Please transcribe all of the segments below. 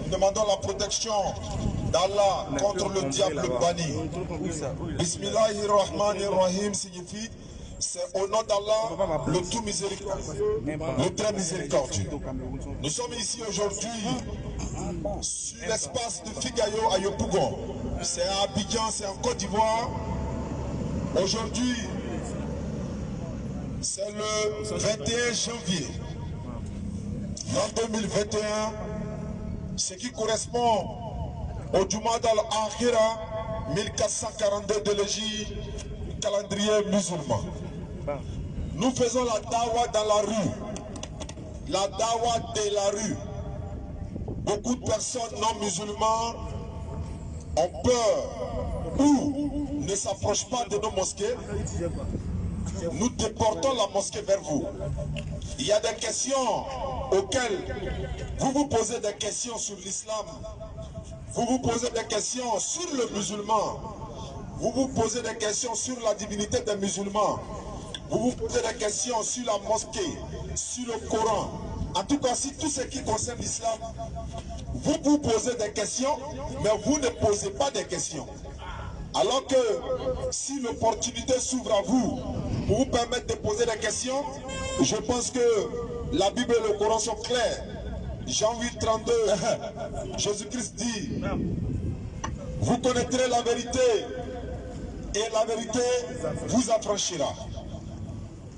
demandons la protection d'Allah contre le diable banni. Bismillahirrahmanirrahim signifie c'est au nom d'Allah, le tout miséricordieux, le très miséricordieux. Nous sommes ici aujourd'hui sur l'espace de Figayo à Yopougon. C'est à Abidjan, c'est en Côte d'Ivoire. Aujourd'hui, c'est le 21 janvier. En 2021, ce qui correspond au Jumad al-Akhira 1442 de l'Égypte, calendrier musulman. Nous faisons la dawa dans la rue, la dawa de la rue. Beaucoup de personnes non musulmanes ont peur ou ne s'approchent pas de nos mosquées. Nous déportons la mosquée vers vous. Il y a des questions auxquelles vous vous posez des questions sur l'islam. Vous vous posez des questions sur le musulman. Vous vous posez des questions sur la divinité des musulmans. Vous vous posez des questions sur la mosquée, sur le Coran. En tout cas, si tout ce qui concerne l'islam, vous vous posez des questions, mais vous ne posez pas des questions. Alors que si l'opportunité s'ouvre à vous pour vous permettre de poser des questions, je pense que la Bible et le Coran sont clairs. Jean 8, 32, Jésus-Christ dit, vous connaîtrez la vérité et la vérité vous affranchira.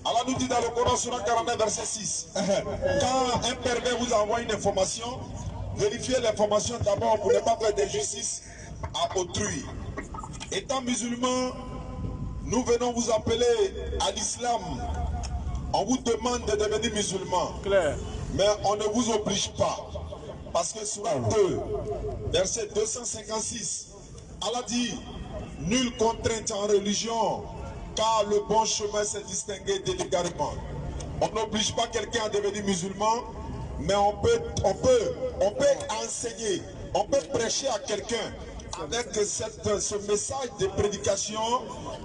Allah nous dit dans le Coran, Surah 49, verset 6, quand un pervers vous envoie une information, vérifiez l'information d'abord pour ne pas faire d'injustice à autrui. Étant musulmans, nous venons vous appeler à l'islam. On vous demande de devenir musulman. Mais on ne vous oblige pas. Parce que Surah 2, verset 256, Allah dit, nulle contrainte en religion, car le bon chemin s'est distingué délibérément. On n'oblige pas quelqu'un à devenir musulman, mais on peut enseigner, on peut prêcher à quelqu'un. Avec ce message de prédication,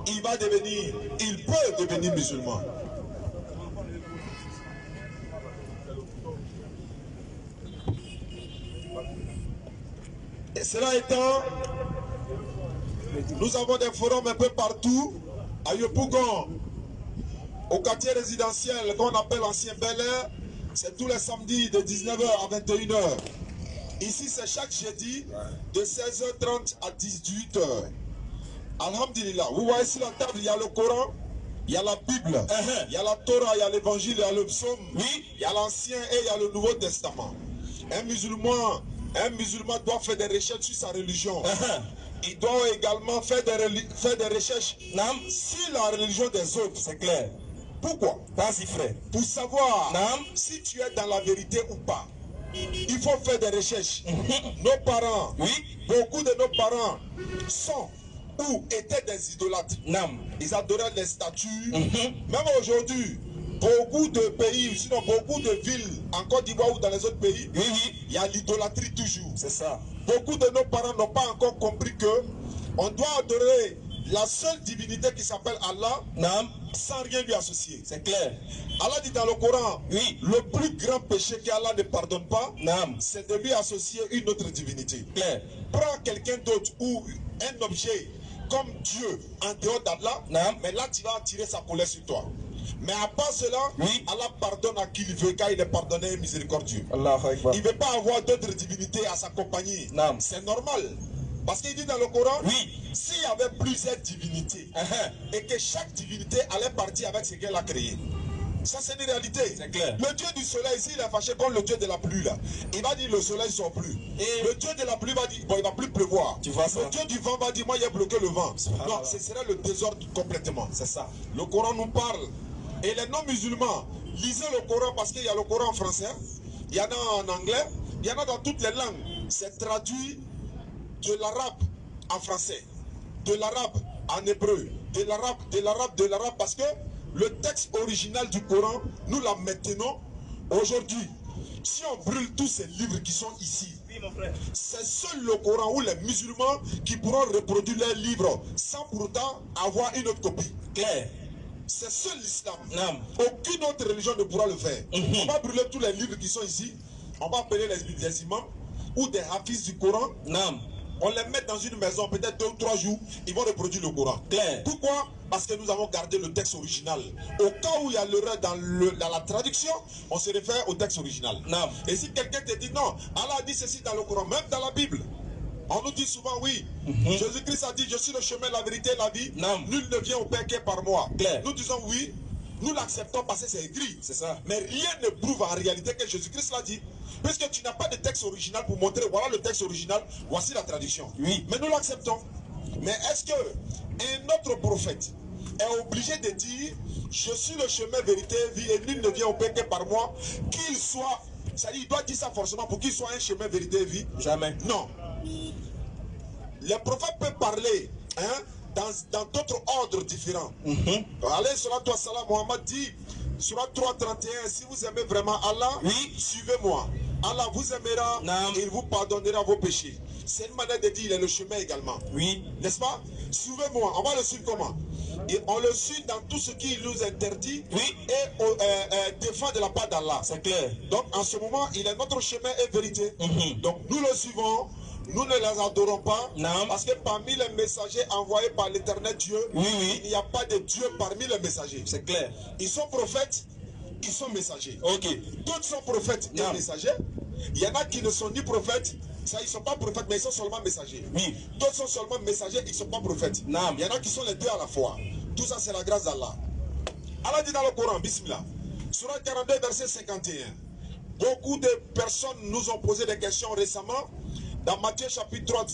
il peut devenir musulman. Et cela étant, nous avons des forums un peu partout, à Yopougon, au quartier résidentiel qu'on appelle Ancien Bel-Air, c'est tous les samedis de 19h à 21h. Ici, c'est chaque jeudi de 16h30 à 18h. Alhamdulillah, vous voyez sur la table, il y a le Coran, il y a la Bible, il y a la Torah, il y a l'Évangile, il y a le psaume, il y a l'Ancien et il y a le Nouveau Testament. Un musulman doit faire des recherches sur sa religion. Il doit également faire des recherches sur la religion des autres. C'est clair. Pourquoi? Vas-y frère. Pour savoir si tu es dans la vérité ou pas. Il faut faire des recherches. Nos parents, beaucoup de nos parents sont ou étaient des idolâtres. Ils adoraient les statues. Même aujourd'hui, beaucoup de pays, sinon beaucoup de villes, en Côte d'Ivoire ou dans les autres pays, il y a l'idolâtrie toujours. C'est ça. Beaucoup de nos parents n'ont pas encore compris que on doit adorer la seule divinité qui s'appelle Allah, sans rien lui associer. C'est clair. Allah dit dans le Coran, le plus grand péché qu'Allah ne pardonne pas, c'est de lui associer une autre divinité. Clair. Prends quelqu'un d'autre ou un objet comme Dieu en dehors d'Allah, mais là tu vas attirer sa colère sur toi. Mais à part cela, Allah pardonne à qui il veut, car il est pardonné et miséricordieux. Il ne veut pas avoir d'autres divinités à sa compagnie. C'est normal. Parce qu'il dit dans le Coran, s'il y avait plusieurs divinités, et que chaque divinité allait partir avec ce qu'elle a créé. Ça c'est une réalité. C'est clair. Le Dieu du soleil, s'il est fâché contre le Dieu de la pluie, là, il va dire le soleil ne sort plus. Et le Dieu de la pluie va dire, bon, il ne va plus pleuvoir. Tu vois ça? Le Dieu du vent va dire, moi j'ai bloqué le vent. Non, ce serait le désordre complètement. C'est ça. Le Coran nous parle. Et les non-musulmans, lisez le Coran parce qu'il y a le Coran en français, il y en a en anglais, il y en a dans toutes les langues. C'est traduit de l'arabe en français, de l'arabe en hébreu, de l'arabe parce que le texte original du Coran, nous la maintenons aujourd'hui. Si on brûle tous ces livres qui sont ici, c'est seul le Coran ou les musulmans qui pourront reproduire leurs livres sans pourtant avoir une autre copie. Claire. C'est seul l'islam. Aucune autre religion ne pourra le faire. On va brûler tous les livres qui sont ici. On va appeler les imams. ou des hafiz du Coran, Naam. on les met dans une maison, peut-être 2 ou 3 jours, ils vont reproduire le Coran. Clair. Pourquoi? Parce que nous avons gardé le texte original. Au cas où il y a l'erreur dans la traduction, on se réfère au texte original. Naam. Et si quelqu'un te dit non, Allah a dit ceci dans le Coran, même dans la Bible, on nous dit souvent oui. Jésus-Christ a dit je suis le chemin, la vérité et la vie. Naam. Nul ne vient au Père que par moi. Clair. Nous disons oui. Nous l'acceptons parce que c'est écrit. C'est ça. Mais rien ne prouve en réalité que Jésus-Christ l'a dit. Puisque tu n'as pas de texte original pour montrer, voilà le texte original, voici la traduction. Oui. Mais nous l'acceptons. Mais est-ce que un autre prophète est obligé de dire, je suis le chemin, vérité, vie, et nul ne vient au Père que par moi, qu'il soit, c'est-à-dire il doit dire ça forcément pour qu'il soit un chemin, vérité, vie? Jamais. Non. Les prophètes peuvent parler, hein, dans d'autres ordres différents. Allez, sur la toi, salam, Mohammed dit, sur la 3:31, si vous aimez vraiment Allah, oui, suivez-moi. Allah vous aimera et il vous pardonnera vos péchés. C'est une manière de dire, il est le chemin également. Oui. N'est-ce pas? Suivez-moi. On va le suivre comment? Et on le suit dans tout ce qu'il nous interdit, oui, et défend de la part d'Allah. C'est clair. Donc en ce moment, il est notre chemin et vérité. Donc nous le suivons. Nous ne les adorons pas, non, parce que parmi les messagers envoyés par l'éternel Dieu, oui, oui, il n'y a pas de Dieu parmi les messagers. C'est clair. Ils sont prophètes, ils sont messagers. Ok. D'autres sont prophètes et messagers. Il y en a qui ne sont ni prophètes, ça, ils ne sont pas prophètes, mais ils sont seulement messagers. Oui. D'autres sont seulement messagers, ils ne sont pas prophètes. Non. Il y en a qui sont les deux à la fois. Tout ça, c'est la grâce d'Allah. Allah dit dans le Coran, Bismillah, Surah 42, verset 51. Beaucoup de personnes nous ont posé des questions récemment. Dans Matthieu chapitre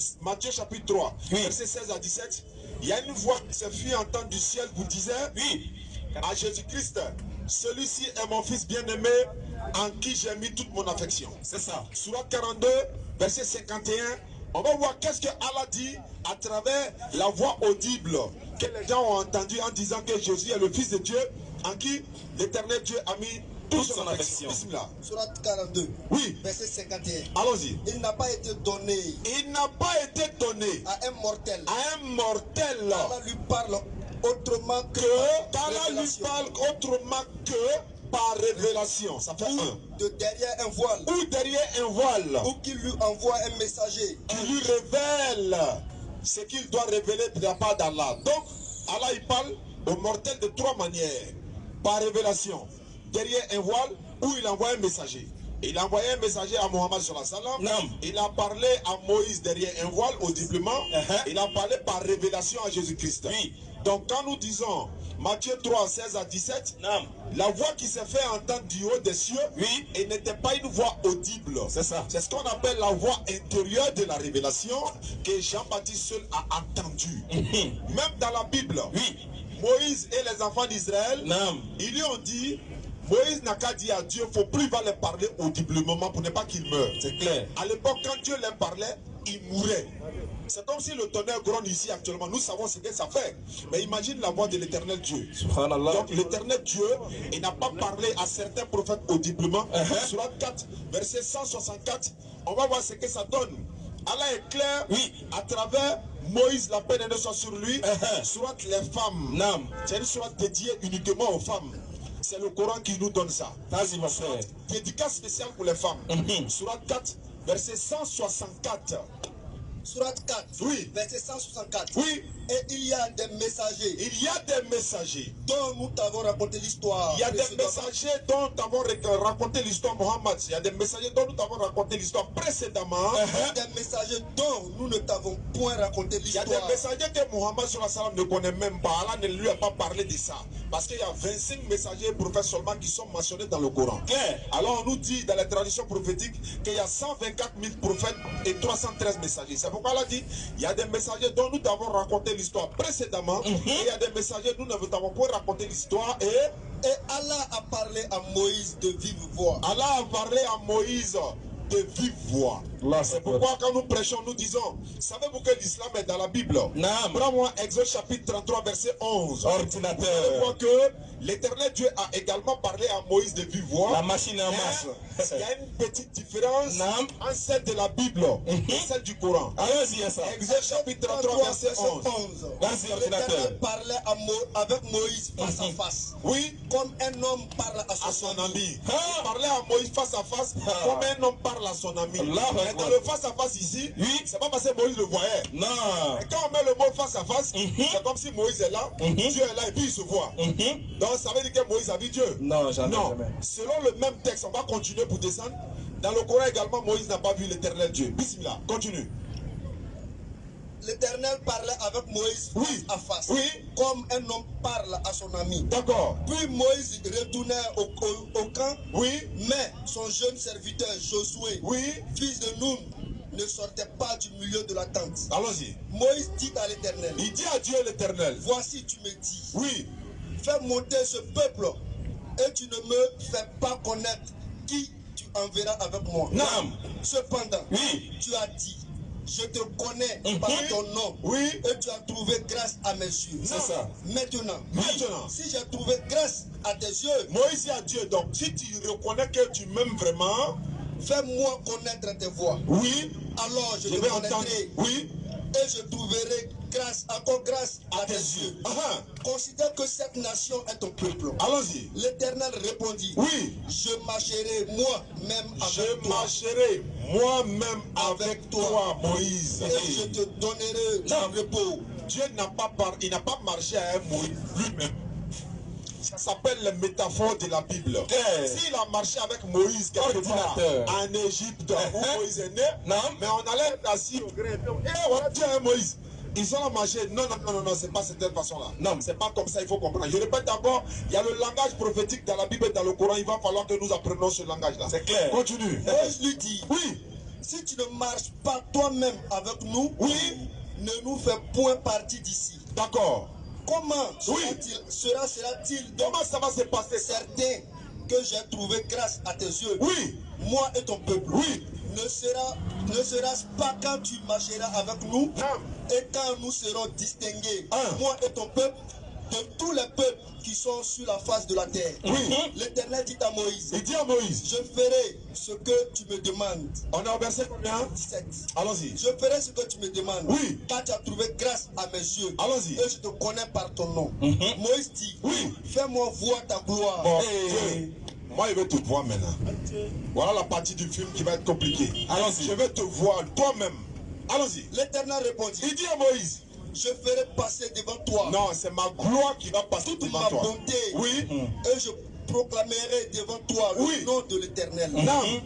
3, oui, verset 16 à 17, il y a une voix qui se fit entendre du ciel, vous disait, oui, à Jésus-Christ, celui-ci est mon fils bien-aimé, en qui j'ai mis toute mon affection. C'est ça. Surah 42, verset 51, on va voir qu'est-ce que Allah dit à travers la voix audible que les gens ont entendue en disant que Jésus est le fils de Dieu, en qui l'éternel Dieu a mis toute son affection. Surat 42, oui, verset 51. Allons-y. Il n'a pas été donné. Il n'a pas été donné à un mortel. À un mortel. Allah lui parle autrement que Allah lui parle autrement que par révélation. Ça fait un. De derrière un voile. Ou derrière un voile. Ou qu'il lui envoie un messager. Qui lui révèle ce qu'il doit révéler de la part d'Allah. Donc, Allah il parle au mortel de 3 manières. Par révélation, derrière un voile, où il envoie un messager. Il a envoyé un messager à Mohammed sallallahu alayhi wa sallam. Il a parlé à Moïse derrière un voile audiblement. Il a parlé par révélation à Jésus-Christ. Oui. Donc quand nous disons Matthieu 3, 16 à 17, la voix qui s'est fait entendre du haut des cieux, oui, et n'était pas une voix audible. C'est ça. C'est ce qu'on appelle la voix intérieure de la révélation que Jean-Baptiste seul a entendu. Même dans la Bible, oui, Moïse et les enfants d'Israël, ils lui ont dit, Moïse n'a qu'à dire à Dieu, il faut plus va les parler audiblement pour ne pas qu'il meure. C'est clair. À l'époque, quand Dieu les parlait, il mourait. C'est comme si le tonnerre gronde ici actuellement. Nous savons ce que ça fait. Mais imagine la voix de l'éternel Dieu. Donc l'éternel Dieu, il n'a pas parlé à certains prophètes audiblement. Surat 4, verset 164, on va voir ce que ça donne. Allah est clair, oui, à travers Moïse, la paix ne soit sur lui. Surat les femmes. C'est une surat dédiée uniquement aux femmes. C'est le Coran qui nous donne ça. Dédicace spéciale pour les femmes. Surat 4, verset 164. Surat 4, oui, verset 164. Oui. Et il y a des messagers. Il y a des messagers dont nous t'avons raconté l'histoire. Il y a des messagers dont nous t'avons raconté l'histoire, Mohammed. Il y a des messagers dont nous t'avons raconté l'histoire précédemment. Il y a des messagers dont nous ne t'avons point raconté l'histoire. Il y a des messagers que Mohammed ne connaît même pas. Allah ne lui a pas parlé de ça. Parce qu'il y a 25 messagers et prophètes seulement qui sont mentionnés dans le Coran. Alors on nous dit dans les traditions prophétiques qu'il y a 124 000 prophètes et 313 messagers. C'est pourquoi Allah dit il y a des messagers dont nous t'avons raconté l'histoire précédemment. Et il y a des messagers dont nous ne t'avons pas raconté l'histoire. Et Allah a parlé à Moïse de vive voix. Allah a parlé à Moïse de vive voix. C'est pourquoi quand nous prêchons, nous disons, savez-vous que l'islam est dans la Bible? Prends-moi Exode chapitre 33, verset 11. Ordinateur. Vous voyez que l'éternel Dieu a également parlé à Moïse de vive voix. La machine en masse. Il y a une petite différence entre celle de la Bible et celle du Coran. Exode chapitre 33, verset 11. L'éternel parlait avec Moïse face à face. Oui. Comme un homme parle à son ami. Il parlait à Moïse face à face comme un homme parle à son ami. Mais dans le face-à-face ici, oui, c'est pas parce que Moïse le voyait. Non. Et quand on met le mot face-à-face, c'est comme si Moïse est là, Dieu est là et puis il se voit. Donc ça veut dire que Moïse a vu Dieu. Non, jamais, non. jamais. Selon le même texte, on va continuer pour descendre. Dans le Coran également, Moïse n'a pas vu l'éternel Dieu. Bismillah, continue. L'Éternel parlait avec Moïse face à face, comme un homme parle à son ami. D'accord. Puis Moïse retournait au camp, mais son jeune serviteur Josué, fils de Nun, ne sortait pas du milieu de la tente. Allons-y. Moïse dit à l'Éternel, il dit à Dieu l'Éternel, voici tu me dis, fais monter ce peuple et tu ne me fais pas connaître qui tu enverras avec moi. Non. Cependant, tu as dit, je te connais par ton nom et tu as trouvé grâce à mes yeux. C'est ça. Maintenant, si j'ai trouvé grâce à tes yeux, Moïse dit à Dieu, donc si tu reconnais que tu m'aimes vraiment, fais-moi connaître tes voies. Alors je te connaîtrai. Et je trouverai grâce, encore grâce à tes yeux. Considère que cette nation est ton peuple. Allons-y. L'Éternel répondit, je marcherai moi-même avec toi. Je marcherai moi-même avec toi, Moïse. Et je te donnerai le repos. Dieu n'a pas marché à un Moïse lui-même. Ça s'appelle la métaphore de la Bible. S'il a marché avec Moïse quelque part en Égypte où Moïse est né, mais on allait assis au gré. Et voilà, Dieu est Moïse. Ils ont marché. Non, c'est pas cette façon-là. Non, c'est pas comme ça, il faut comprendre. Je répète encore, il y a le langage prophétique dans la Bible et dans le Coran. Il va falloir que nous apprenions ce langage-là. C'est clair. Continue. Moïse lui dit, si tu ne marches pas toi-même avec nous, ne nous fais point partie d'ici. D'accord. Comment sera-t-il Comment ça va se passer? Certain que j'ai trouvé grâce à tes yeux. Moi et ton peuple. Ne sera-ce pas quand tu marcheras avec nous et quand nous serons distingués, moi et ton peuple, de tous les peuples qui sont sur la face de la terre. L'Éternel dit à Moïse, il dit à Moïse, je ferai ce que tu me demandes. On est au verset combien? 17. Allons-y. Je ferai ce que tu me demandes. Car tu as trouvé grâce à mes yeux. Allons-y. Et je te connais par ton nom. Moïse dit, fais-moi voir ta gloire. Moi, je vais te voir maintenant. Voilà la partie du film qui va être compliquée. Allons-y. Je vais te voir toi-même. Allons-y. L'Éternel répondit, il dit à Moïse, je ferai passer devant toi. Non, c'est ma gloire qui va passer toute devant ma toi. bonté. Et je proclamerai devant toi le nom de l'Éternel.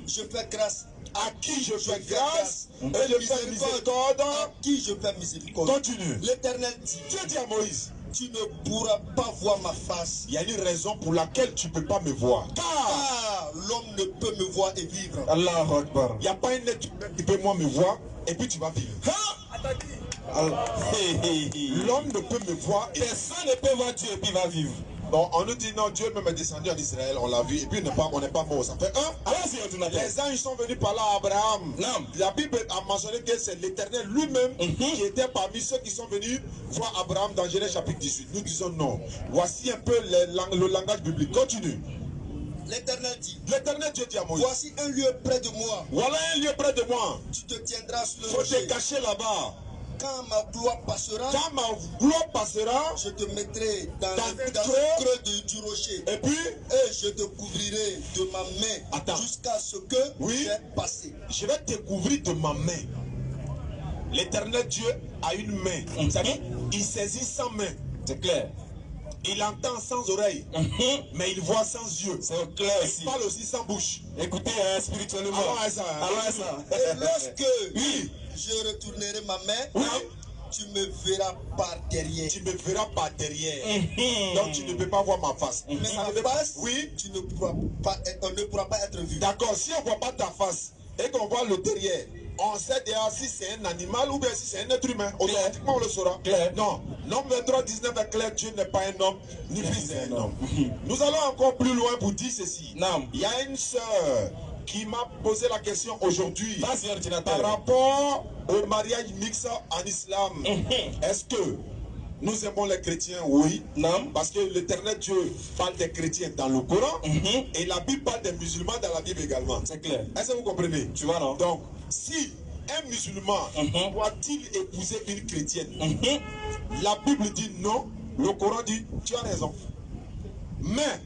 Je fais grâce à qui je fais grâce et je fais miséricorde à qui je fais miséricorde. Continue. L'Éternel dit, Dieu dit à Moïse, tu ne pourras pas voir ma face. Il y a une raison pour laquelle tu ne peux pas me voir. Car l'homme ne peut me voir et vivre. Allah Akbar. Il n'y a pas un être qui peut moi me voir et puis tu vas vivre. L'homme ne peut me voir et personne ne peut voir Dieu et puis va vivre. Bon, on nous dit non, Dieu même est descendu en Israël, on l'a vu, et puis on n'est pas mort. Ça fait les anges sont venus parler à Abraham. La Bible a mentionné que c'est l'Éternel lui-même qui était parmi ceux qui sont venus voir Abraham dans Genèse chapitre 18. Nous disons non. Voici un peu le langage biblique. Continue. L'Éternel dit, l'Éternel Dieu dit à Moïse, voici un lieu près de moi. Voilà un lieu près de moi. Tu te tiendras sur le rocher. Faut te cacher là-bas. Quand ma gloire passera, je te mettrai dans le creux du rocher. Et puis, je te couvrirai de ma main jusqu'à ce que j'ai passé. Je vais te couvrir de ma main. L'Éternel Dieu a une main. C'est-à-dire, il saisit sans main. C'est clair. Il entend sans oreille, mais il voit sans yeux. C'est clair aussi. Il parle aussi sans bouche. Écoutez, spirituellement. Et lorsque je retournerai ma main, tu me verras par derrière. Tu me verras par derrière. Donc tu ne peux pas voir ma face. Mais ma face, tu ne pourras pas être vu. D'accord, si on ne voit pas ta face et qu'on voit le derrière, on sait déjà si c'est un animal ou bien si c'est un être humain. Automatiquement on le saura. Non, Nombre 23-19 est clair, Dieu n'est pas un homme, ni fils d'un homme. Nous allons encore plus loin pour dire ceci. Il y a une sœur qui m'a posé la question aujourd'hui par rapport au mariage mixte en islam. Est-ce que nous aimons les chrétiens? Oui. Non. Parce que l'Éternel Dieu parle des chrétiens dans le Coran et la Bible parle des musulmans dans la Bible également. C'est clair. Est-ce que vous comprenez? Tu vois, non? Donc, si un musulman doit-il épouser une chrétienne? La Bible dit non. Le Coran dit tu as raison. Mais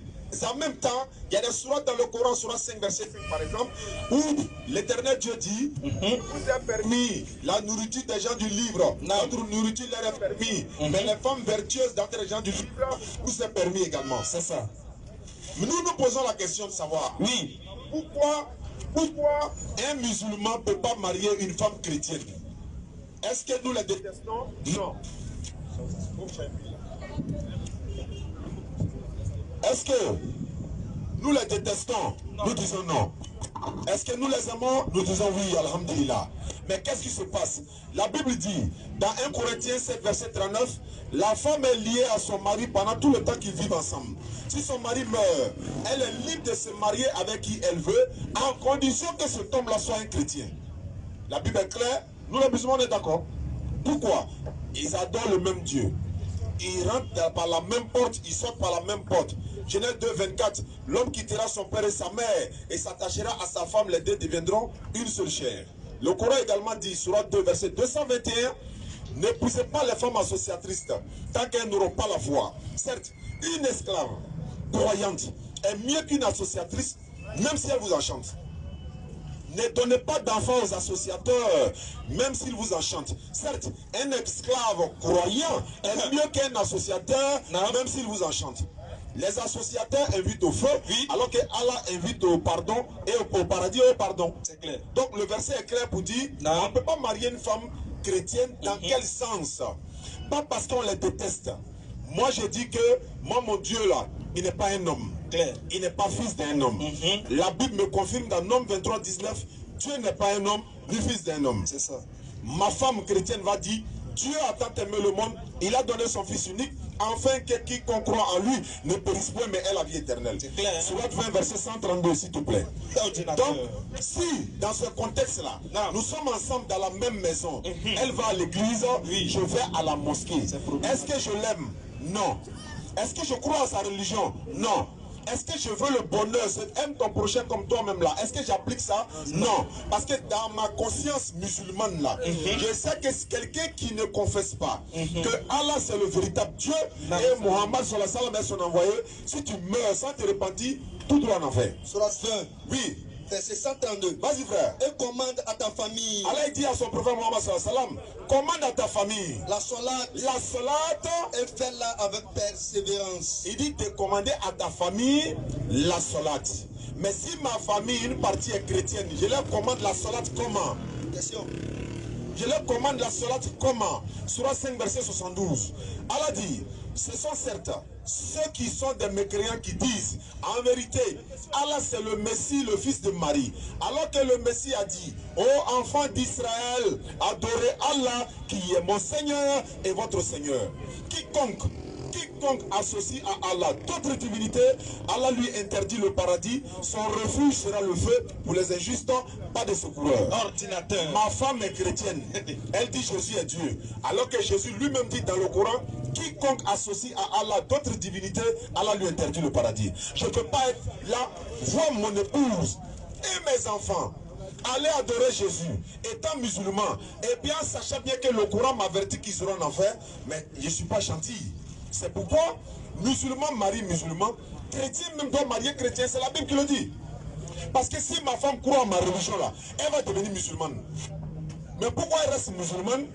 en même temps, il y a des sourates dans le Coran, sourate 5, verset 5 par exemple, où l'Éternel Dieu dit, vous est permis la nourriture des gens du livre, notre nourriture leur est permis, mais les femmes vertueuses d'entre les gens du livre, vous est permis également. C'est ça. Mais nous posons la question de savoir, oui, pourquoi un musulman ne peut pas marier une femme chrétienne? Est-ce que nous les détestons? Non. Est-ce que nous les détestons? Nous disons non. Est-ce que nous les aimons? Nous disons oui, alhamdulillah. Mais qu'est-ce qui se passe? La Bible dit, dans 1 Corinthiens 7, verset 39, la femme est liée à son mari pendant tout le temps qu'ils vivent ensemble. Si son mari meurt, elle est libre de se marier avec qui elle veut, en condition que cet homme-là soit un chrétien. La Bible est claire, nous les musulmans on est d'accord. Pourquoi? Ils adorent le même Dieu. Ils rentrent par la même porte, ils sortent par la même porte. Genèse 2, 24. L'homme quittera son père et sa mère et s'attachera à sa femme, les deux deviendront une seule chair. Le Coran également dit, sourate 2, verset 221, n'épousez pas les femmes associatrices tant qu'elles n'auront pas la foi. Certes, une esclave croyante est mieux qu'une associatrice, même si elle vous enchante. Ne donnez pas d'enfants aux associateurs, même s'ils vous enchantent. Certes, un esclave croyant est mieux qu'un associateur, même s'il vous enchante. Les associateurs invitent au feu, alors que Allah invite au pardon et au paradis au pardon. C'est clair. Donc le verset est clair pour dire, on ne peut pas marier une femme chrétienne dans quel sens? Pas parce qu'on les déteste. Moi je dis que, moi mon Dieu là, il n'est pas un homme. Claire. Il n'est pas fils d'un homme. La Bible me confirme dans Nombre 23, 19, Dieu n'est pas un homme, ni fils d'un homme. C'est ça. Ma femme chrétienne va dire, Dieu a tant aimé le monde, il a donné son fils unique, afin que quiconque croit en lui ne périsse point, mais ait la vie éternelle. C'est clair. Hein? Sourate 20, verset 132, s'il te plaît. Donc, si dans ce contexte-là, nous sommes ensemble dans la même maison, elle va à l'église, je vais à la mosquée. Est-ce que je l'aime? Non. Est-ce que je crois à sa religion? Non. Est-ce que je veux le bonheur? Aime ton prochain comme toi-même là. Est-ce que j'applique ça? Non. Parce que dans ma conscience musulmane là, je sais que c'est quelqu'un qui ne confesse pas que Allah c'est le véritable Dieu et Mohammed sallallahu alayhi wa sallam est son envoyé. Si tu meurs sans te repentir, tout doit en enfer. Sourate 20. Oui. Verset 132. Vas-y frère. Et commande à ta famille. Allah dit à son prophète Mohammed sallallahu alayhi wa sallam, commande à ta famille. La salate. Et fais-la avec persévérance. Il dit de commander à ta famille la salate. Mais si ma famille, une partie est chrétienne, je leur commande la salate comment? Question. Je leur commande la salate comment? Sourate 5, verset 72. Allah dit, ce sont certes ceux qui sont des mécréants qui disent, en vérité, Allah c'est le Messie, le fils de Marie. Alors que le Messie a dit, ô enfants d'Israël, adorez Allah qui est mon Seigneur et votre Seigneur. Quiconque associe à Allah d'autres divinités, Allah lui interdit le paradis, son refuge sera le feu pour les injustes, pas de secoureurs. Ordinateur. Ma femme est chrétienne, elle dit Jésus est Dieu, alors que Jésus lui-même dit dans le Coran, quiconque associe à Allah d'autres divinités, Allah lui interdit le paradis. Je ne peux pas être là, voir mon épouse et mes enfants aller adorer Jésus, étant musulman, et bien sachant bien que le Coran m'avertit qu'ils seront en enfer, mais je ne suis pas gentil. C'est pourquoi musulman marie musulman, chrétien même doit marier chrétien, c'est la Bible qui le dit. Parce que si ma femme croit à ma religion là, elle va devenir musulmane. Mais pourquoi elle reste musulmane?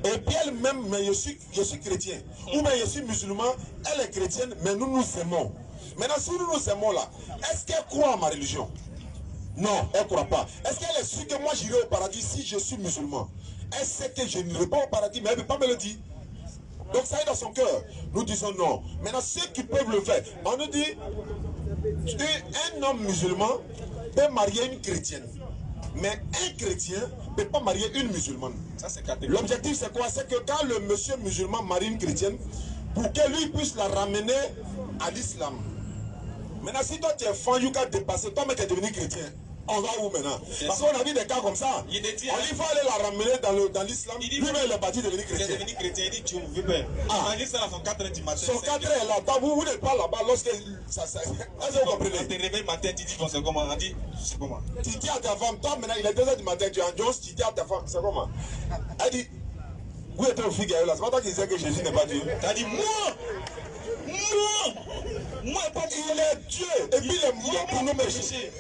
Et puis elle-même, mais je suis chrétien. Ou bien je suis musulman, elle est chrétienne, mais nous nous aimons. Maintenant, si nous nous aimons là, est-ce qu'elle croit à ma religion? Non, elle ne croit pas. Est-ce qu'elle est sûre que moi j'irai au paradis si je suis musulman? Elle sait que je n'irai pas au paradis, mais elle ne peut pas me le dire. Donc ça est dans son cœur. Nous disons non. Maintenant, ceux qui peuvent le faire, on nous dit, un homme musulman peut marier une chrétienne. Mais un chrétien ne peut pas marier une musulmane. L'objectif c'est quoi? C'est que quand le monsieur musulman marie une chrétienne, pour que lui puisse la ramener à l'islam. Maintenant, si toi tu es fan, tu as dépassé, toi mais tu es devenu chrétien. On va où maintenant? Parce qu'on a vu des cas comme ça. On il faut aller la ramener dans l'islam. Lui-même il est parti devenir chrétien. Il est devenu chrétien, il dit tu veux bien. Imagine ça à son 4 heures du matin. Son 4 heures est là. Vous n'êtes pas là-bas lorsque ça. Est-ce que vous comprenez? Quand tu te réveilles le matin, tu dis bon, c'est comment? On dit c'est comment? Tu dis à ta femme, toi maintenant il est 2 heures du matin, tu es en Jones, tu dis à ta femme, c'est comment? Elle dit Où était au Figaro là? C'est pas toi qui disais que Jésus n'est pas Dieu. T'as dit moi, pas Dieu. Il est Dieu. Et puis il est mort pour nos péchés.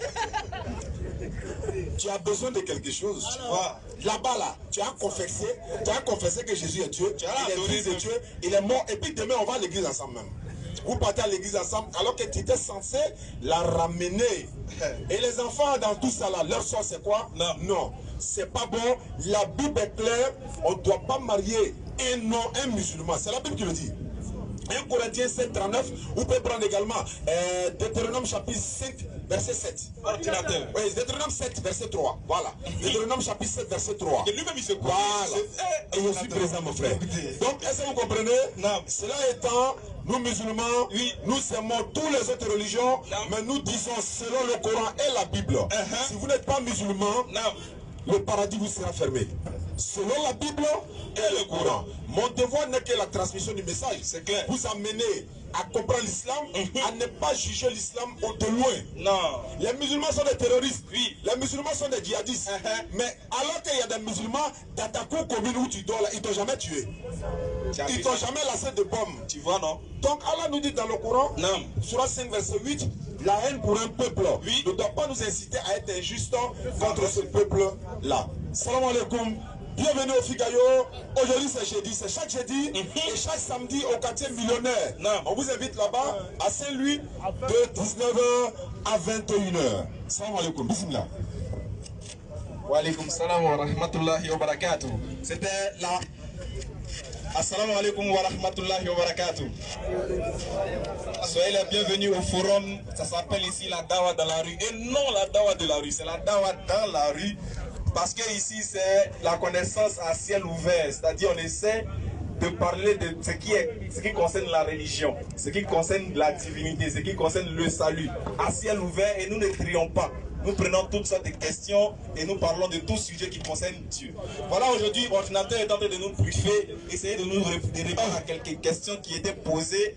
Tu as besoin de quelque chose. Tu vois. Là-bas, là, tu as confessé que Jésus est Dieu. Il est fils de Dieu. Il est mort. Et puis demain, on va à l'église ensemble même. Vous partez à l'église ensemble alors que tu étais censé la ramener. Et les enfants dans tout ça là, leur sort c'est quoi? Non, c'est pas bon. La Bible est claire. On ne doit pas marier un musulman. C'est la Bible qui le dit. 1 Corinthiens 7, 39, vous pouvez prendre également Deutéronome chapitre 5, verset 7. Ordinateur. Oui, Deutéronome 7, verset 3. Voilà. Deutéronome chapitre 7, verset 3. Et lui-même il se croit. Voilà. Et je suis présent, mon frère. Donc, est-ce que vous comprenez? Non. Cela étant, nous musulmans, oui, nous aimons toutes les autres religions, mais nous disons selon le Coran et la Bible. Si vous n'êtes pas musulman, le paradis vous sera fermé. Selon la Bible et le Coran. Mon devoir n'est que la transmission du message. C'est clair. Vous amener à comprendre l'islam, à ne pas juger l'islam de loin. Non. Les musulmans sont des terroristes. Oui. Les musulmans sont des djihadistes. Mais alors qu'il y a des musulmans dans ta cour commune où tu dors là, ils t'ont jamais tué. Ils t'ont jamais lancé de bombes. Tu vois, non? Donc Allah nous dit dans le Coran, Surah 5 verset 8, la haine pour un peuple ne doit pas nous inciter à être injuste contre ce peuple-là. Salam alaikum. Bienvenue au Figaro. Aujourd'hui c'est jeudi, c'est chaque jeudi et chaque samedi au quartier millionnaire. On vous invite là-bas à Saint-Louis de 19h à 21h. Salam alaikum. Bismillah. Wa alaikum salam wa rahmatullahi wa barakatuh. C'était là. Assalamu alaikum wa rahmatullahi wa barakatuh. Soyez les bienvenus au forum. Ça s'appelle ici la dawa dans la rue. Et non la dawa de la rue, c'est la dawa dans la rue. Parce que ici c'est la connaissance à ciel ouvert. C'est-à-dire on essaie de parler de ce qui concerne la religion, ce qui concerne la divinité, ce qui concerne le salut. À ciel ouvert et nous ne trions pas. Nous prenons toutes sortes de questions et nous parlons de tout sujet qui concerne Dieu. Voilà, aujourd'hui, l'ordinateur est en train de nous briefer, essayer de nous répondre à quelques questions qui étaient posées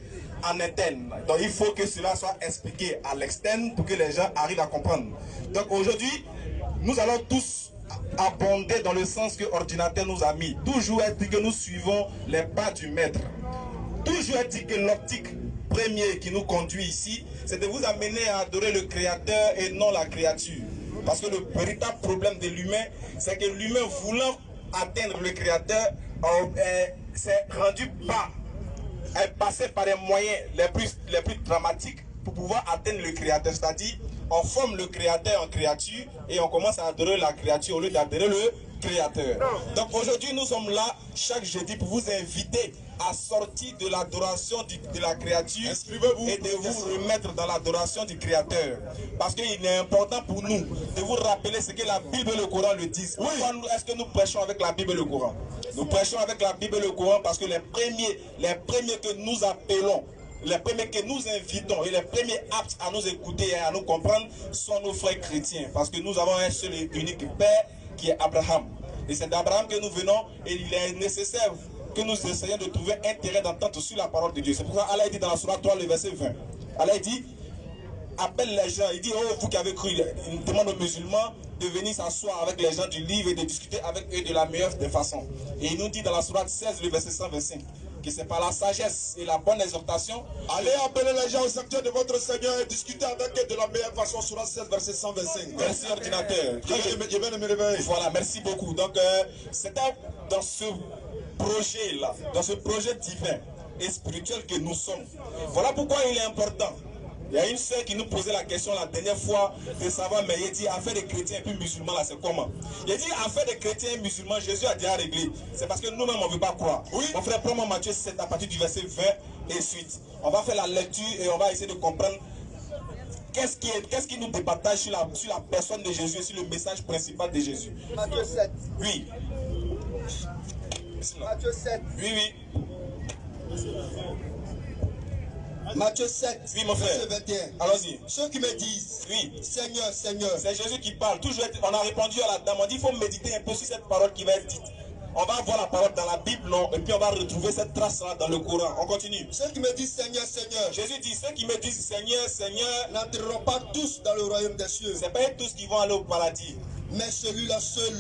en interne. Donc il faut que cela soit expliqué à l'externe pour que les gens arrivent à comprendre. Donc aujourd'hui, nous allons tous abonder dans le sens que l'ordinateur nous a mis. Toujours est dit que nous suivons les pas du maître. Toujours est dit que l'optique première qui nous conduit ici, c'est de vous amener à adorer le créateur et non la créature. Parce que le véritable problème de l'humain, c'est que l'humain voulant atteindre le créateur s'est rendu bas, est passé par les moyens les plus dramatiques pour pouvoir atteindre le créateur. C'est-à-dire, on forme le créateur en créature et on commence à adorer la créature au lieu d'adorer le créateur. Donc aujourd'hui nous sommes là chaque jeudi pour vous inviter à sortir de l'adoration de la créature et de vous remettre dans l'adoration du créateur. Parce qu'il est important pour nous de vous rappeler ce que la Bible et le Coran le disent. Pourquoi est-ce que nous prêchons avec la Bible et le Coran? Nous prêchons avec la Bible et le Coran parce que les premiers que nous appelons, les premiers que nous invitons et les premiers aptes à nous écouter et à nous comprendre sont nos frères chrétiens. Parce que nous avons un seul et unique Père qui est Abraham. Et c'est d'Abraham que nous venons et il est nécessaire que nous essayions de trouver un terrain d'entente sur la parole de Dieu. C'est pour ça qu'Allah dit dans la Sourate 3, le verset 20. Allah dit, appelle les gens, il dit, oh vous qui avez cru, il demande aux musulmans de venir s'asseoir avec les gens du livre et de discuter avec eux de la meilleure des façons. Et il nous dit dans la Sourate 16, le verset 125, que c'est par la sagesse et la bonne exhortation. Allez appeler les gens au sanctuaire de votre Seigneur et discuter avec eux de la meilleure façon. Sourate 16, verset 125. Merci ordinateur. Je viens de me réveiller. Voilà, merci beaucoup. Donc c'était dans ce projet-là, dans ce projet divin et spirituel que nous sommes. Voilà pourquoi il est important. Il y a une sœur qui nous posait la question la dernière fois de savoir, mais il dit affaire des chrétiens et puis musulmans là, c'est comment? Il dit affaire des chrétiens et musulmans, Jésus a déjà réglé. C'est parce que nous-mêmes on ne veut pas croire. Oui. Mon frère, prends-moi Matthieu 7 à partir du verset 20 et suite. On va faire la lecture et on va essayer de comprendre qu'est-ce qui nous départage sur la personne de Jésus et sur le message principal de Jésus. Matthieu 7. Oui. Matthieu 7. Oui. Matthieu 7, oui, mon frère. verset 21. Allons-y. Ceux qui me disent, oui, Seigneur, Seigneur. C'est Jésus qui parle. Toujours, on a répondu à la dame. On dit il faut méditer un peu sur cette parole qui va être dite. On va voir la parole dans la Bible, non, et puis on va retrouver cette trace-là dans le Coran. On continue. Ceux qui me disent Seigneur, Seigneur. Jésus dit ceux qui me disent Seigneur, Seigneur n'entreront pas tous dans le royaume des cieux. C'est pas tous qui vont aller au paradis. Mais celui-là seul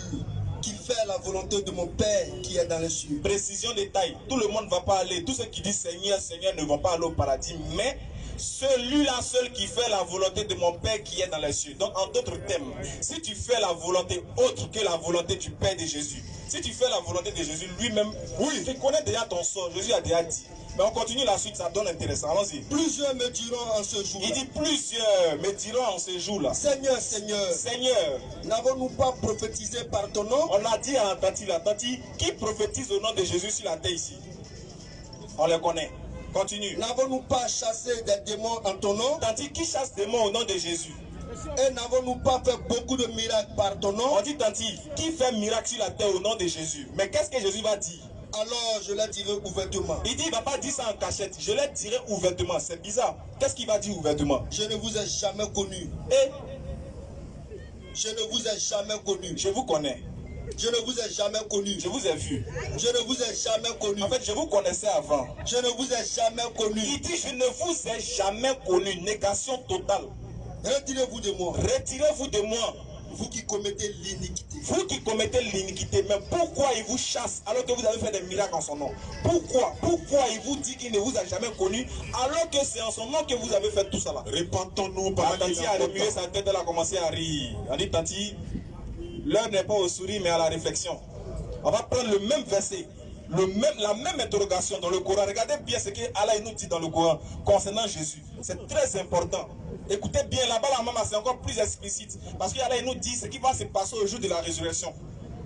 qui fait la volonté de mon Père qui est dans les cieux. Précision détail. Tout le monde ne va pas aller. Tous ceux qui disent Seigneur, Seigneur ne vont pas aller au paradis. Mais celui-là seul qui fait la volonté de mon Père qui est dans les cieux. Donc en d'autres termes, si tu fais la volonté autre que la volonté du Père de Jésus, si tu fais la volonté de Jésus lui-même, oui, tu connais déjà ton sort. Jésus a déjà dit. Mais on continue la suite, ça donne intéressant. Allons-y. Plusieurs me diront en ce jour. Il dit plusieurs me diront en ce jour-là. Seigneur, Seigneur. Seigneur. N'avons-nous pas prophétisé par ton nom? On a dit à Tati, la Tati, qui prophétise au nom de Jésus sur la terre ici? On le connaît. Continue. N'avons-nous pas chassé des démons en ton nom? Tati, qui chasse des démons au nom de Jésus? Et n'avons-nous pas fait beaucoup de miracles par ton nom? On dit Tati, qui fait miracle sur la terre au nom de Jésus? Mais qu'est-ce que Jésus va dire? Alors je leur dirai ouvertement. Il dit, il ne va pas dire ça en cachette. Je leur dirai ouvertement. C'est bizarre. Qu'est-ce qu'il va dire ouvertement? Je ne vous ai jamais connu. Et je ne vous ai jamais connu. Je vous connais. Je ne vous ai jamais connu. Je vous ai vu. Je ne vous ai jamais connu. En fait, je vous connaissais avant. Je ne vous ai jamais connu. Il dit, je ne vous ai jamais connu. Négation totale. Retirez-vous de moi. Retirez-vous de moi. Vous qui commettez l'iniquité. Vous qui commettez l'iniquité. Mais pourquoi il vous chasse alors que vous avez fait des miracles en son nom? Pourquoi il vous dit qu'il ne vous a jamais connu alors que c'est en son nom que vous avez fait tout ça là? Répentons-nous La par Tanti a remué sa tête, elle a commencé à rire. On dit Tanti, l'heure n'est pas au sourire mais à la réflexion. On va prendre le même verset, la même interrogation dans le Coran. Regardez bien ce que Allah nous dit dans le Coran concernant Jésus. C'est très important. Écoutez bien, là-bas la maman c'est encore plus explicite. Parce qu'Allah nous dit ce qui va se passer au jour de la résurrection.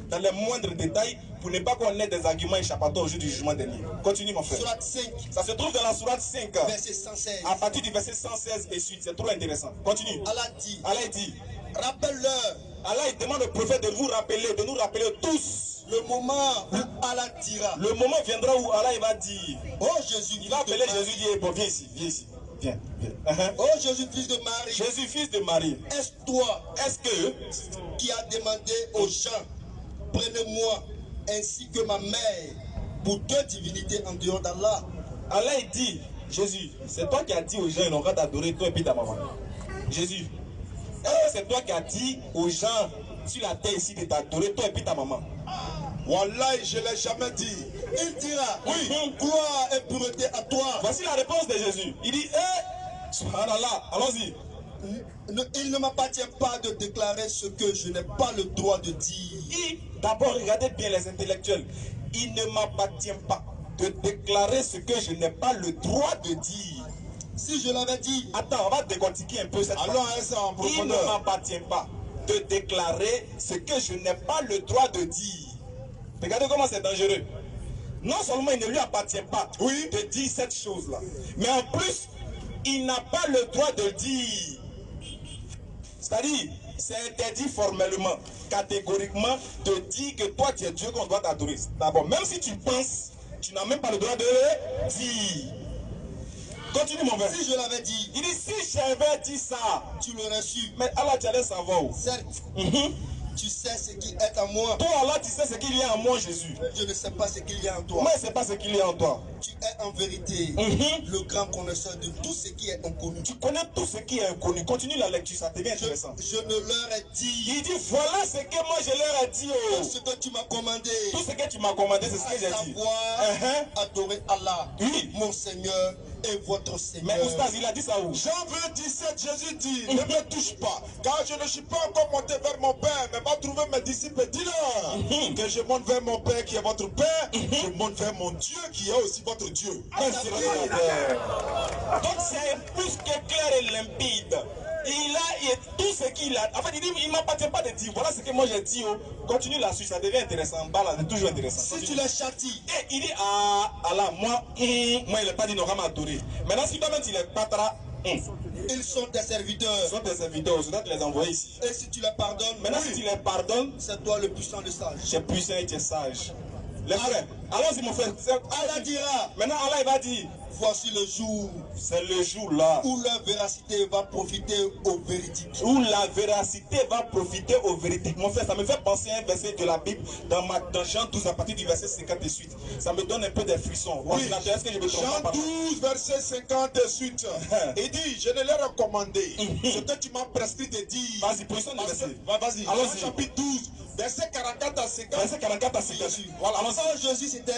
Dans les moindres détails, pour ne pas qu'on ait des arguments échappatoires au jour du jugement dernier. Continue mon frère. Sourate 5. Ça se trouve dans la sourate 5. Verset 116. À partir du verset 116 et suite. C'est trop intéressant. Continue. Allah dit. Allah dit. Rappelle-leur. Allah il demande au prophète de vous rappeler, de nous rappeler tous. Le moment où Allah dira. Le moment viendra où Allah il va dire. Oh Jésus. Il va appeler Jésus et dire, bon viens ici, viens ici. Viens, viens. Oh Jésus, fils de Marie. Jésus, fils de Marie. Est-ce toi que qui a demandé aux gens, prenez-moi ainsi que ma mère pour deux divinités en dehors d'Allah? Allah il dit, Jésus, c'est toi qui as dit aux gens, ils n'ont qu'à t'adorer toi et puis ta maman. Jésus, c'est toi qui as dit aux gens sur la terre ici de t'adorer toi et puis ta maman. Wallahi, je ne l'ai jamais dit. Il dira, oui, gloire et pureté à toi. Voici la réponse de Jésus. Il dit, subhanallah, allons-y. Il ne m'appartient pas de déclarer ce que je n'ai pas le droit de dire. D'abord, regardez bien les intellectuels. Il ne m'appartient pas de déclarer ce que je n'ai pas le droit de dire. Si je l'avais dit. Attends, on va décortiquer un peu cette partie. Il ne m'appartient pas de déclarer ce que je n'ai pas le droit de dire. Regardez comment c'est dangereux. Non seulement il ne lui appartient pas de dire cette chose-là, mais en plus, il n'a pas le droit de dire. C'est-à-dire, c'est interdit formellement, catégoriquement, de dire que toi tu es Dieu qu'on doit t'adorer. D'abord, même si tu penses, tu n'as même pas le droit de le dire. Continue mon frère. Si je l'avais dit. Il dit, si j'avais dit ça, tu l'aurais su. Mais Allah, tu allais savoir. Certes. Tu sais ce qui est en moi. Toi, Allah, tu sais ce qu'il y a en moi, Jésus. Je ne sais pas ce qu'il y a en toi. Moi, je ne sais pas ce qu'il y a en toi. Tu es en vérité le grand connaisseur de tout ce qui est inconnu. Tu connais tout ce qui est inconnu. Continue la lecture, ça devient intéressant. Je ne leur ai dit. Il dit, voilà ce que moi je leur ai dit. Tout ce que tu m'as commandé. Tout ce que tu m'as commandé, c'est ce que j'ai dit. Adorer Allah, oui, mon Seigneur et votre Seigneur. Mais Oustaz, il a dit ça où? Jean 17, Jésus dit, ne me touche pas, car je ne suis pas encore monté vers mon Père, mais va trouver mes disciples, dis-leur que je monte vers mon Père qui est votre Père, je monte vers mon Dieu qui est aussi votre Dieu. Donc c'est plus que clair et limpide. Il a tout ce qu'il a. En fait, il dit, il ne m'appartient pas de dire, voilà ce que moi j'ai dit. Continue la suite, ça devient intéressant. Bala, c'est toujours intéressant. Si continue. tu les châties. Et il dit, ah, Allah, moi, il n'a pas dit, non, m'a adoré. Maintenant, si toi-même, tu les battras, ils sont tes serviteurs. Ils sont tes serviteurs, je dois te les envoyer ici. Et si tu les pardonnes, maintenant, si tu les pardonnes, c'est toi le puissant, le sage. Tu es puissant et tu es sage. Les frères, allons-y, mon frère. Allah dira. Maintenant, Allah, il va dire. Voici le jour. C'est le jour là. Où la véracité va profiter au véridique. Où la véracité va profiter au véridique. Mon frère, ça me fait penser à un verset de la Bible dans Jean 12 à partir du verset 50 et suite. Ça me donne un peu des frissons. Oui. Est-ce que je me trompe pas? Jean 12, verset 50 et suite. Il dit, je ne l'ai recommandé ce que tu m'as prescrit de dire. Vas-y, position de verset. Vas-y, Jean chapitre 12, Verset 44 à 50. Verset 44 à 50. Voilà. Oh, Jésus c'était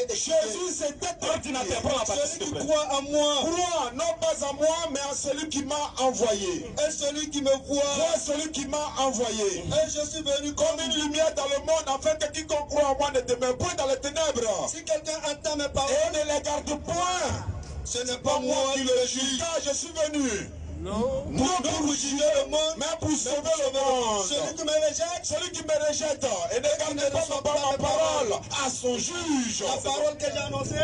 ordinateur. Prends la partie, celui qui croit en moi. Crois non pas en moi, mais en celui qui m'a envoyé. Et celui qui me voit. Crois celui qui m'a envoyé. Et je suis venu comme une lumière dans le monde, afin que quiconque croit en moi ne demeure point dans les ténèbres. Si quelqu'un entend mes paroles et ne les garde point, ce n'est pas moi qui le juge. Car je suis venu. Non pour vous juger le monde, mais pour sauver le monde. Celui qui me rejette et ne garde pas ma parole à son juge. La parole que j'ai annoncée.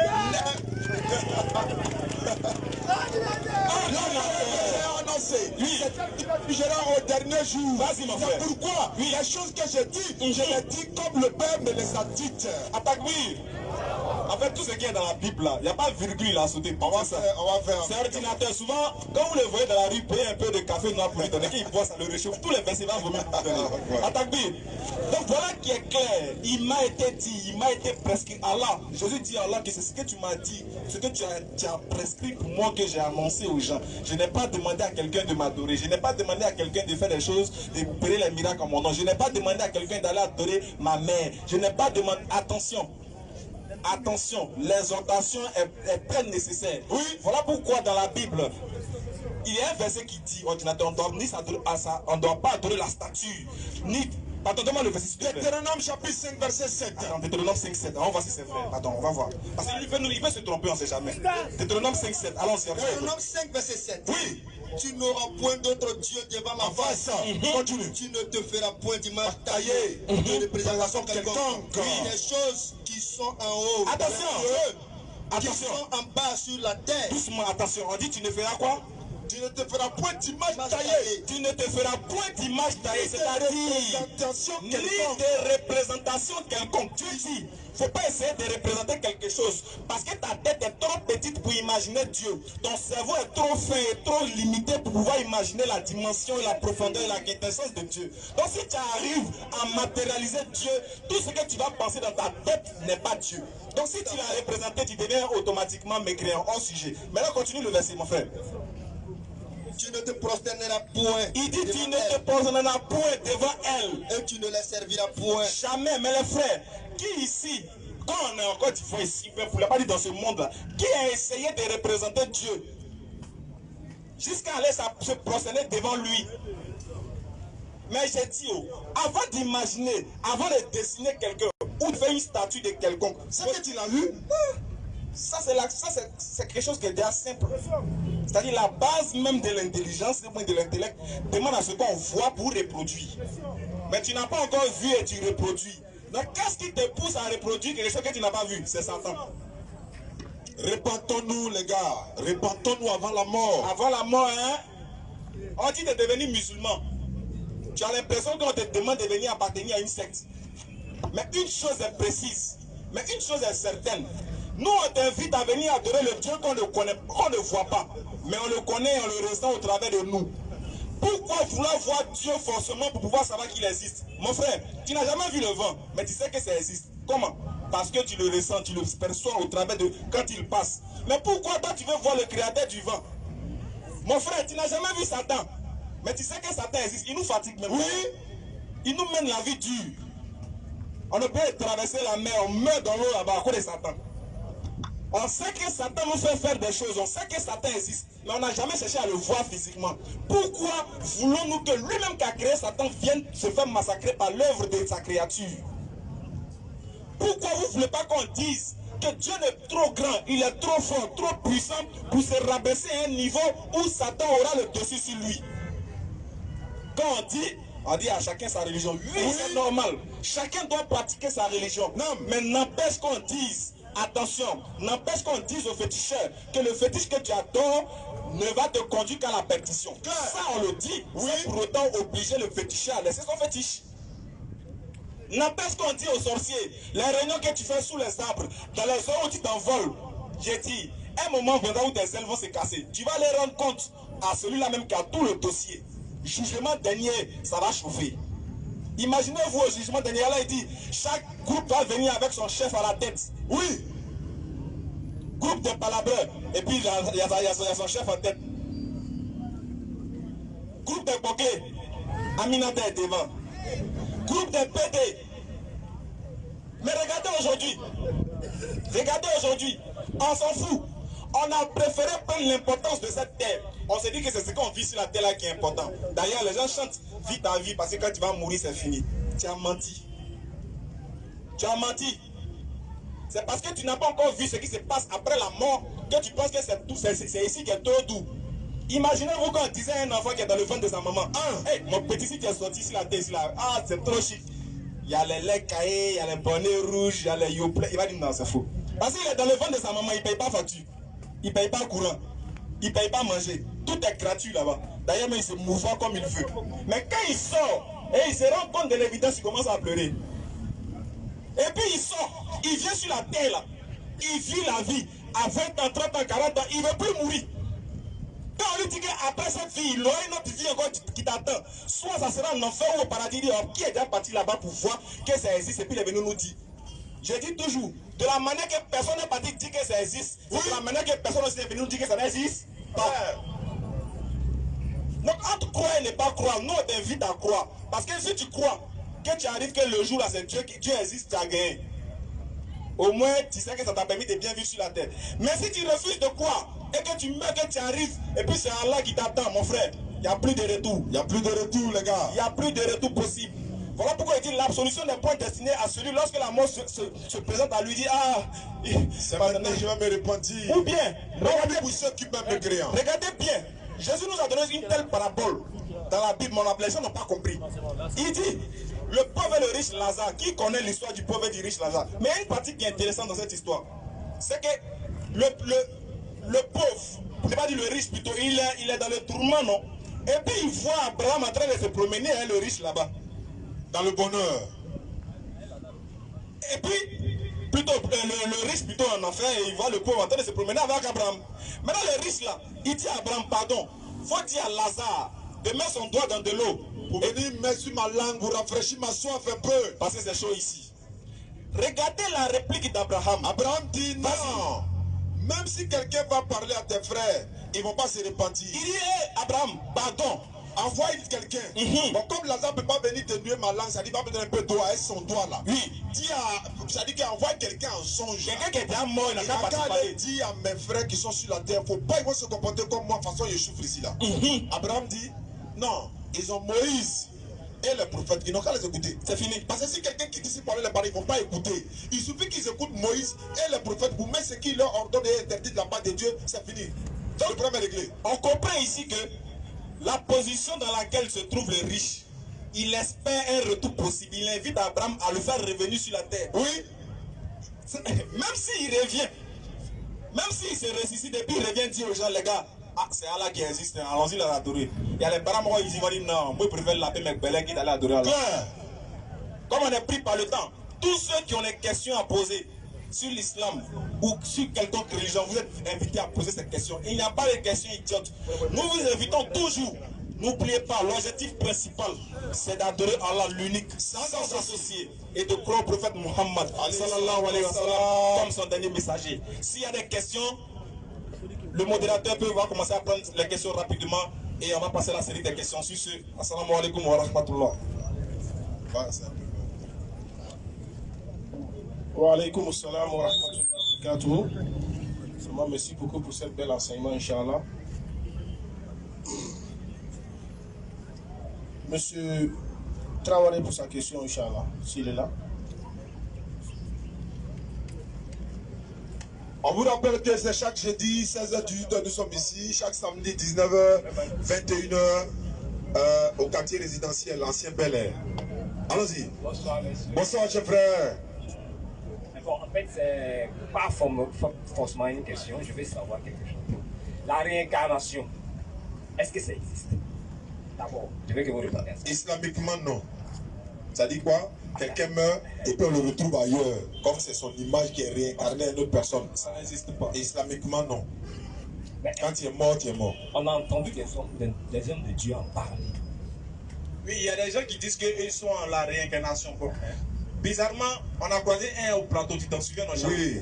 Il jugera au dernier jour. C'est pourquoi les choses que je dis, je les dis comme le Père me les a dites. Attaque, oui. En fait, tout ce qui est dans la Bible, là, il n'y a pas de virgule à sauter. On va faire. C'est ordinateur. Souvent, quand vous le voyez dans la rue, payez un peu de café noir pour lui donner, qu'il voit ça le réchauffe. Tous les versets vont vomir pour lui donner. Attaque, oui. Donc voilà qui est clair. Il m'a été dit, il m'a été prescrit. Allah, Jésus dit à Allah que c'est ce que tu m'as dit, ce que tu as prescrit pour moi que j'ai annoncé aux gens. Je n'ai pas demandé à quelqu'un de m'adorer. Je n'ai pas demandé à quelqu'un de faire des choses, d'opérer les miracles en mon nom. Je n'ai pas demandé à quelqu'un d'aller adorer ma mère. Je n'ai pas demandé. Attention, l'exhortation est très nécessaire. Oui, voilà pourquoi dans la Bible, il y a un verset qui dit, ordinateur, on ne doit pas adorer la statue, ni... Attends, demande le verset. Deutéronome chapitre 5, verset 7. Attends, Deutéronome 5, 7. On va voir si c'est vrai. Attends, on va voir. Parce qu'il veut se tromper, on ne sait jamais. Deutéronome 5, 7. Allons-y. Deutéronome 5, verset 7. Oui. Tu n'auras point d'autre Dieu devant ma face. Continue. Tu ne te feras point d'image taillée de représentation quelconque. Oui, les choses qui sont en haut. Attention. Qui sont en bas sur la terre. Doucement, attention. On dit tu ne feras quoi? Tu ne te feras point d'image taillée. Tu ne te feras point d'image taillée. C'est-à-dire ni de représentation quelconque. Tu dis, il ne faut pas essayer de représenter quelque chose. Parce que ta tête est trop petite pour imaginer Dieu. Ton cerveau est trop fin et trop limité pour pouvoir imaginer la dimension et la profondeur et la quintessence de Dieu. Donc si tu arrives à matérialiser Dieu, tout ce que tu vas penser dans ta tête n'est pas Dieu. Donc si tu l'as représenté, tu deviens automatiquement mécréant, hors sujet. Maintenant continue le verset, mon frère. Tu ne te prosterneras point. Il dit tu ne te prosterneras point devant elle. Et tu ne les serviras point. Jamais, mais les frères, qui ici, quand on est encore il faut ici, vous ne pas dire dans ce monde-là, qui a essayé de représenter Dieu jusqu'à aller se prosterner devant lui? Mais j'ai dit, avant d'imaginer, avant de dessiner quelqu'un ou de faire une statue de quelconque, c'est que tu l'as vu? Ça, c'est quelque chose qui est déjà simple. C'est-à-dire la base même de l'intelligence, de l'intellect, demande à ce qu'on voit pour reproduire. Mais tu n'as pas encore vu et tu reproduis. Donc qu'est-ce qui te pousse à reproduire quelque chose que tu n'as pas vu? C'est Satan. Répentons-nous les gars, répentons-nous avant la mort. Avant la mort, hein? On dit de devenir musulman. Tu as l'impression qu'on te demande de venir appartenir à une secte. Mais une chose est précise, mais une chose est certaine. Nous, on t'invite à venir adorer le Dieu qu'on ne connaît, qu'on ne voit pas. Mais on le connaît, on le ressent au travers de nous. Pourquoi vouloir voir Dieu forcément pour pouvoir savoir qu'il existe? Mon frère, tu n'as jamais vu le vent, mais tu sais que ça existe. Comment? Parce que tu le ressens, tu le perçois au travers de quand il passe. Mais pourquoi toi tu veux voir le créateur du vent? Mon frère, tu n'as jamais vu Satan. Mais tu sais que Satan existe. Il nous fatigue même. Oui. Il nous mène la vie dure. On ne peut traverser la mer, on meurt dans l'eau là-bas à cause de Satan. On sait que Satan nous fait faire des choses, on sait que Satan existe, mais on n'a jamais cherché à le voir physiquement. Pourquoi voulons-nous que lui-même qui a créé Satan vienne se faire massacrer par l'œuvre de sa créature? Pourquoi vous ne voulez pas qu'on dise que Dieu est trop grand, il est trop fort, trop puissant pour se rabaisser à un niveau où Satan aura le dessus sur lui? Quand on dit à chacun sa religion. Oui, c'est normal. Chacun doit pratiquer sa religion. Non, mais n'empêche qu'on dise, attention, n'empêche qu'on dise au féticheur que le fétiche que tu adores ne va te conduire qu'à la perdition. Ça, on le dit, sans pour autant obliger le féticheur à laisser son fétiche. N'empêche qu'on dit aux sorciers, les réunions que tu fais sous les arbres, dans les zones où tu t'envoles, j'ai dit, un moment viendra où tes ailes vont se casser. Tu vas aller rendre compte à celui-là même qui a tout le dossier. Jugement dernier, ça va chauffer. Imaginez-vous au jugement dernier, là il dit, chaque groupe va venir avec son chef à la tête. Oui. Groupe de palabreurs. Et puis il y a son chef en tête. Groupe de Boké, Aminata est devant. Groupe de PD, Mais regardez aujourd'hui. Regardez aujourd'hui. On s'en fout. On a préféré prendre l'importance de cette terre. On s'est dit que c'est ce qu'on vit sur la terre là qui est important. D'ailleurs, les gens chantent vis ta vie parce que quand tu vas mourir, c'est fini. Tu as menti. Tu as menti. C'est parce que tu n'as pas encore vu ce qui se passe après la mort que tu penses que c'est tout, c'est ici qui est tout doux. Imaginez-vous quand on disait à un enfant qui est dans le ventre de sa maman, hey, mon petit si tu es sorti sur la terre, ici, là, ah c'est trop chic. Il y a les laits caillés, il y a les bonnets rouges, il y a les yoplets. Il va dire non, c'est faux. Parce qu'il est dans le ventre de sa maman, il ne paye pas facture. Il ne paye pas courant. Il ne paye pas manger. Tout est gratuit là-bas. D'ailleurs, mais il se mouve comme il veut. Mais quand il sort et il se rend compte de l'évidence, il commence à pleurer. Et puis il sort, il vient sur la terre là, il vit la vie à 20 ans, 30 ans, 40 ans, il ne veut plus mourir. Quand on lui dit qu'après cette vie, il aura une autre vie encore qui t'attend, soit ça sera en enfer ou au paradis, il dit, oh, qui est déjà parti là-bas pour voir que ça existe et puis il est venu nous dire. Je dis toujours, de la manière que personne n'est parti dire que ça existe, c'est de la manière que personne n'est venu nous dire que ça n'existe pas. Donc entre croire et ne pas croire, nous on t'invite à croire. Parce que si tu crois que tu arrives que le jour là c'est Dieu existe, tu as gagné. Au moins tu sais que ça t'a permis de bien vivre sur la terre. Mais si tu refuses de croire et que tu meurs, que tu arrives, et puis c'est Allah qui t'attend, mon frère, il n'y a plus de retour. Il n'y a plus de retour, les gars. Il n'y a plus de retour possible. Voilà pourquoi il dit l'absolution n'est point destinée à celui lorsque la mort se présente à lui, dit ah, c'est maintenant que je vais me repentir. Ou bien, regardez pour ceux qui peuvent me créer. Regardez bien, Jésus nous a donné une telle parabole dans la Bible, mais les gens n'ont pas compris. Il dit, le pauvre et le riche Lazare, qui connaît l'histoire du pauvre et du riche Lazare? Mais il y a une partie qui est intéressante dans cette histoire. C'est que le pauvre, je ne pas dire le riche plutôt, il est dans le tourment, non? Et puis il voit Abraham en train de se promener, hein, le riche là-bas. Dans le bonheur. Et puis, plutôt le riche plutôt en enfer, et il voit le pauvre en train de se promener avec Abraham. Maintenant le riche là, il dit à Abraham, pardon, faut dire à Lazare de mettre son doigt dans de l'eau. Pour venir mettre sur ma langue, pour rafraîchir ma soif un peu. Parce que c'est chaud ici. Regardez la réplique d'Abraham. Abraham dit non. Même si quelqu'un va parler à tes frères, ils ne vont pas se repentir. Il dit, hey, Abraham, pardon. Envoie quelqu'un. Bon, comme Lazare ne peut pas venir te nuire ma langue, ça dit va me donner un peu d'eau avec son doigt là. Oui. Ça dit qu'envoie quelqu'un en songe. Quelqu'un qui est déjà mort, il n'a qu'à parler. Dit à mes frères qui sont sur la terre, faut pas ils vont se comporter comme moi, de toute façon je souffre ici là. Abraham dit, non, ils ont Moïse et les prophètes, ils n'ont qu'à les écouter. C'est fini. Parce que si quelqu'un qui dit si parler les paroles, ils ne vont pas écouter. Il suffit qu'ils écoutent Moïse et les prophètes pour mettre ce qui leur ordonne et interdit de la part de Dieu, c'est fini. Donc, le problème est réglé. On comprend ici que la position dans laquelle se trouve le riche, il espère un retour possible. Il invite Abraham à le faire revenir sur la terre. Oui. Même s'il revient, même s'il se ressuscite et puis il revient dire aux gens, les gars, ah, c'est Allah qui existe, allons-y l'adorer. Il y a les parents, moi, ils vont dire non, moi je préfère l'appeler mes belles qui d'aller adorer Allah. Comme on est pris par le temps, tous ceux qui ont des questions à poser sur l'islam ou sur quelconque religion, vous êtes invités à poser ces questions. Il n'y a pas de questions idiotes. Nous vous invitons toujours. N'oubliez pas, l'objectif principal, c'est d'adorer Allah l'unique, sans s'associer, et de croire au prophète Muhammad, sallallahu alayhi wa sallam, comme son dernier messager. S'il y a des questions, le modérateur peut commencer à prendre les questions rapidement et on va passer à la série des questions sur ce. Assalamu alaikum wa rahmatullah. Wa alaykum assalam wa rahmatullahi wa barakatuh. Merci beaucoup pour cette belle enseignement, Inch'Allah. Monsieur Traoré pour sa question, Inch'Allah, s'il est là. On vous rappelle que c'est chaque jeudi, 16h-18h, nous sommes ici. Chaque samedi, 19h, 21h, au quartier résidentiel, l'ancien Bel Air. Allons-y. Bonsoir, monsieur. Bonsoir, chers frères. Bon, en fait, c'est pas forcément une question, je vais savoir quelque chose. La réincarnation, est-ce que ça existe? D'abord, je veux que vous répondiez à ça. Islamiquement, non. Ça dit quoi? Quelqu'un meurt et puis on le retrouve ailleurs. Comme c'est son image qui est réincarnée à une autre personne. Ça n'existe pas. Islamiquement, non. Mais quand tu es mort, tu es mort. On a entendu des hommes de Dieu en parler. Oui, il y a des gens qui disent qu'ils sont en la réincarnation. Bizarrement, on a croisé un au plateau, tu t'en souviens, non? Oui.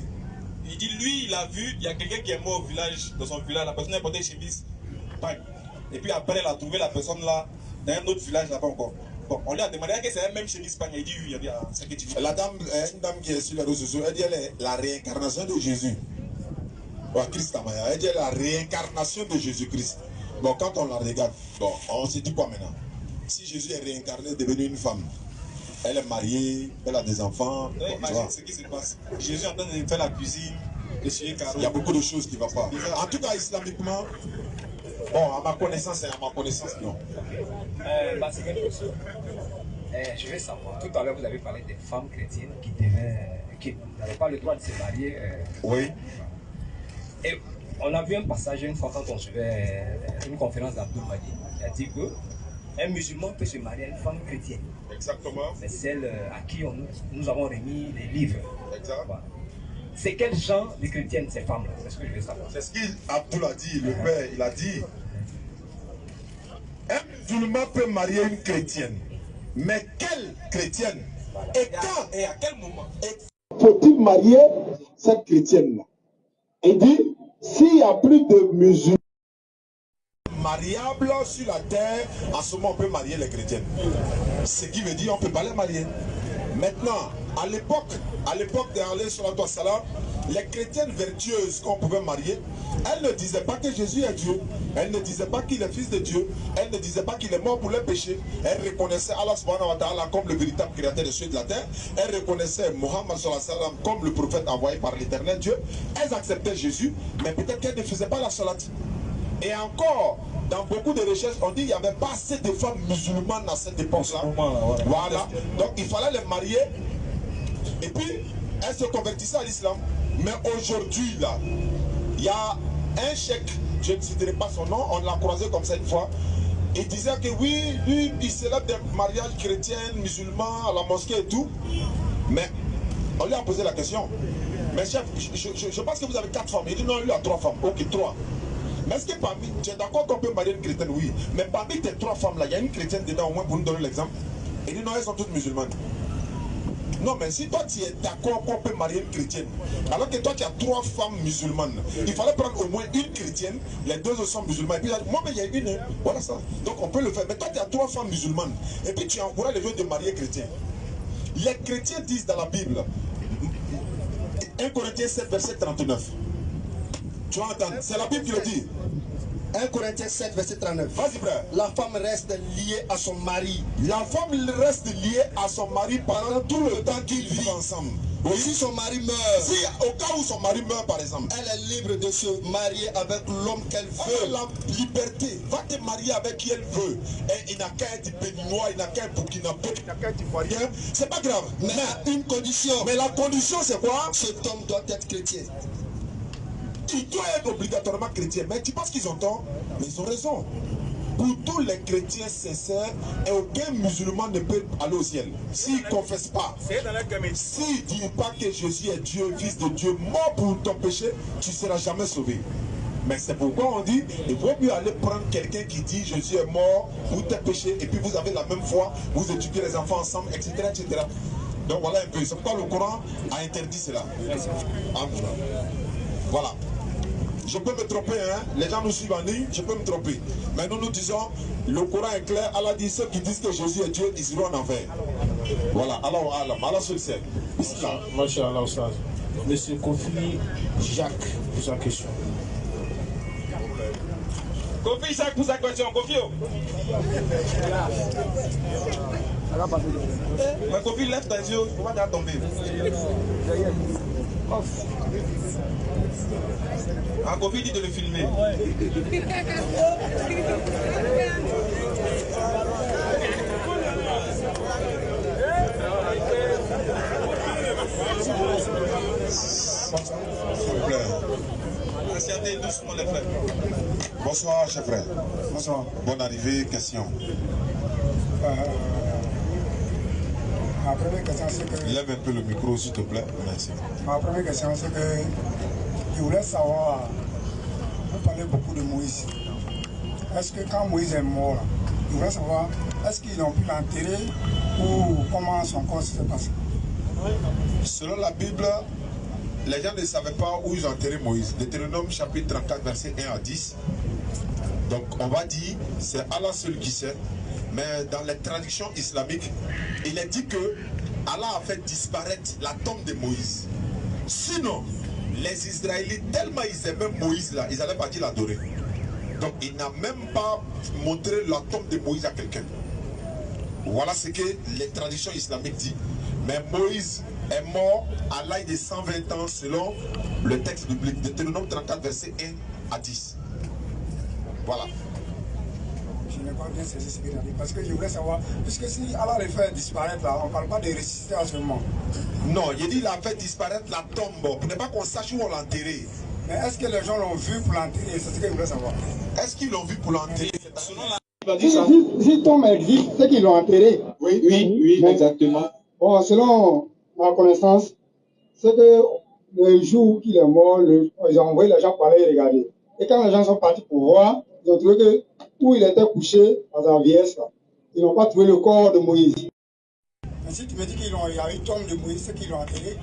Il dit, lui, il a vu, il y a quelqu'un qui est mort au village, dans son village, la personne a porté une chemise. Et puis après, il a trouvé la personne là, dans un autre village là-bas encore. Bon, on lui a demandé que c'est la même chemise Espagne. Il dit oui, il a dit c'est que tu dis. La dame, une dame qui est sur les réseaux sociaux, elle dit elle est la réincarnation de Jésus. Elle dit la réincarnation de Jésus-Christ. Bon, quand on la regarde, bon, on se dit quoi maintenant? Si Jésus est réincarné, devenu une femme, elle est mariée, elle a des enfants. Oui, imagine ce qui se passe. Jésus est en train de faire la cuisine, de suer carreau. Il y a beaucoup de choses qui ne vont pas. En tout cas, islamiquement, bon, à ma connaissance, non. Ma seconde question. Je vais savoir, tout à l'heure vous avez parlé des femmes chrétiennes qui n'avaient pas le droit de se marier. Oui. Et on a vu un passage une fois quand on suivait une conférence d'Abdul Mahdi. Il a dit qu'un musulman peut se marier à une femme chrétienne. Exactement. C'est celle à qui nous avons remis des livres. Exact. Voilà. C'est quel genre de chrétienne ces femmes-là? C'est ce que je veux savoir. C'est ce qu'Abdul a dit, le père, il a dit. Un musulman peut marier une chrétienne. Mais quelle chrétienne? Et quand? Et à quel moment? Faut-il marier cette chrétienne-là? Il dit, s'il n'y a plus de musulmans mariables sur la terre, en ce moment on peut marier les chrétiennes. Ce qui veut dire on ne peut pas les marier. Maintenant, à l'époque d'Alayhi Salatu Wassalam, les chrétiennes vertueuses qu'on pouvait marier, elles ne disaient pas que Jésus est Dieu, elles ne disaient pas qu'il est fils de Dieu, elles ne disaient pas qu'il est mort pour les péchés, elles reconnaissaient Allah subhanahu wa ta'ala comme le véritable créateur des cieux et de la terre, elles reconnaissaient Mohammed sallallahu alayhi wa sallam comme le prophète envoyé par l'éternel Dieu, elles acceptaient Jésus, mais peut-être qu'elles ne faisaient pas la salat. Et encore, dans beaucoup de recherches, on dit qu'il n'y avait pas assez de femmes musulmanes à cette époque-là. Voilà. Donc il fallait les marier. Et puis, elles se convertissaient à l'islam. Mais aujourd'hui, là, il y a un cheikh, je ne citerai pas son nom, on l'a croisé comme ça une fois. Il disait que oui, lui, il célèbre des mariages chrétiens, musulmans, à la mosquée et tout. Mais on lui a posé la question. Mais chef, je pense que vous avez 4 femmes. Il dit non, lui a 3 femmes. Ok, 3. Mais est-ce que parmi, tu es d'accord qu'on peut marier une chrétienne? Oui. Mais parmi tes 3 femmes là, il y a une chrétienne dedans au moins pour nous donner l'exemple. Il dit non, elles sont toutes musulmanes. Non, mais si toi tu es d'accord qu'on peut marier une chrétienne, alors que toi tu as 3 femmes musulmanes, il fallait prendre au moins une chrétienne, les 2 autres sont musulmanes. Et puis moi, mais il y a une, voilà ça. Donc on peut le faire. Mais toi tu as 3 femmes musulmanes, et puis tu encourages les gens de marier chrétiens. Les chrétiens disent dans la Bible, 1 Corinthiens 7, verset 39. Tu vas entendre, c'est la Bible qui le dit. 1 Corinthiens 7, verset 39. Vas-y, frère. La femme reste liée à son mari. La femme reste liée à son mari pendant tout le temps qu'ils vivent ensemble. Oui. Si son mari meurt, si au cas où son mari meurt, par exemple, elle est libre de se marier avec l'homme qu'elle veut. Elle a la liberté. Va te marier avec qui elle veut. Et il n'a qu'à être béninois, il n'a qu'à être burkinabé, il n'a qu'à être ivoirien. C'est pas grave. Mais une condition. Mais la condition, c'est quoi? Cet homme doit être chrétien. Il doit être obligatoirement chrétien. Mais tu penses qu'ils ont tort? Mais ils ont raison. Pour tous les chrétiens sincères, et aucun musulman ne peut aller au ciel s'il ne confesse pas. S'il ne dit pas que Jésus est Dieu, fils de Dieu, mort pour ton péché, tu ne seras jamais sauvé. Mais c'est pourquoi on dit, il vaut mieux aller prendre quelqu'un qui dit Jésus est mort pour tes péchés, et puis vous avez la même foi, vous étudiez les enfants ensemble, etc. etc. Donc voilà un peu. C'est pourquoi le Coran a interdit cela. Voilà. Je peux me tromper, hein? Les gens nous suivent en ligne, je peux me tromper. Mais nous disons, le Coran est clair, Allah dit, ceux qui disent que Jésus est Dieu, ils iront en enfer. Voilà, Allah seul sait. Masha'Allah, Oustaz. Monsieur Kofi Jacques, pour sa question. Kofi Jacques, pour sa question, Kofi. Mais Kofi, lève tes yeux, on va déjà tomber. Un Kofi dit de le filmer. S'il vous plaît. Asseyez doucement les frères. Bonsoir, chers frères. Bonsoir. Bonne arrivée, question. Ma première question, c'est que... Lève un peu le micro, s'il te plaît. Merci. Ma première question, c'est que je voulais savoir, vous parlez beaucoup de Moïse. Est-ce que quand Moïse est mort, je voulais savoir, est-ce qu'ils ont pu l'enterrer ou comment son corps s'est passé? Selon la Bible, les gens ne savaient pas où ils ont enterré Moïse. Deutéronome chapitre 34, verset 1 à 10. Donc on va dire, c'est Allah seul qui sait. Mais dans les traditions islamiques, il est dit que Allah a fait disparaître la tombe de Moïse. Sinon, les Israélites, tellement ils aimaient Moïse là, ils allaient partir l'adorer. Donc il n'a même pas montré la tombe de Moïse à quelqu'un. Voilà ce que les traditions islamiques disent. Mais Moïse est mort à l'âge de 120 ans selon le texte biblique. Deutéronome 34, verset 1 à 10. Voilà. Je n'ai pas bien saisi ce qu'il a dit parce que je voulais savoir, puisque si Allah les fait disparaître là, on ne parle pas de ressusciter à ce moment. Non, il dit qu'il a fait disparaître la tombe pour ne pas qu'on sache où on l'a enterré. Mais est-ce que les gens l'ont vu pour l'enterrer? C'est ce que je voulais savoir. Est-ce qu'ils l'ont vu pour l'enterrer? Si tombe existe, c'est qu'ils l'ont enterré. Oui, exactement. Bon, selon ma connaissance, c'est que le jour qu'il est mort, ils ont envoyé les gens pour aller regarder. Et quand les gens sont partis pour voir, ils ont trouvé que où il était couché dans sa vieillesse, ils n'ont pas trouvé le corps de Moïse. Mais si tu me dis qu'il y a une tombe de Moïse, c'est qu'ils l'ont enterré?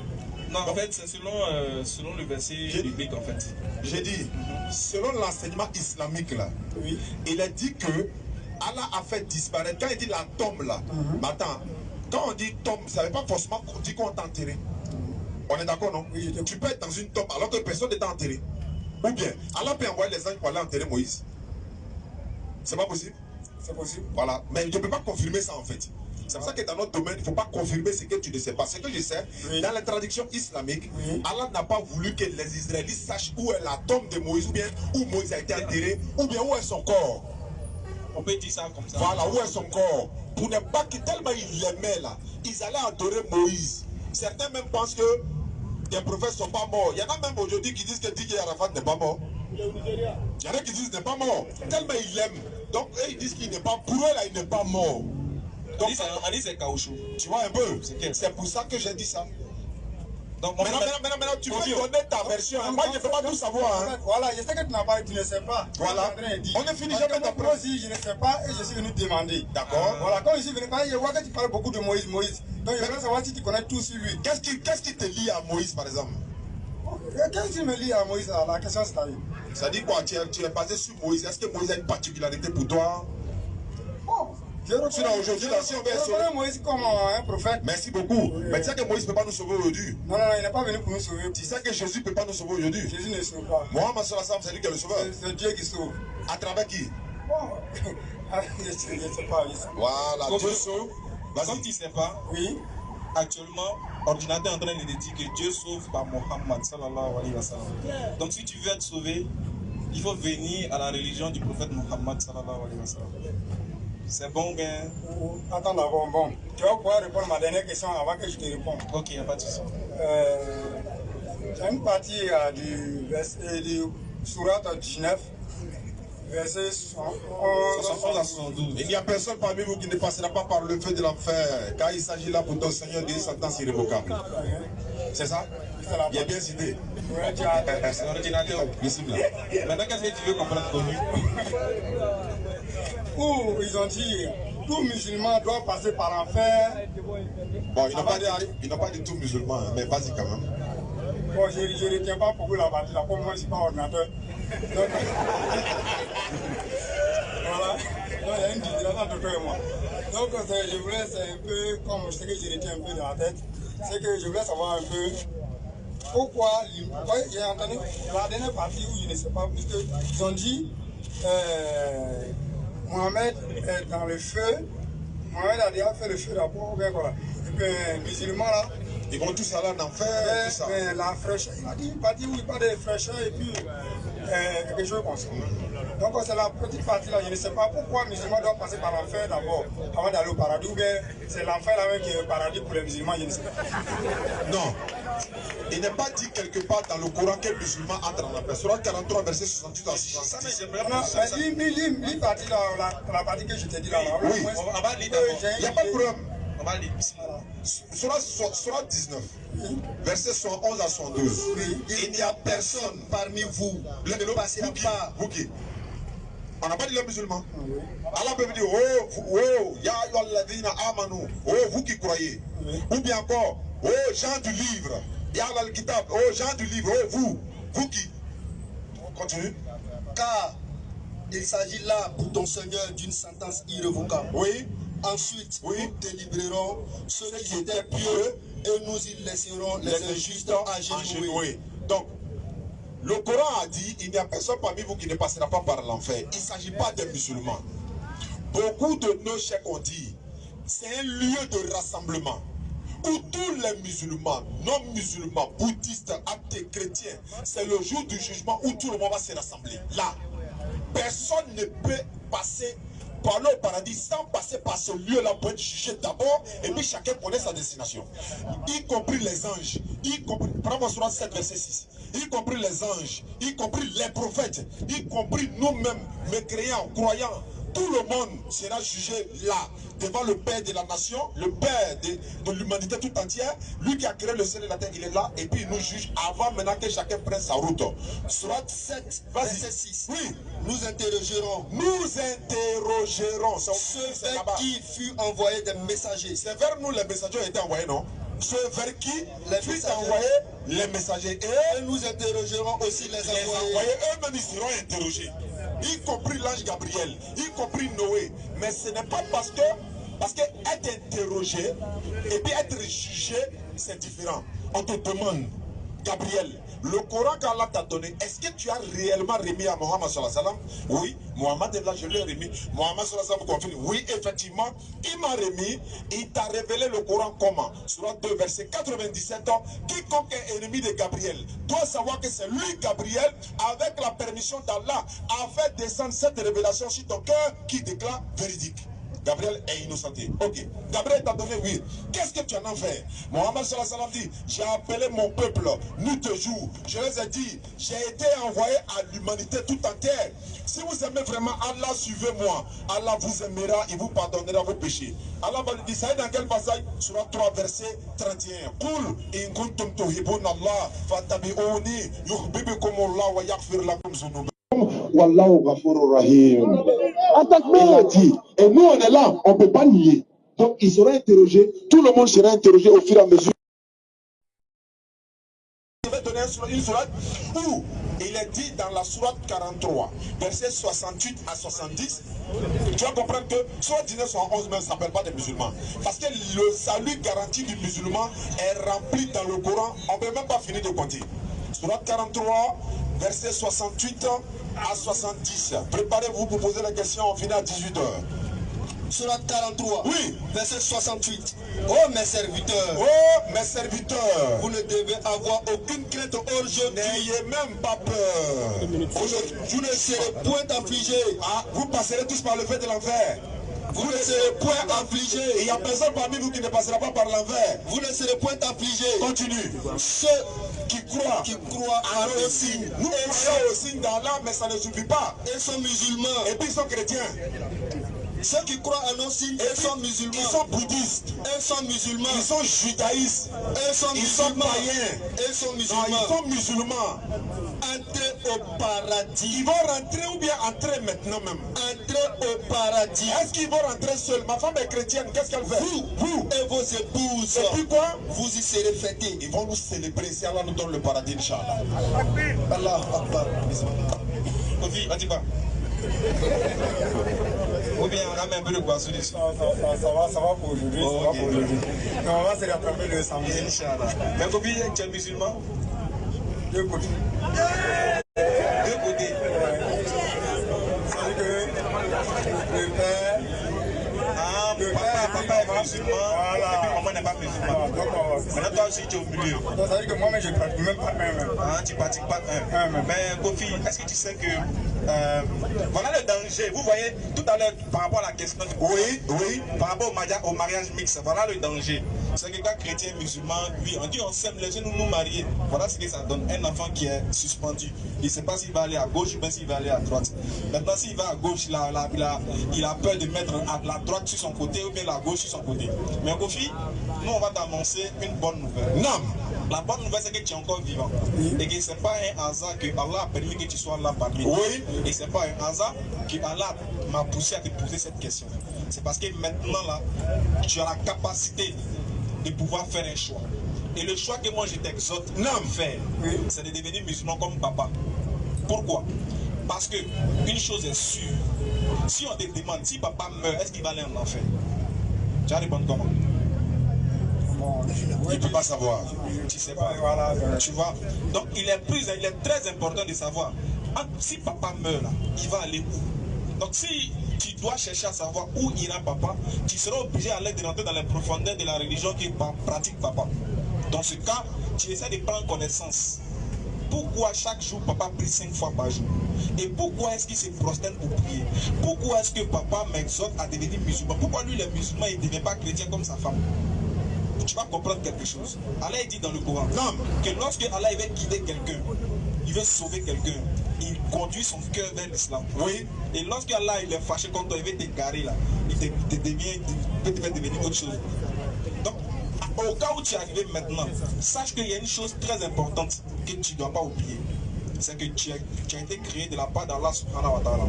Non, en fait, c'est selon le verset biblique, en fait. J'ai dit, selon l'enseignement islamique, là, Oui. il est dit que Allah a fait disparaître. Quand il dit la tombe, là, mais attends, quand on dit tombe, ça ne veut pas forcément dire qu'on t'a enterré. On est d'accord, non? Oui, tu peux être dans une tombe alors que personne n'est enterré. Ou bien, Allah peut envoyer les anges pour aller enterrer Moïse. C'est pas possible? C'est possible. Voilà. Mais je ne peux pas confirmer ça, en fait. C'est pour ça que dans notre domaine, il ne faut pas confirmer ce que tu ne sais pas. Ce que je sais, dans les traditions islamiques, Allah n'a pas voulu que les Israélites sachent où est la tombe de Moïse, ou bien où Moïse a été enterré, ou bien où est son corps. On peut dire ça comme ça. Voilà, où est son corps. Pour ne pas que tellement ils l'aimaient là, ils allaient adorer Moïse. Certains même pensent que les prophètes ne sont pas morts. Il y en a même aujourd'hui qui disent que Didier Arafat n'est pas mort. Il y en a qui disent qu'il n'est pas mort. Tellement ils l'aiment. Donc eux, ils disent qu'il n'est pas. Pour eux là, il n'est pas mort. Donc, on dit c'est caoutchouc. Tu vois un peu? C'est pour ça que j'ai dit ça. Donc, maintenant, tu peux donner ta version. Moi, je ne peux pas tout savoir. Hein. Voilà, je sais que tu n'as pas, tu ne sais pas. Voilà. On ne finit jamais ta Moi aussi, je ne sais pas et je suis venu demander. D'accord. Voilà, quand je suis venu, je vois que tu parles beaucoup de Moïse. Donc, je voudrais savoir si tu connais tout sur lui. Qu'est-ce qui te lie à Moïse, par exemple? Qu'est-ce qui me lie à Moïse? La question, c'est à lui. Ça dit quoi? Tu es basé sur Moïse. Est-ce que Moïse a une particularité pour toi? Bon. Sinon aujourd'hui, si on veut sauver Moïse comme un prophète. Merci beaucoup. Mais tu sais que Moïse ne peut pas nous sauver aujourd'hui. Non, il n'est pas venu pour nous sauver. Tu sais que Jésus ne peut pas nous sauver aujourd'hui. Jésus ne sauve pas. Mohamed Sallallahu, c'est lui qui est le sauveur. C'est Dieu qui sauve. À travers qui? Bon. Je ne sais pas. Voilà, Dieu sauve. Comme tu ne sais pas, oui. Actuellement, ordinateur est en train de dire que Dieu sauve par Mohammed sallallahu alayhi wa sallam. Donc si tu veux être sauvé, il faut venir à la religion du prophète Mohammed sallallahu alayhi wa sallam. C'est bon, bien. Attends d'abord, bon. Tu vas pouvoir répondre à ma dernière question avant que je te réponde. Ok, il n'y a pas de souci. J'ai une partie du Surat 19, verset 71 à 72. Il n'y a personne parmi vous qui ne passera pas par le feu de l'enfer, car il s'agit là pour ton Seigneur d'une sentence irrévocable. C'est ça? Il est bien cité. C'est l'ordinateur. Maintenant, qu'est-ce que tu veux comprendre connu? Où ils ont dit tout musulman doit passer par l'enfer. Bon, ils n'ont pas dit tout musulman, mais vas-y quand même. Bon, je ne retiens pas beaucoup la partie là, pour moi je ne suis pas ordinateur. Donc, voilà. Donc, il y a une différence entre toi et moi. Donc, je voulais, c'est un peu, comme je sais que je retiens un peu dans la tête, c'est que je voulais savoir un peu pourquoi, j'ai entendu la dernière partie où je ne sais pas, puisqu'ils ont dit Mohamed est dans le feu. Mohamed a déjà fait le feu d'abord, ou bien voilà. Et puis, les musulmans là, ils vont tous aller en enfer, tout ça. Mais la fraîcheur, il a dit une partie où il parle de fraîcheur et puis quelque chose comme ça. Donc c'est la petite partie là, je ne sais pas pourquoi les musulmans doivent passer par l'enfer d'abord avant d'aller au paradis, ou bien c'est l'enfer là même qui est le paradis pour les musulmans, je ne sais pas. Non. Il n'est pas dit quelque part dans le Coran que le musulman entre en enfer. Surat 43, verset 68 à 66. Lis partie là, la partie que je t'ai dit là. Oui, on va lire. Il n'y a pas de problème. On va lire. Surat 19, verset 71 à 72. Il n'y a personne parmi vous, l'un de nous passera pas. On n'a pas dit le musulman. Allah peut dire, oh, ya ayyuhalladhina amanu, oh, vous qui croyez. Ou bien encore, oh, gens du livre, ya al-kitab, oh, gens du livre, oh, vous qui. On continue. Car Il s'agit là pour ton Seigneur d'une sentence irrévocable. Oui. Ensuite, nous délibérerons ceux qui étaient pieux et nous y laisserons les injustes agenouillés. Donc, le Coran a dit, il n'y a personne parmi vous qui ne passera pas par l'enfer. Il ne s'agit pas des musulmans. Beaucoup de nos chefs ont dit, c'est un lieu de rassemblement où tous les musulmans, non-musulmans, bouddhistes, athées, chrétiens, c'est le jour du jugement où tout le monde va se rassembler. Là, personne ne peut passer par le paradis sans passer par ce lieu-là pour être jugé d'abord, et puis chacun connaît sa destination. Y compris les anges, y compris, prends sur 7 verset 6, y compris les anges, y compris les prophètes, y compris nous-mêmes, mécréants, croyants. Tout le monde sera jugé là, devant le Père de la nation, le Père de l'humanité tout entière. Lui qui a créé le ciel et la terre, il est là, et puis il nous juge avant maintenant que chacun prenne sa route. Surat 7, verset 6. Oui. Nous interrogerons ceux vers qui fut envoyé des messagers. C'est vers nous les messagers ont été envoyés, non? Ceux vers qui fut envoyé les messagers. Et nous interrogerons aussi les envoyés. Eux-mêmes ils seront interrogés, y compris l'ange Gabriel, y compris Noé. Mais ce n'est pas parce que être interrogé et puis être jugé, c'est différent. On te demande, Gabriel, le Coran qu'Allah t'a donné, est-ce que tu as réellement remis à Mohammed sallallahu alayhi wa sallam? Oui, Mohammed est là, je lui ai remis. Mohammed sallallahu alayhi wa sallam confirme. Oui, effectivement, il m'a remis. Il t'a révélé le Coran comment? Surat 2, verset 97. Quiconque est ennemi de Gabriel doit savoir que c'est lui, Gabriel, avec la permission d'Allah, a fait descendre cette révélation sur ton cœur qui déclare véridique. Gabriel est innocenté. Ok. Gabriel t'a donné, oui. Qu'est-ce que tu en as fait? Mohammed sallallahu alayhi wa sallam dit, j'ai appelé mon peuple nuit et jour. Je les ai dit, j'ai été envoyé à l'humanité tout entière. Si vous aimez vraiment Allah, suivez-moi. Allah vous aimera, il vous pardonnera vos péchés. Allah va lui dire, ça est dans quel passage? Surat 3, verset 31. Qul in kuntum tuhibbuna Allah fattabi'uni yuhibbukumullah wa yaghfir lakum dhunubakum. Wallahu ghafurur rahim. Il a dit, et nous on est là, on ne peut pas nier. Donc ils seront interrogés, tout le monde sera interrogé au fur et à mesure. Je vais donner une sourate où il est dit dans la sourate 43, versets 68 à 70. Tu vas comprendre que soit 19 soit 11 même ne s'appelle pas des musulmans. Parce que le salut garanti du musulman est rempli dans le Coran, on ne peut même pas finir de compter. Sourate 43, verset 68 à 70. Préparez-vous pour poser la question, on finit à 18h. Surat 43, oui, verset 68. Oh mes serviteurs, vous ne devez avoir aucune crainte aujourd'hui. N'ayez même pas peur. Vous ne serez point affligés. Ah, vous passerez tous par le feu de l'enfer. Vous ne serez point affligés. Il n'y a personne parmi vous qui ne passera pas par l'enfer. Vous ne serez point affligés. Continue. Ceux qui croient à nos signes. Nous croyons aux signes d'Allah, mais ça ne suffit pas. Ils sont musulmans. Et puis ils sont chrétiens. Ceux qui croient à nos signes, ils sont musulmans. Ils sont bouddhistes. Ils sont musulmans. Ils sont judaïstes. Ils sont païens. Ils sont musulmans. Non, ils sont musulmans. Entrez au paradis. Ils vont rentrer ou bien entrer maintenant même? Entrez au paradis. Est-ce qu'ils vont rentrer seuls? Ma femme est chrétienne, qu'est-ce qu'elle fait? Vous et vos épouses. Et puis quoi? Vous y serez fêtés. Ils vont nous célébrer si Allah nous donne le paradis, Inch'Allah. Allah Akbar. Kofi, vas-y pas. Ou bien on ramène un peu de boisson dessus. Ça va pour aujourd'hui. Oh, ça va pour aujourd'hui. Normalement, c'est rattrapé le samedi. Inch'Allah. Mais Kofi, tu es musulman? Deux côtés. Deux côtés. C'est-à-dire que le père. Papa est musulman, voilà. Et puis maman n'est pas musulman. Maintenant toi aussi tu es au milieu. Donc ça veut dire que moi-même je ne pratique même pas un. Ah, tu ne pratiques pas un. Mais Kofi, est-ce que tu sais que voilà le danger? Vous voyez tout à l'heure par rapport à la question. Oui. Par rapport au mariage mixte, voilà le danger. C'est que quand chrétien musulman, oui, on dit on s'aime, les gens nous marier. Voilà ce que ça donne. Un enfant qui est suspendu. Il ne sait pas s'il va aller à gauche ou bien s'il va aller à droite. Maintenant s'il va à gauche, il a peur de mettre la droite sur son côté ou bien la gauche sur son côté. Mais Kofi, nous on va t'annoncer une bonne nouvelle. Non. La bonne nouvelle c'est que tu es encore vivant. Et que ce n'est pas un hasard que Allah a permis que tu sois là parmi nous. Oui. Et ce n'est pas un hasard que Allah m'a poussé à te poser cette question. C'est parce que maintenant là, tu as la capacité de pouvoir faire un choix. Et le choix que moi je t'exhorte à faire, c'est de devenir musulman comme papa. Pourquoi? Parce que une chose est sûre, si on te demande si papa meurt, est-ce qu'il va aller en enfer? Tu vas répondre comment? Il ne peut pas savoir. Tu sais pas. Tu vois. Donc il est très important de savoir. Si papa meurt là, il va aller où? Donc si tu dois chercher à savoir où ira papa, tu seras obligé à l'aide de rentrer dans les profondeurs de la religion qui pratique papa. Dans ce cas, tu essaies de prendre connaissance. Pourquoi chaque jour papa prie 5 fois par jour? Et pourquoi est-ce qu'il se prosterne pour prier? Pourquoi est-ce que papa m'exhorte à devenir musulman? Pourquoi lui les musulmans il ne devient pas chrétien comme sa femme? Tu vas comprendre quelque chose. Allah dit dans le Coran que lorsque Allah veut guider quelqu'un, il veut sauver quelqu'un, il conduit son cœur vers l'islam. Oui. Et lorsque Allah il est fâché contre toi, il veut t'égarer là, il peut te faire devenir autre chose. Donc, au cas où tu es arrivé maintenant, sache qu'il y a une chose très importante que tu ne dois pas oublier. C'est que tu as été créé de la part d'Allah subhanahu wa ta'ala.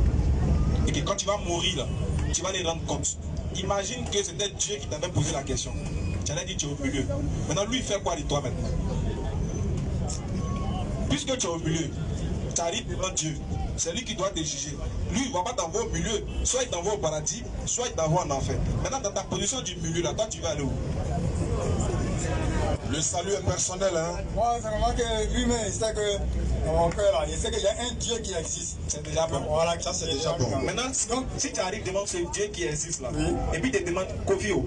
Et que quand tu vas mourir là, tu vas les rendre compte. Imagine que c'était Dieu qui t'avait posé la question. Tu allais dire tu es au milieu. Maintenant lui il fait quoi de toi maintenant? Puisque tu es au milieu, tu arrives devant Dieu. C'est lui qui doit te juger. Lui il ne va pas t'envoyer au milieu. Soit il t'envoie au paradis, soit il t'envoie en enfer. Maintenant dans ta position du milieu là, toi tu vas aller où? Le salut est personnel, hein? Moi, c'est vraiment que lui-même, il sait que dans mon cœur, là, il sait qu'il y a un Dieu qui existe. C'est déjà bon. Voilà, ça c'est déjà bon. Maintenant, si tu arrives devant ce Dieu qui existe là, oui. Et puis tu te demandes, Kofio,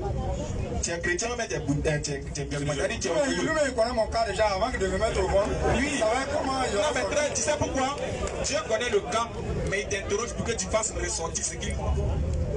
tu es chrétien, mais tu es musulman. Lui-même, il connaît mon cas déjà avant de me mettre au monde. Lui, il savait comment il non, mais tu sais pourquoi? Dieu connaît le cas, mais il t'interroge pour que tu fasses ressortir ce qu'il.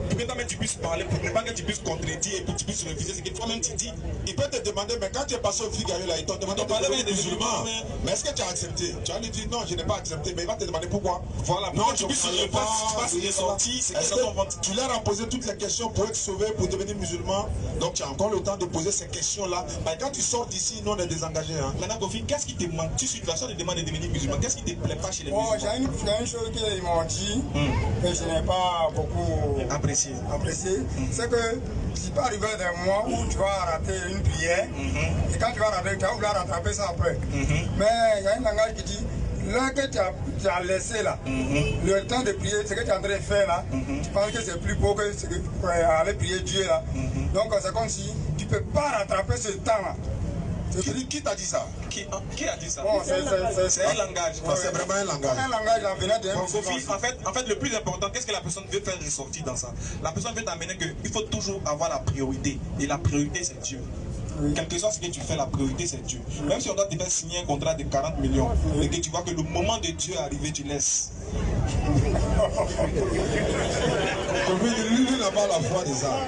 Pour que toi-même tu puisses parler, pour que tu puisses contredire et pour que tu puisses refuser ce que toi-même tu dis. Il peut te demander, mais quand tu es passé au Figaro là, il t'a demandé de parler des musulmans. Mais est-ce que tu as accepté? Tu as lui dit non, je n'ai pas accepté, mais il va te demander pourquoi. Voilà, non, tu puisses ressortir, c'est que tu leur as posé toutes les questions pour être sauvé, pour devenir musulman. Donc tu as encore le temps de poser ces questions-là. Quand tu sors d'ici, nous on est désengagés. Hein. Maintenant, Kofi, qu'est-ce qui te manque? Tu suis une personne de demande de devenir musulman. Qu'est-ce qui te plaît pas chez les musulmans? J'ai une chose qu'ils m'ont dit que je n'ai pas beaucoup apprécié. C'est que tu peux arriver d'un mois où tu vas rater une prière et quand tu vas rater, tu vas vouloir rattraper ça après. Mais il y a un langage qui dit là que tu as laissé là, le temps de prier, ce que tu es en train de faire là, tu penses que c'est plus beau que ce que pour aller prier Dieu là. Donc c'est comme si tu ne peux pas rattraper ce temps là. Qui t'a dit ça? Qui a dit ça? Bon, c'est un langage. C'est vraiment un langage. Un langage en venant d'un en fait, le plus important, qu'est-ce que la personne veut faire ressortir dans ça? La personne veut t'amener qu'il faut toujours avoir la priorité. Et la priorité, c'est Dieu. Quel que soit ce que tu fais, la priorité, c'est Dieu. Même si on doit te faire signer un contrat de 40 millions et que tu vois que le moment de Dieu est arrivé, tu laisses. Lui n'a pas la foi de ça.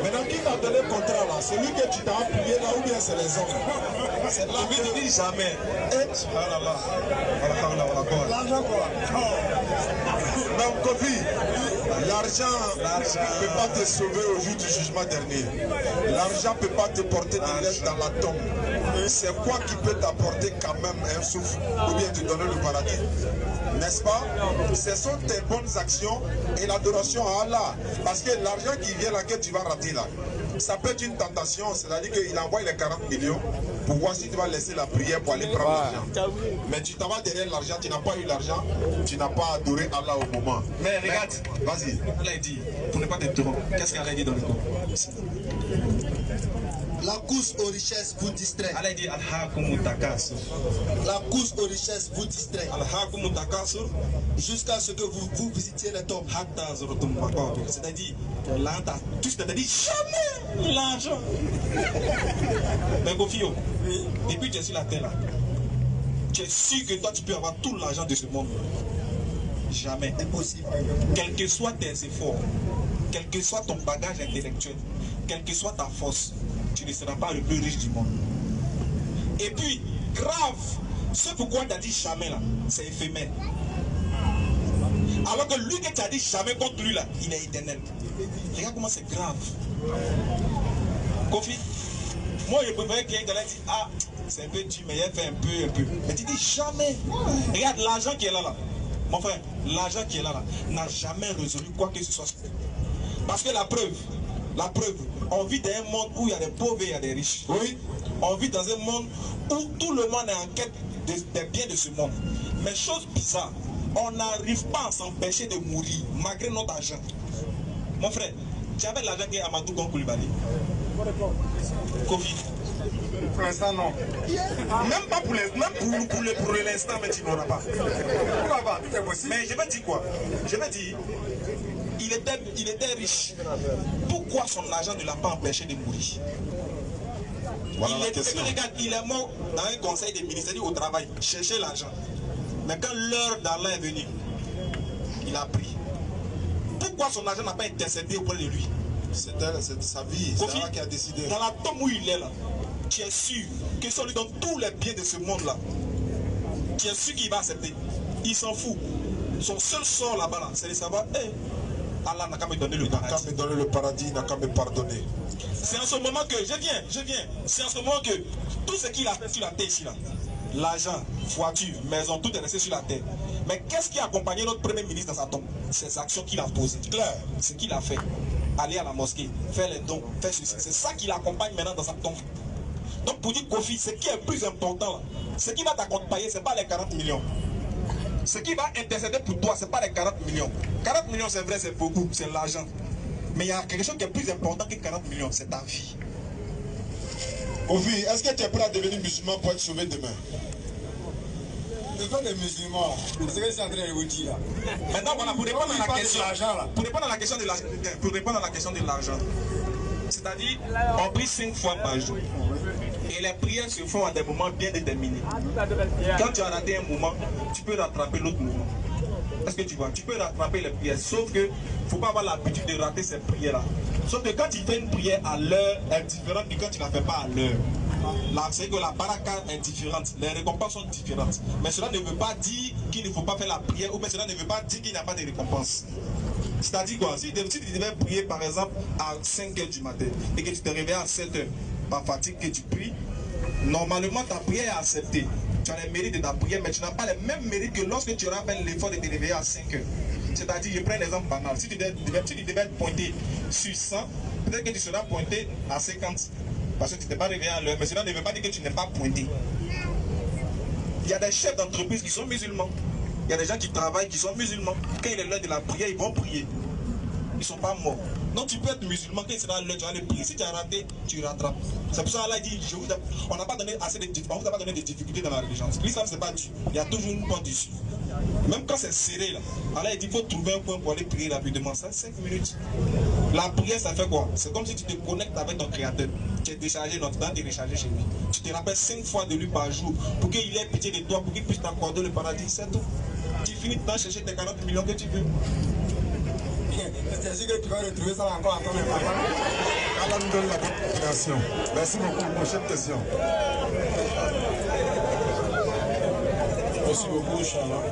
Maintenant, qui t'a donné le contrat là? C'est lui que tu t'as appuyé là ou bien c'est les autres? C'est là, mais ne dis jamais. L'argent quoi? Donc, Kofi, l'argent ne peut pas te sauver au jour du jugement dernier. L'argent ne peut pas te porter direct dans la tombe. C'est quoi qui peut t'apporter quand même un souffle ou bien te donner le paradis? N'est-ce pas? Ce sont tes bonnes actions et l'adoration à Allah. Parce que l'argent qui vient là, que tu vas rater là, ça peut être une tentation. C'est-à-dire qu'il envoie les 40 millions pour voir si tu vas laisser la prière pour aller prendre l'argent. Mais tu t'en vas derrière l'argent, tu n'as pas eu l'argent, tu n'as pas adoré Allah au moment. Mais regarde, vas-y. Allah dit, pour ne pas t'interrompre, qu'est-ce qu'Allah dit dans le Coran? La course aux richesses vous distrait. Allah dit la course aux richesses vous distrait. Jusqu'à ce que vous visitiez les tombes. C'est-à-dire, tout ce que tu as dit, jamais l'argent. Mais Kofio, depuis que tu es sur la terre là, tu es sûr que toi tu peux avoir tout l'argent de ce monde. Jamais. Impossible. Quels que soient tes efforts, quel que soit ton bagage intellectuel, quelle que soit ta force, tu ne seras pas le plus riche du monde. Et puis, grave, ce pourquoi tu as dit jamais là, c'est éphémère. Alors que lui que tu as dit jamais contre lui là, il est éternel. Regarde comment c'est grave. Kofi, moi je préférais que quelqu'un dise ah, c'est un peu dur, mais il a fait un peu. Mais tu dis jamais. Regarde l'argent qui est là. Mon frère, l'argent qui est là n'a jamais résolu quoi que ce soit. Parce que la preuve, On vit dans un monde où il y a des pauvres et il y a des riches. Oui. On vit dans un monde où tout le monde est en quête des biens de ce monde. Mais chose bizarre, on n'arrive pas à s'empêcher de mourir malgré notre argent. Mon frère, tu avais l'argent qui est Amadou Gon Koulibaly. Kofi. Pour l'instant, non. Même pas pour l'instant, mais tu n'auras pas. Pourquoi pas? Tout est possible. Mais je vais dire quoi? Je vais dire, il était riche. Pourquoi son argent ne l'a pas empêché de mourir? Voilà la question. Regarde, il est mort dans un conseil des ministres, au travail, chercher l'argent. Mais quand l'heure d'Allah est venue, il a pris. Pourquoi son argent n'a pas intercédé auprès de lui? C'est sa vie, c'est Allah qui a décidé. Dans la tombe où il est là, tu es sûr que si on lui donne tous les biens de ce monde-là, tu es sûr qu'il va accepter. Il s'en fout. Son seul sort là-bas, là, c'est de savoir, Allah n'a qu'à me donner le paradis. N'a qu'à me donner le paradis, n'a qu'à me pardonner. C'est en ce moment que, je viens, c'est en ce moment que tout ce qu'il a fait sur la terre ici, là, l'argent, voiture, maison, tout est resté sur la terre. Mais qu'est-ce qui a accompagné notre premier ministre dans sa tombe? Ses actions qu'il a posées. Claire, ce qu'il a fait. Aller à la mosquée, faire les dons, faire ceci. C'est ça qui l'accompagne maintenant dans sa tombe. Donc pour dire Kofi, ce qui est plus important, là, ce qui va t'accompagner, ce n'est pas les 40 millions. Ce qui va intercéder pour toi, ce n'est pas les 40 millions. 40 millions, c'est vrai, c'est beaucoup, c'est l'argent. Mais il y a quelque chose qui est plus important que 40 millions, c'est ta vie. Kofi, est-ce que tu es prêt à devenir musulman pour être sauvé demain? Devant les musulmans, c'est ce que je suis en train de vous dire là. Maintenant, voilà, pour répondre à la question de l'argent, c'est-à-dire, on prie 5 fois par jour. Et les prières se font à des moments bien déterminés. Quand tu as raté un moment, tu peux rattraper l'autre moment. Est-ce que tu vois? Tu peux rattraper les prières, sauf que il ne faut pas avoir l'habitude de rater ces prières-là. Sauf que quand tu fais une prière à l'heure, elle est différente que quand tu ne la fais pas à l'heure. C'est que la baraka est différente, les récompenses sont différentes. Mais cela ne veut pas dire qu'il ne faut pas faire la prière, ou bien cela ne veut pas dire qu'il n'y a pas de récompense. C'est-à-dire quoi? Si tu devais prier par exemple à 5 h du matin et que tu te réveilles à 7 h, par fatigue que tu pries, normalement ta prière est acceptée. Tu as les mérites de ta prière, mais tu n'as pas les mêmes mérites que lorsque tu auras fait l'effort de te réveiller à 5 h. C'est-à-dire, je prends l'exemple banal. Si tu devais être pointé sur 100, peut-être que tu seras pointé à 50. Parce que tu ne t'es pas réveillé à l'heure, mais cela ne veut pas dire que tu n'es pas pointé. Il y a des chefs d'entreprise qui sont musulmans. Il y a des gens qui travaillent qui sont musulmans. Quand il est l'heure de la prière, ils vont prier. Ils ne sont pas morts. Donc tu peux être musulman, quand il sera l'heure, tu vas aller prier. Si tu as raté, tu rattrapes. C'est pour ça qu'Allah dit, on n'a pas donné assez de difficultés, on vous a pas donné de difficultés dans la religion. L'islam, c'est pas dur. Il y a toujours une porte dessus. Même quand c'est serré là, Allah dit, il faut trouver un point pour aller prier rapidement. Ça, 5 minutes. La prière, ça fait quoi? C'est comme si tu te connectes avec ton créateur. Tu es déchargé, notre temps, tu es déchargé chez lui. Tu te rappelles 5 fois de lui par jour pour qu'il ait pitié de toi, pour qu'il puisse t'accorder le paradis. C'est tout. Tu finis de chercher tes 40 millions que tu veux. C'est sûr que tu vas retrouver ça encore à ton époque. Allah nous donne la bonne compréhension. Merci beaucoup. Prochaine question. Merci beaucoup, Inch'Allah.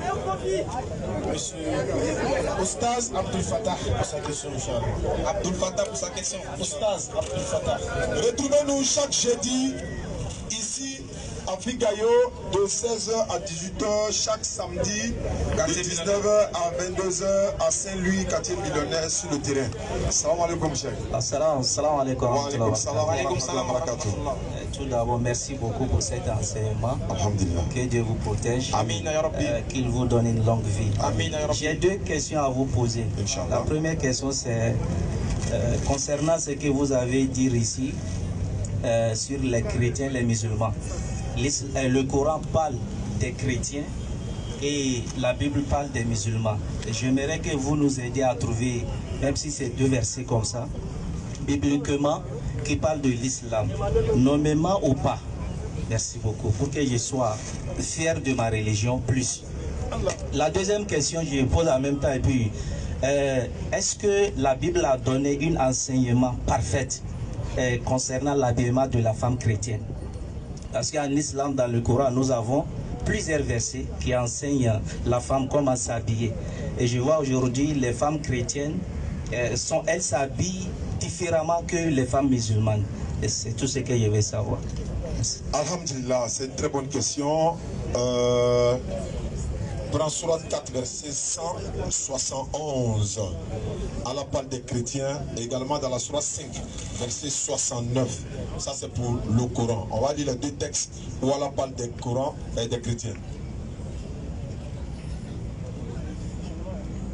Monsieur Oustaz Abdel Fattah pour sa question, Inch'Allah. Abdel Fattah pour sa question. Oustaz Abdel Fattah. Retrouvez-nous chaque jeudi ici à Figayo de 16 h à 18 h, chaque samedi de 19 h à 22 h à Saint-Louis, quartier millionnaire sur le terrain. Salam alaikum, cheikh. Salam alaikum. Wa alaikum salam wa barakatuh. Tout d'abord, merci beaucoup pour cet enseignement. Alhamdulillah. Que Dieu vous protège. Amin, ya Rabbi. Qu'il vous donne une longue vie. Amin, ya Rabbi. J'ai 2 questions à vous poser. Inch'Allah. La première question, c'est concernant ce que vous avez dit ici sur les chrétiens, les musulmans. Le Coran parle des chrétiens et la Bible parle des musulmans. J'aimerais que vous nous aidiez à trouver, même si c'est 2 versets comme ça, bibliquement, qui parlent de l'islam, nommément ou pas. Merci beaucoup, pour que je sois fier de ma religion plus. La deuxième question, je pose en même temps, et puis, est-ce que la Bible a donné un enseignement parfait concernant l'habillement de la femme chrétienne? Parce qu'en islam, dans le Coran, nous avons plusieurs versets qui enseignent la femme comment s'habiller. Et je vois aujourd'hui les femmes chrétiennes, elles s'habillent différemment que les femmes musulmanes. Et c'est tout ce que je veux savoir. Merci. Alhamdulillah, c'est une très bonne question. prend Surat 4, verset 171. Allah parle des chrétiens. Et également dans la Surat 5, verset 69. Ça c'est pour le Coran. On va lire les deux textes où Allah parle des Corans et des chrétiens.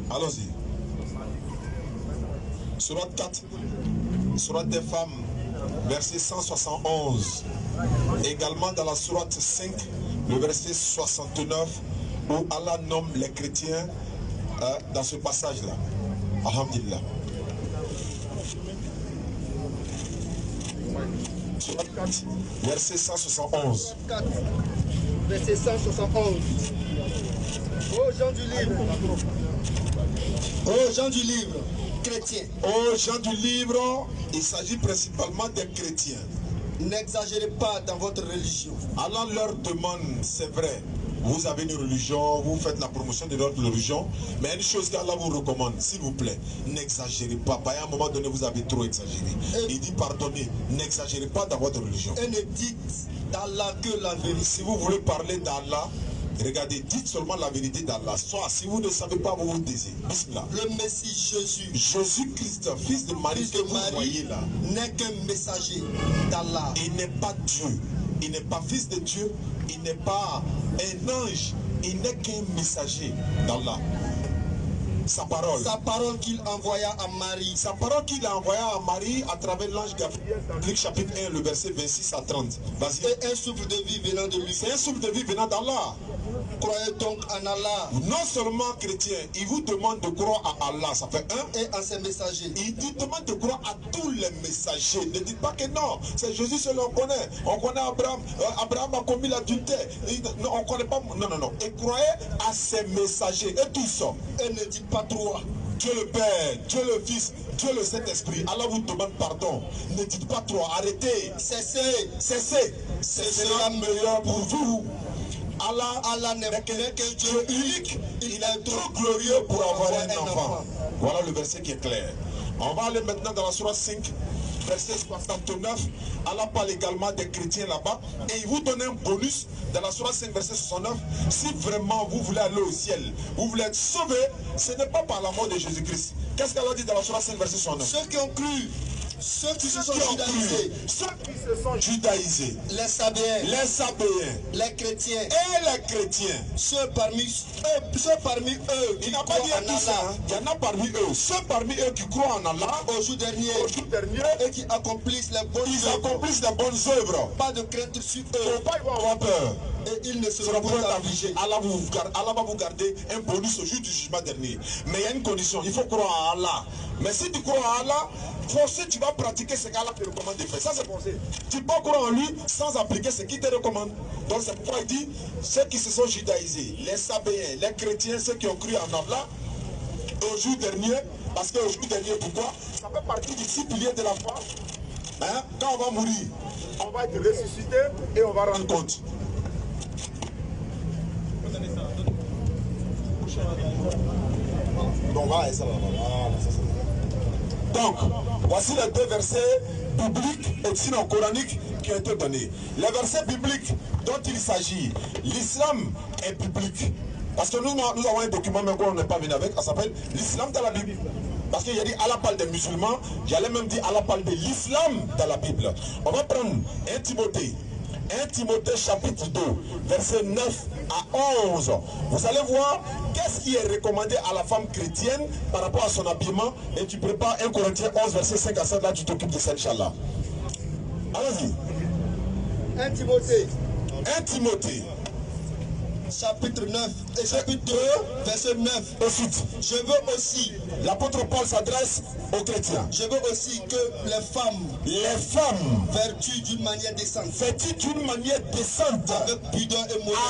Allons-y. Surat 4, Surat des femmes, verset 171. Également dans la Surat 5, le verset 69, où Allah nomme les chrétiens dans ce passage-là. Alhamdulillah. Surat 4, verset 171. 4, verset 171. Aux gens du livre. Aux gens du livre. Chrétiens. Aux gens du livre, il s'agit principalement des chrétiens. N'exagérez pas dans votre religion. Allah leur demande, c'est vrai, vous avez une religion, vous faites la promotion de votre religion, mais une chose qu'Allah vous recommande, s'il vous plaît, n'exagérez pas. À un moment donné, vous avez trop exagéré. Il dit pardonnez, n'exagérez pas dans votre religion. Et ne dites d'Allah que la vérité. Si vous voulez parler d'Allah, regardez, dites seulement la vérité d'Allah. Soit si vous ne savez pas, vous vous taisez. Bismillah. Le Messie Jésus, Jésus-Christ, fils de Marie, que vous voyez là, n'est qu'un messager d'Allah. Il n'est pas Dieu. Il n'est pas fils de Dieu. Il n'est pas un ange. Il n'est qu'un messager d'Allah. Sa parole. Sa parole qu'il envoya à Marie. Sa parole qu'il a envoyée à Marie à travers l'ange Gabriel dans Luc chapitre 1, le verset 26 à 30. Vas-y. Et un souffle de vie venant de lui. C'est un souffle de vie venant d'Allah. Croyez donc en Allah. Non seulement chrétien, il vous demande de croire à Allah, ça fait un. Et en ses messagers. Il dit demande de croire à tous les messagers. Ne dites pas que non, c'est Jésus seul on connaît. On connaît Abraham. Abraham a commis l'adultère. On ne connaît pas. Non, non, non. Et croyez à ses messagers. Et tous. Et ne dites pas trois. Dieu le Père, Dieu le Fils, Dieu le Saint-Esprit. Allah vous demande pardon. Ne dites pas trop. Arrêtez. Cessez. Cessez. Ce sera meilleur pour vous. Allah n'est qu'un Dieu unique. Il est trop glorieux pour avoir un enfant. Voilà le verset qui est clair. On va aller maintenant dans la Sourate 5, verset 69. Allah parle également des chrétiens là-bas. Et il vous donne un bonus dans la Sourate 5, verset 69. Si vraiment vous voulez aller au ciel, vous voulez être sauvé, ce n'est pas par la mort de Jésus-Christ. Qu'est-ce qu'Allah dit dans la Sourate 5, verset 69? Ceux qui ont cru. Ceux qui se sont judaïsés, les Sabéens, les chrétiens, et les chrétiens, ceux parmi eux qui croient en Allah, il y en a parmi eux, ceux parmi eux qui croient en Allah au jour dernier, et qui accomplissent les bonnes œuvres, pas de crainte sur eux, pas avoir peur. Et ils ne seront pas affligés. Allah va vous garder un bonus au jour du jugement dernier. Mais il y a une condition, il faut croire en Allah. Mais si tu crois en Allah, forcément tu vas pratiquer ce qu'Allah te recommande de faire. Ça c'est forcé. Tu peux croire en lui sans appliquer ce qu'il te recommande. Donc c'est pourquoi il dit, ceux qui se sont judaïsés, les Sabéens, les chrétiens, ceux qui ont cru en Allah, au jour dernier, parce qu'au jour dernier, pourquoi? Ça fait partie des 6 piliers de la foi. Hein? Quand on va mourir, on va être ressuscité et on va rendre compte. Donc, voici les deux versets bibliques et sinon coraniques qui ont été donnés. Les versets bibliques dont il s'agit, l'islam est biblique. Parce que nous avons un document même qu'on n'est pas venu avec, ça s'appelle l'islam dans la Bible. Parce qu'il y a dit Allah parle des musulmans, j'allais même dire Allah parle de l'islam dans la Bible. On va prendre 1 Timothée. 1 Timothée chapitre 2, verset 9 à 11. Vous allez voir qu'est-ce qui est recommandé à la femme chrétienne par rapport à son habillement. Et tu prépares 1 Corinthiens 11, verset 5 à 7. Là, tu t'occupes de ça, Inch'Allah. Allons-y. 1 Timothée. 1 Timothée. Chapitre 9 et chapitre 2, verset 9. Ensuite, je veux aussi, l'apôtre Paul s'adresse aux chrétiens. Je veux aussi que les femmes vertuent d'une manière décente.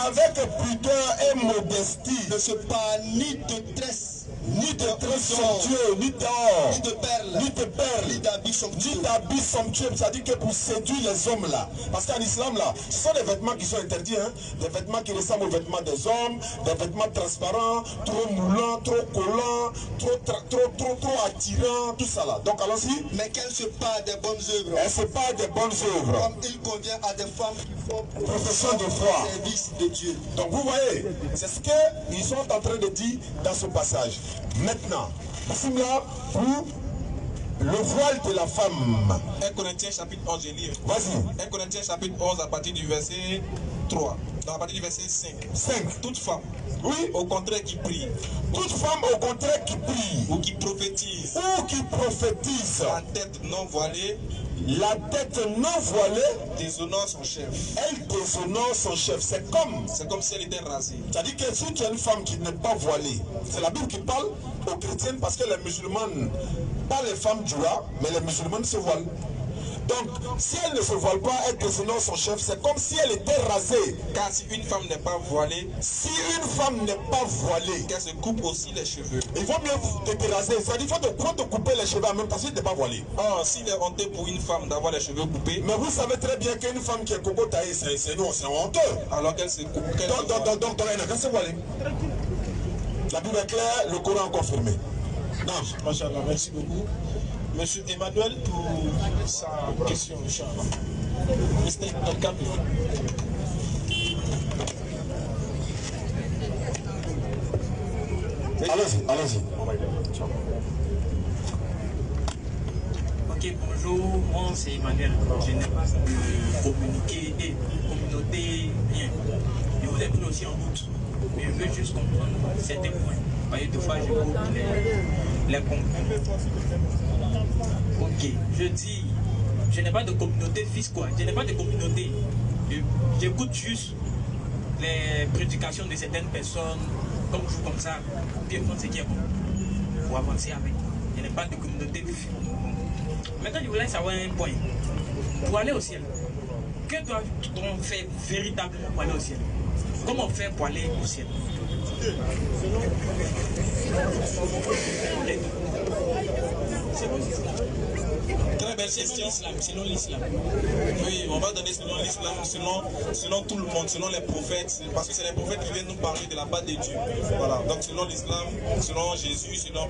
Avec pudeur et modestie. Ne se pas ni de tresse. Ni de somptueux, ni d'or, ni de perles, ni d'habits somptueux. C'est-à-dire que pour séduire les hommes là, parce qu'en islam là, ce sont des vêtements qui sont interdits, hein? Des vêtements qui ressemblent aux vêtements des hommes, des vêtements transparents, trop moulants, trop collants, trop attirants, tout ça là. Donc allons-y. Mais qu'elles se parlent des bonnes œuvres. Elles se parlent des bonnes œuvres. Comme il convient à des femmes profession de foi. Service de Dieu. Donc vous voyez, c'est ce qu'ils sont en train de dire dans ce passage. Maintenant, nous là pour le voile de la femme. 1 Corinthiens chapitre 11, j'ai lu. Vas-y. 1 Corinthiens chapitre 11 à partir du verset 3. Non, à partir du verset 5. 5. Toute femme. Oui. Au contraire qui prie. Toute femme au contraire qui prie. Ou qui prophétise. Ou qui prophétise. La tête non voilée. La tête non voilée déshonore son chef. Elle déshonore son chef. C'est comme si elle était rasée. C'est-à-dire que si tu es une femme qui n'est pas voilée, c'est la Bible qui parle aux chrétiennes parce que les musulmanes, pas les femmes du roi, mais les musulmanes se voilent. Donc, si elle ne se voile pas, elle déshonore son chef, c'est comme si elle était rasée. Car si une femme n'est pas voilée, qu'elle se coupe aussi les cheveux. Il vaut mieux te raser. C'est-à-dire qu'il faut te couper les cheveux en même temps si tu n'es pas voilée. Oh, s'il est honteux pour une femme d'avoir les cheveux coupés. Mais vous savez très bien qu'une femme qui est coco taillée, c'est honteux. Alors qu'elle se coupe. Donc, elle n'a qu'à se voiler. La Bible est claire, le Coran est confirmé. Non. Machallah, merci beaucoup. Monsieur Emmanuel pour sa question, Inch'Allah. Mr. Al-Kabi. Allez-y. Ok, bonjour, moi c'est Emmanuel. Je n'ai pas de communiquer et communauté, rien. Je vous ai pris aussi en route. Mais je veux juste comprendre certains points. Vous voyez, deux fois je coupe les comprendre. Ok, je dis, je n'ai pas de communauté fils quoi. Je n'ai pas de communauté. J'écoute juste les prédications de certaines personnes, comme vous, comme ça, pour bien comprendre ce qui est bon, pour avancer avec. Je n'ai pas de communauté. Maintenant, je voulais savoir un point. Pour aller au ciel, que doit-on faire véritablement pour aller au ciel? Comment faire pour aller au ciel? Très belle question. Selon l'islam. Oui, on va donner selon l'islam, selon tout le monde, selon les prophètes, parce que c'est les prophètes qui viennent nous parler de la part de Dieu. Voilà, donc selon l'islam, selon Jésus, selon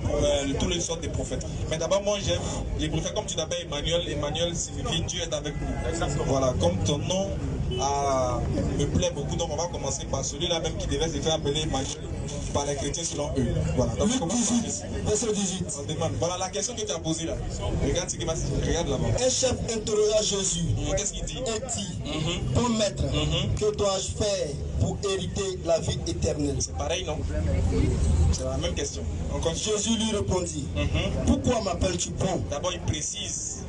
tous les sortes de prophètes. Mais d'abord, moi j'aime les prophètes, comme tu t'appelles Emmanuel. Emmanuel signifie Dieu est avec nous. Voilà, comme ton nom me plaît beaucoup, donc on va commencer par celui-là même qui devait se faire appeler Emmanuel par les chrétiens selon eux. Voilà, donc Luc 18, verset 18. On demande. Voilà la question que tu as posée là. Regarde ce qui m'a dit. Regarde là-bas. Un chef interrogea Jésus. Qu'est-ce qu'il dit? Et dit, bon maître, que dois-je faire pour hériter la vie éternelle? C'est pareil, non? C'est la même question. Jésus lui répondit, pourquoi m'appelles-tu bon? D'abord, il précise.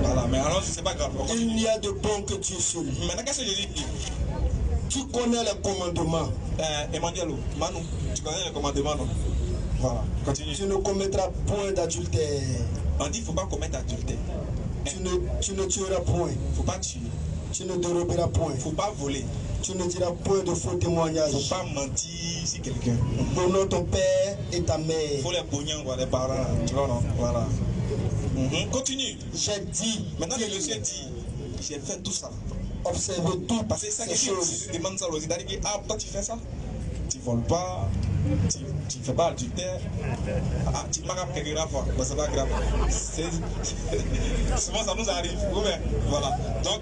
Voilà, mais alors, c'est pas grave. Il n'y a de bon que Dieu seul. Maintenant, qu'est-ce que Jésus dit? Tu connais les commandements. Emmanuel, Manu, tu connais les commandements, non? Voilà, continue. Tu ne commettras point d'adultère. On dit qu'il ne faut pas commettre d'adultère. Tu ne tueras point. Il ne faut pas tuer. Tu ne déroberas point. Il ne faut pas voler. Tu ne diras point de faux témoignages. Il ne faut pas mentir si quelqu'un. Honore ton père et ta mère. Il faut les pognons, les parents. Tu vois, non? Voilà. Continue. J'ai dit. Maintenant, le monsieur dit, j'ai fait tout ça. Observez tout. Parce que c'est ça que si tu demandes ça aussi, c'est-à-dire que toi tu fais ça, tu ne voles pas, tu ne fais pas adultère, tu ne marques pas quelque chose, mais c'est pas grave. Souvent ça nous arrive. Voilà. Donc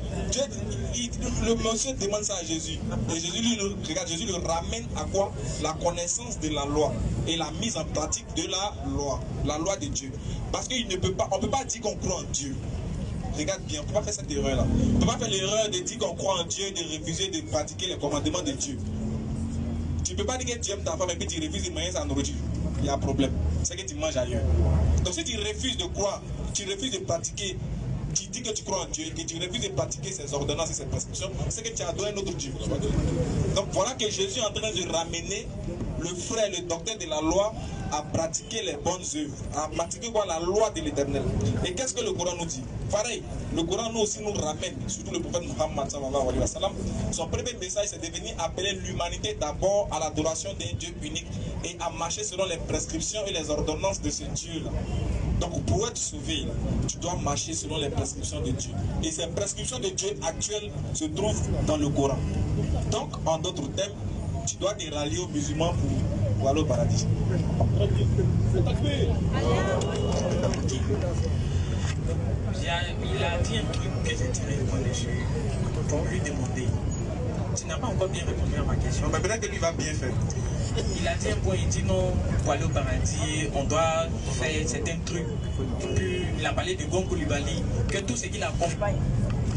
le monsieur demande ça à Jésus. Et Jésus le ramène à quoi? La connaissance de la loi et la mise en pratique de la loi de Dieu. Parce qu'on ne peut pas dire qu'on croit en Dieu. Regarde bien, on ne peut pas faire cette erreur-là. On ne peut pas faire l'erreur de dire qu'on croit en Dieu et de refuser de pratiquer les commandements de Dieu. Tu ne peux pas dire que tu aimes ta femme et puis tu refuses de manger sa nourriture. Il y a un problème. C'est que tu manges ailleurs. Donc si tu refuses de croire, tu refuses de pratiquer, tu dis que tu crois en Dieu et que tu refuses de pratiquer ses ordonnances et ses prescriptions, c'est que tu as donné un autre Dieu. Donc voilà que Jésus est en train de ramener le frère, le docteur de la loi, à pratiquer les bonnes œuvres, à pratiquer quoi? La loi de l'Éternel. Et qu'est-ce que le Coran nous dit? Pareil, le Coran nous aussi nous ramène, surtout le prophète Muhammad sallallahu alayhi wa sallam, son premier message c'est de venir appeler l'humanité d'abord à l'adoration d'un Dieu unique et à marcher selon les prescriptions et les ordonnances de ce Dieu-là. Donc pour être sauvé, tu dois marcher selon les prescriptions de Dieu. Et ces prescriptions de Dieu actuelles se trouvent dans le Coran. Donc en d'autres termes, tu dois te rallier aux musulmans pour aller au paradis. Il a dit un truc que j'ai tiré au dessus. pour lui demander. Tu n'as pas encore bien répondu à ma question. Mais peut-être que lui va bien faire. Il a dit un point, il dit non, pour aller au paradis, on doit faire certains trucs. Puis il a parlé de Gon Coulibaly, que tout ce qui l'accompagne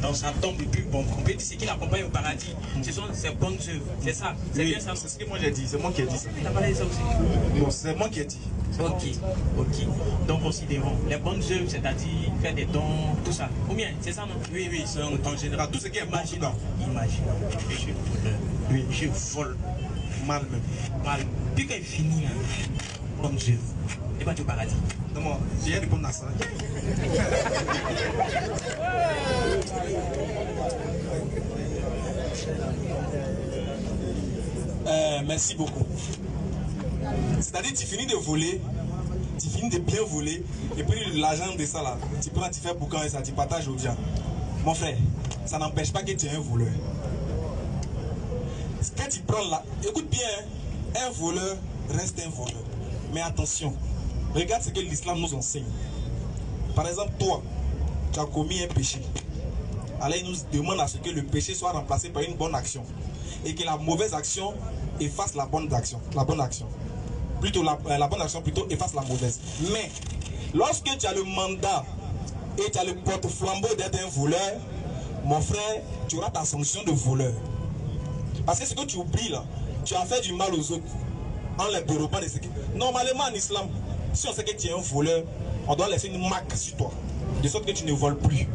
dans sa tombe, et puis bon, on peut dire ce qui l'accompagne au paradis, ce sont ses bonnes œuvres. C'est ça, c'est bien ça. C'est ce que moi j'ai dit, c'est moi qui ai dit ça. Il a parlé de ça aussi. Non, c'est moi qui ai dit. Ok, ok. Donc considérons les bonnes œuvres, c'est-à-dire faire des dons, tout ça. Ou bien, c'est ça non? Oui, oui, en général, tout ce qui est imaginons. Imaginons, je vole. Oui, je vole. Mal même. Mal. Puis quand il finit, bonnes œuvres, il va au paradis. Non, j'ai répondu à ça. Merci beaucoup. C'est-à-dire tu finis de voler, tu finis de bien voler, et puis l'argent de ça là, tu prends, tu fais boucan et ça, tu partages aux gens. Mon frère, ça n'empêche pas que tu es un voleur. Quand tu prends là, écoute bien, un voleur reste un voleur. Mais attention, regarde ce que l'islam nous enseigne. Par exemple, toi, tu as commis un péché. Alors il nous demande à ce que le péché soit remplacé par une bonne action. Et que la mauvaise action efface la bonne action. La bonne action. Plutôt la bonne action plutôt efface la mauvaise. Mais lorsque tu as le mandat et tu as le porte-flambeau d'être un voleur, mon frère, tu auras ta sanction de voleur. Parce que ce que tu oublies là, tu as fait du mal aux autres en les dérobant de ce qui... Normalement en islam, si on sait que tu es un voleur, on doit laisser une marque sur toi, de sorte que tu ne voles plus.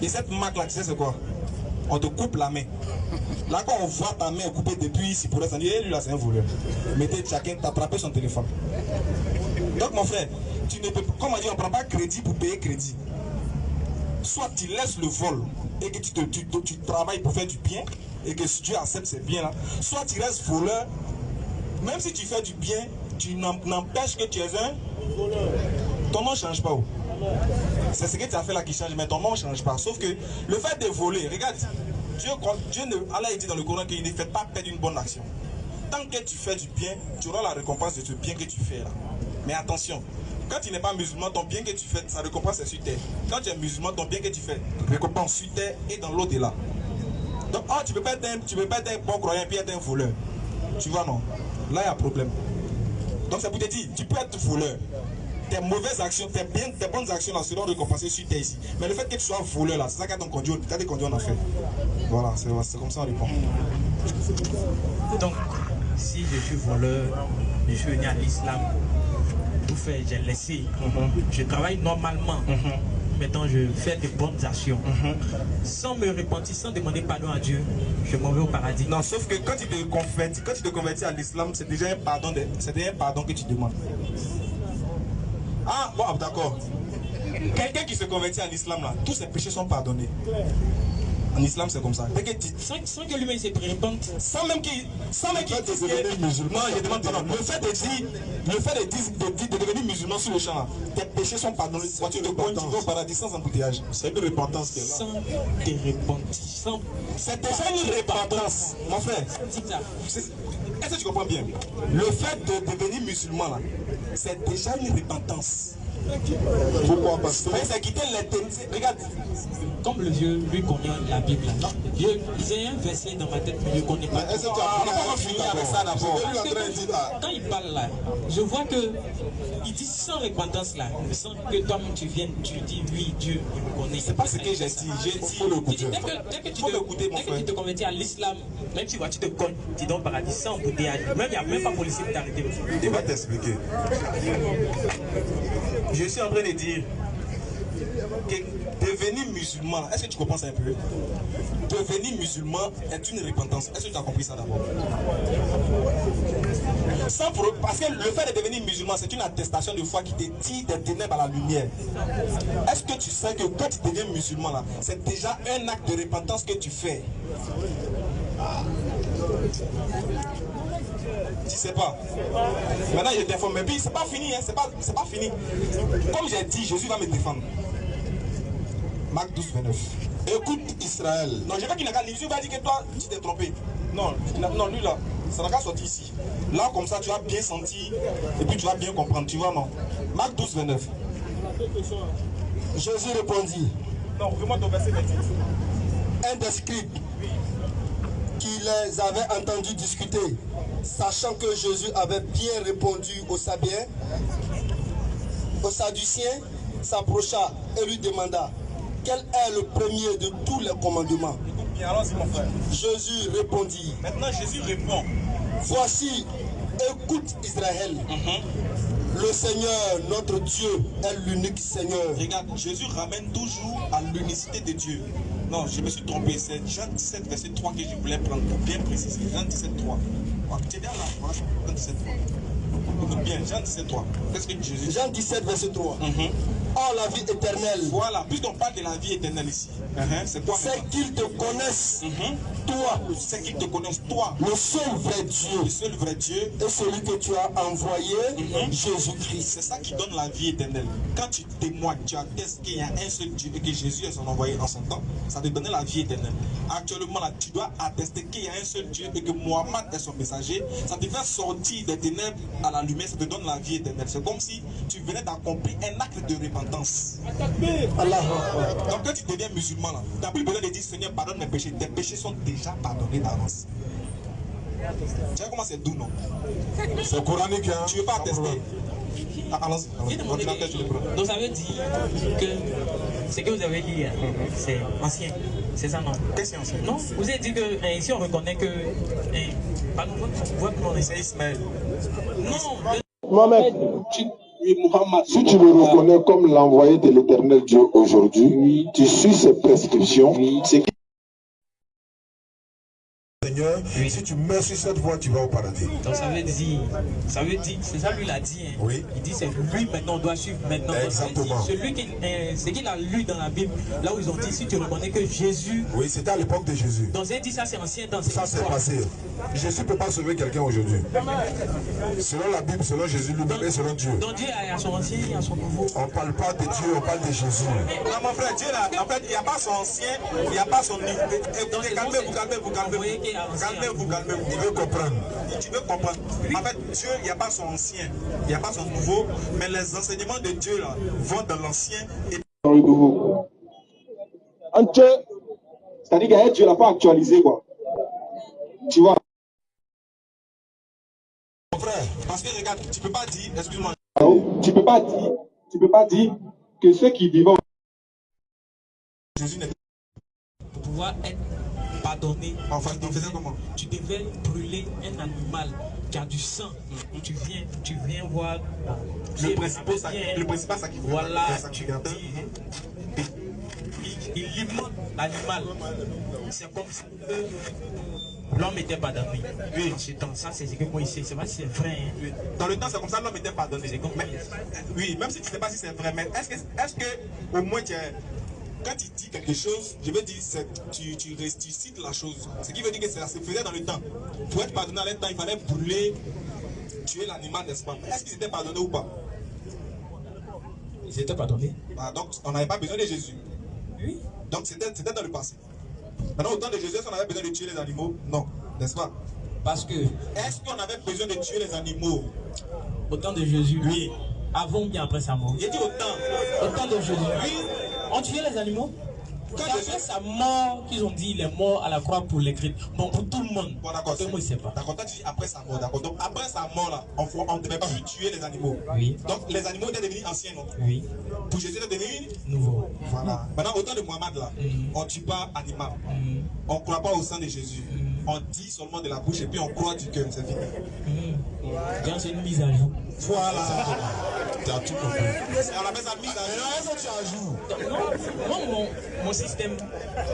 Et cette marque là, tu sais c'est quoi? On te coupe la main. Là quand on voit ta main coupée depuis ici, pour l'instant, lui là c'est un voleur. Mettez chacun t'attraper son téléphone. Donc mon frère, tu ne peux, comme on dit, on ne prend pas crédit pour payer crédit. Soit tu laisses le vol et que tu travailles pour faire du bien et que si Dieu accepte ces biens là, soit tu restes voleur, même si tu fais du bien, tu n'empêches que tu es un voleur. Ton nom ne change pas. C'est ce que tu as fait là qui change, mais ton nom ne change pas. Sauf que le fait de voler, regarde, Allah dit dans le Coran qu'il ne fait pas perdre une bonne action. Tant que tu fais du bien, tu auras la récompense de ce bien que tu fais là. Mais attention, quand tu n'es pas musulman, ton bien que tu fais, sa récompense est sur terre. Quand tu es musulman, ton bien que tu fais, récompense sur terre et dans l'au-delà. Donc, tu peux pas être un bon croyant et puis être un voleur. Tu vois, non? Là, il y a un problème. Donc, c'est pour te dire, tu peux être voleur. Tes mauvaises actions, tes bonnes actions là seront récompensées sur terre ici. Mais le fait que tu sois voleur là, c'est ça qui a conduit en enfer. Voilà, c'est comme ça on répond. Donc, si je suis voleur, je suis venu à l'islam, tout fait, j'ai laissé. Je travaille normalement. Maintenant, je fais de bonnes actions. Sans me repentir, sans demander pardon à Dieu, je m'en vais au paradis. Non, sauf que quand tu te convertis à l'islam, c'est déjà un pardon que tu demandes. Ah, bon, d'accord. Quelqu'un qui se convertit à l'islam, là, tous ses péchés sont pardonnés. En islam, c'est comme ça. Sans que lui-même se repente. Sans même qu'il dise que musulman, je demande pardon. Le fait de devenir musulman sur le champ, là, tes péchés sont pardonnés. Tu vas au paradis sans embouteillage. C'est une repentance qui est là. Sans te repentir. C'est déjà une repentance, mon frère. Est-ce que tu comprends bien? Le fait de devenir musulman, là, c'est déjà une repentance. Pourquoi? Parce que c'est quitter l'éternité. Regarde. Comme le vieux, lui connaît la Bible. J'ai un verset dans ma tête, mais je ne connais pas. Est-ce que tu as fini avec ça d'abord? Quand il parle là, je vois que il dit sans repentance là, sans que toi-même tu viennes, tu dis oui, Dieu, il me connaît. C'est pas ce que j'ai dit. J'ai dit, dès que tu te convertis à l'islam, même si tu te cognes, tu es dans le paradis sans embouteillage. Même il n'y a même pas policier pour t'arrêter. Il va t'expliquer. Je suis en train de dire que devenir musulman, est-ce que tu comprends ça un peu? Devenir musulman est une repentance. Est-ce que tu as compris ça d'abord? Parce que le fait de devenir musulman, c'est une attestation de foi qui te tire des ténèbres à la lumière. Est-ce que tu sais que quand tu deviens musulman, là, c'est déjà un acte de repentance que tu fais? Tu sais pas. Maintenant je t'informe, mais puis c'est pas fini, hein, c'est pas fini. Comme j'ai dit, Jésus va me défendre. Marc 12, 29. Écoute Israël. Non, je veux qu'il n'a qu'à. Jésus va dire que toi, tu t'es trompé. Non, lui là, ça n'a qu'à sortir ici. Là, comme ça, tu vas bien sentir et puis tu vas bien comprendre, tu vois, non? Marc 12, 29. Jésus répondit. Non, vraiment ton verset 28. un des scribes qui les avait entendus discuter, sachant que Jésus avait bien répondu aux Sadduciens, s'approcha et lui demanda quel est le premier de tous les commandements. Allons-y, mon frère. Jésus répondit. Maintenant, Jésus répond. Voici, écoute Israël. Le Seigneur, notre Dieu, est l'unique Seigneur. Regarde, Jésus ramène toujours à l'unicité de Dieu. Non, je me suis trompé. C'est Jean 17, verset 3 que je voulais prendre pour bien préciser. Jean 17, 3. Tu es bien là, Jean 17, 3. Écoute bien, Jean 17, 3. Qu'est-ce que Jésus... Jean 17, verset 3. Oh, la vie éternelle. Voilà, puisqu'on parle de la vie éternelle ici. C'est quoi? C'est qu'ils te connaissent, toi. C'est qu'ils te connaissent, toi. Le seul vrai Dieu. Le seul vrai Dieu. Et celui que tu as envoyé, Jésus-Christ. C'est ça qui donne la vie éternelle. Quand tu témoignes, tu attestes qu'il y a un seul Dieu et que Jésus est son envoyé en son temps, ça te donne la vie éternelle. Actuellement, là, tu dois attester qu'il y a un seul Dieu et que Mohammed est son messager. Ça te fait sortir des ténèbres à la lumière, ça te donne la vie éternelle. C'est comme si tu venais d'accomplir un acte de repentance. Donc quand tu deviens musulman, tu n'as plus besoin de dire Seigneur, pardonne mes péchés. Tes péchés sont déjà pardonnés d'avance. Tu vois comment c'est doux, non? C'est coranique, hein? Tu ne veux pas attester? Allons-y. Donc ça veut dire que ce que vous avez dit, c'est ancien. C'est ça, non? Qu'est-ce que c'est ancien? Non, vous avez dit que ici on reconnaît que... votre nom est Ismaël. Non. Mohamed, si tu le reconnais comme l'envoyé de l'éternel Dieu aujourd'hui, tu suis ses prescriptions, c'est Seigneur, si tu meurs sur cette voie, tu vas au paradis. Donc ça veut dire, c'est ça lui l'a dit. Hein. Oui. Il dit c'est lui maintenant, on doit suivre maintenant. Exactement. Celui qui, c'est qu'il a lu dans la Bible, là où ils ont dit, si tu reconnais que Jésus... Oui, c'était à l'époque de Jésus. Donc ils dit ça c'est ancien dans ça c'est passé. Jésus ne peut pas sauver quelqu'un aujourd'hui. Selon la Bible, selon Jésus lui-même et selon Dieu. Donc Dieu a son ancien, il a son nouveau. On ne parle pas de Dieu, on parle de Jésus. Non mon frère, Dieu là, en fait, il n'y a pas son ancien, il n'y a pas son nouveau. Calmez-vous. Calmez-vous. Il veut comprendre. Tu veux comprendre. En fait, Dieu, il n'y a pas son ancien, il n'y a pas son nouveau, mais les enseignements de Dieu là vont dans l'ancien et dans le nouveau. C'est-à-dire que Dieu ne l'a pas actualisé, quoi. Tu vois. Mon frère, parce que regarde, tu ne peux pas dire, excuse-moi. Tu peux pas dire que ceux qui vivent Jésus n'est pour pouvoir être pardonné. Enfin, tu faisais comment? Tu devais brûler un animal qui a du sang. Tu viens voir le principal sacrifice. Voilà. Il alimente l'animal. C'est comme si l'homme était pardonné. Oui. En ce temps, ça c'est ce que moi ici, c'est pas si c'est vrai. Hein. Oui. Dans le temps, c'est comme ça l'homme était pardonné. Oui, même si tu ne sais pas si c'est vrai, mais est-ce que au moins tu es... Quand tu dis quelque chose, je veux dire, tu ressuscites la chose. Ce qui veut dire que ça se faisait dans le temps. Pour être pardonné dans le temps, il fallait brûler, tuer l'animal, n'est-ce pas? Est-ce qu'ils étaient pardonnés ou pas? Ils étaient pardonnés. Ah, donc, on n'avait pas besoin de Jésus. Oui. Donc, c'était dans le passé. Maintenant, au temps de Jésus, est-ce qu'on avait besoin de tuer les animaux? Non, n'est-ce pas? Parce que... Est-ce qu'on avait besoin de tuer les animaux? Au temps de Jésus? Oui. Avant ou bien après sa mort? J'ai dit au temps. Au temps de Jésus? Oui. On tuait les animaux? Quand après sa mort, qu'ils ont dit il est mort à la croix pour les chrétiens. Bon, pour tout le monde. Bon, d'accord. Moi, il ne sait pas. D'accord, toi tu dis après sa mort, d'accord. Donc après sa mort, là, on ne devait plus tuer les animaux. Oui. Donc les animaux étaient devenus anciens, non? Oui. Pour Jésus, étaient devenus nouveaux. Voilà. Maintenant, au temps de Mohammed, là, on ne tue pas animal. On ne croit pas au sang de Jésus. On dit seulement de la bouche et puis on croit du cœur, c'est fini. C'est une mise à jour. Voilà. Tu as tout compris. On appelle ça mise à jour. Non, mon système.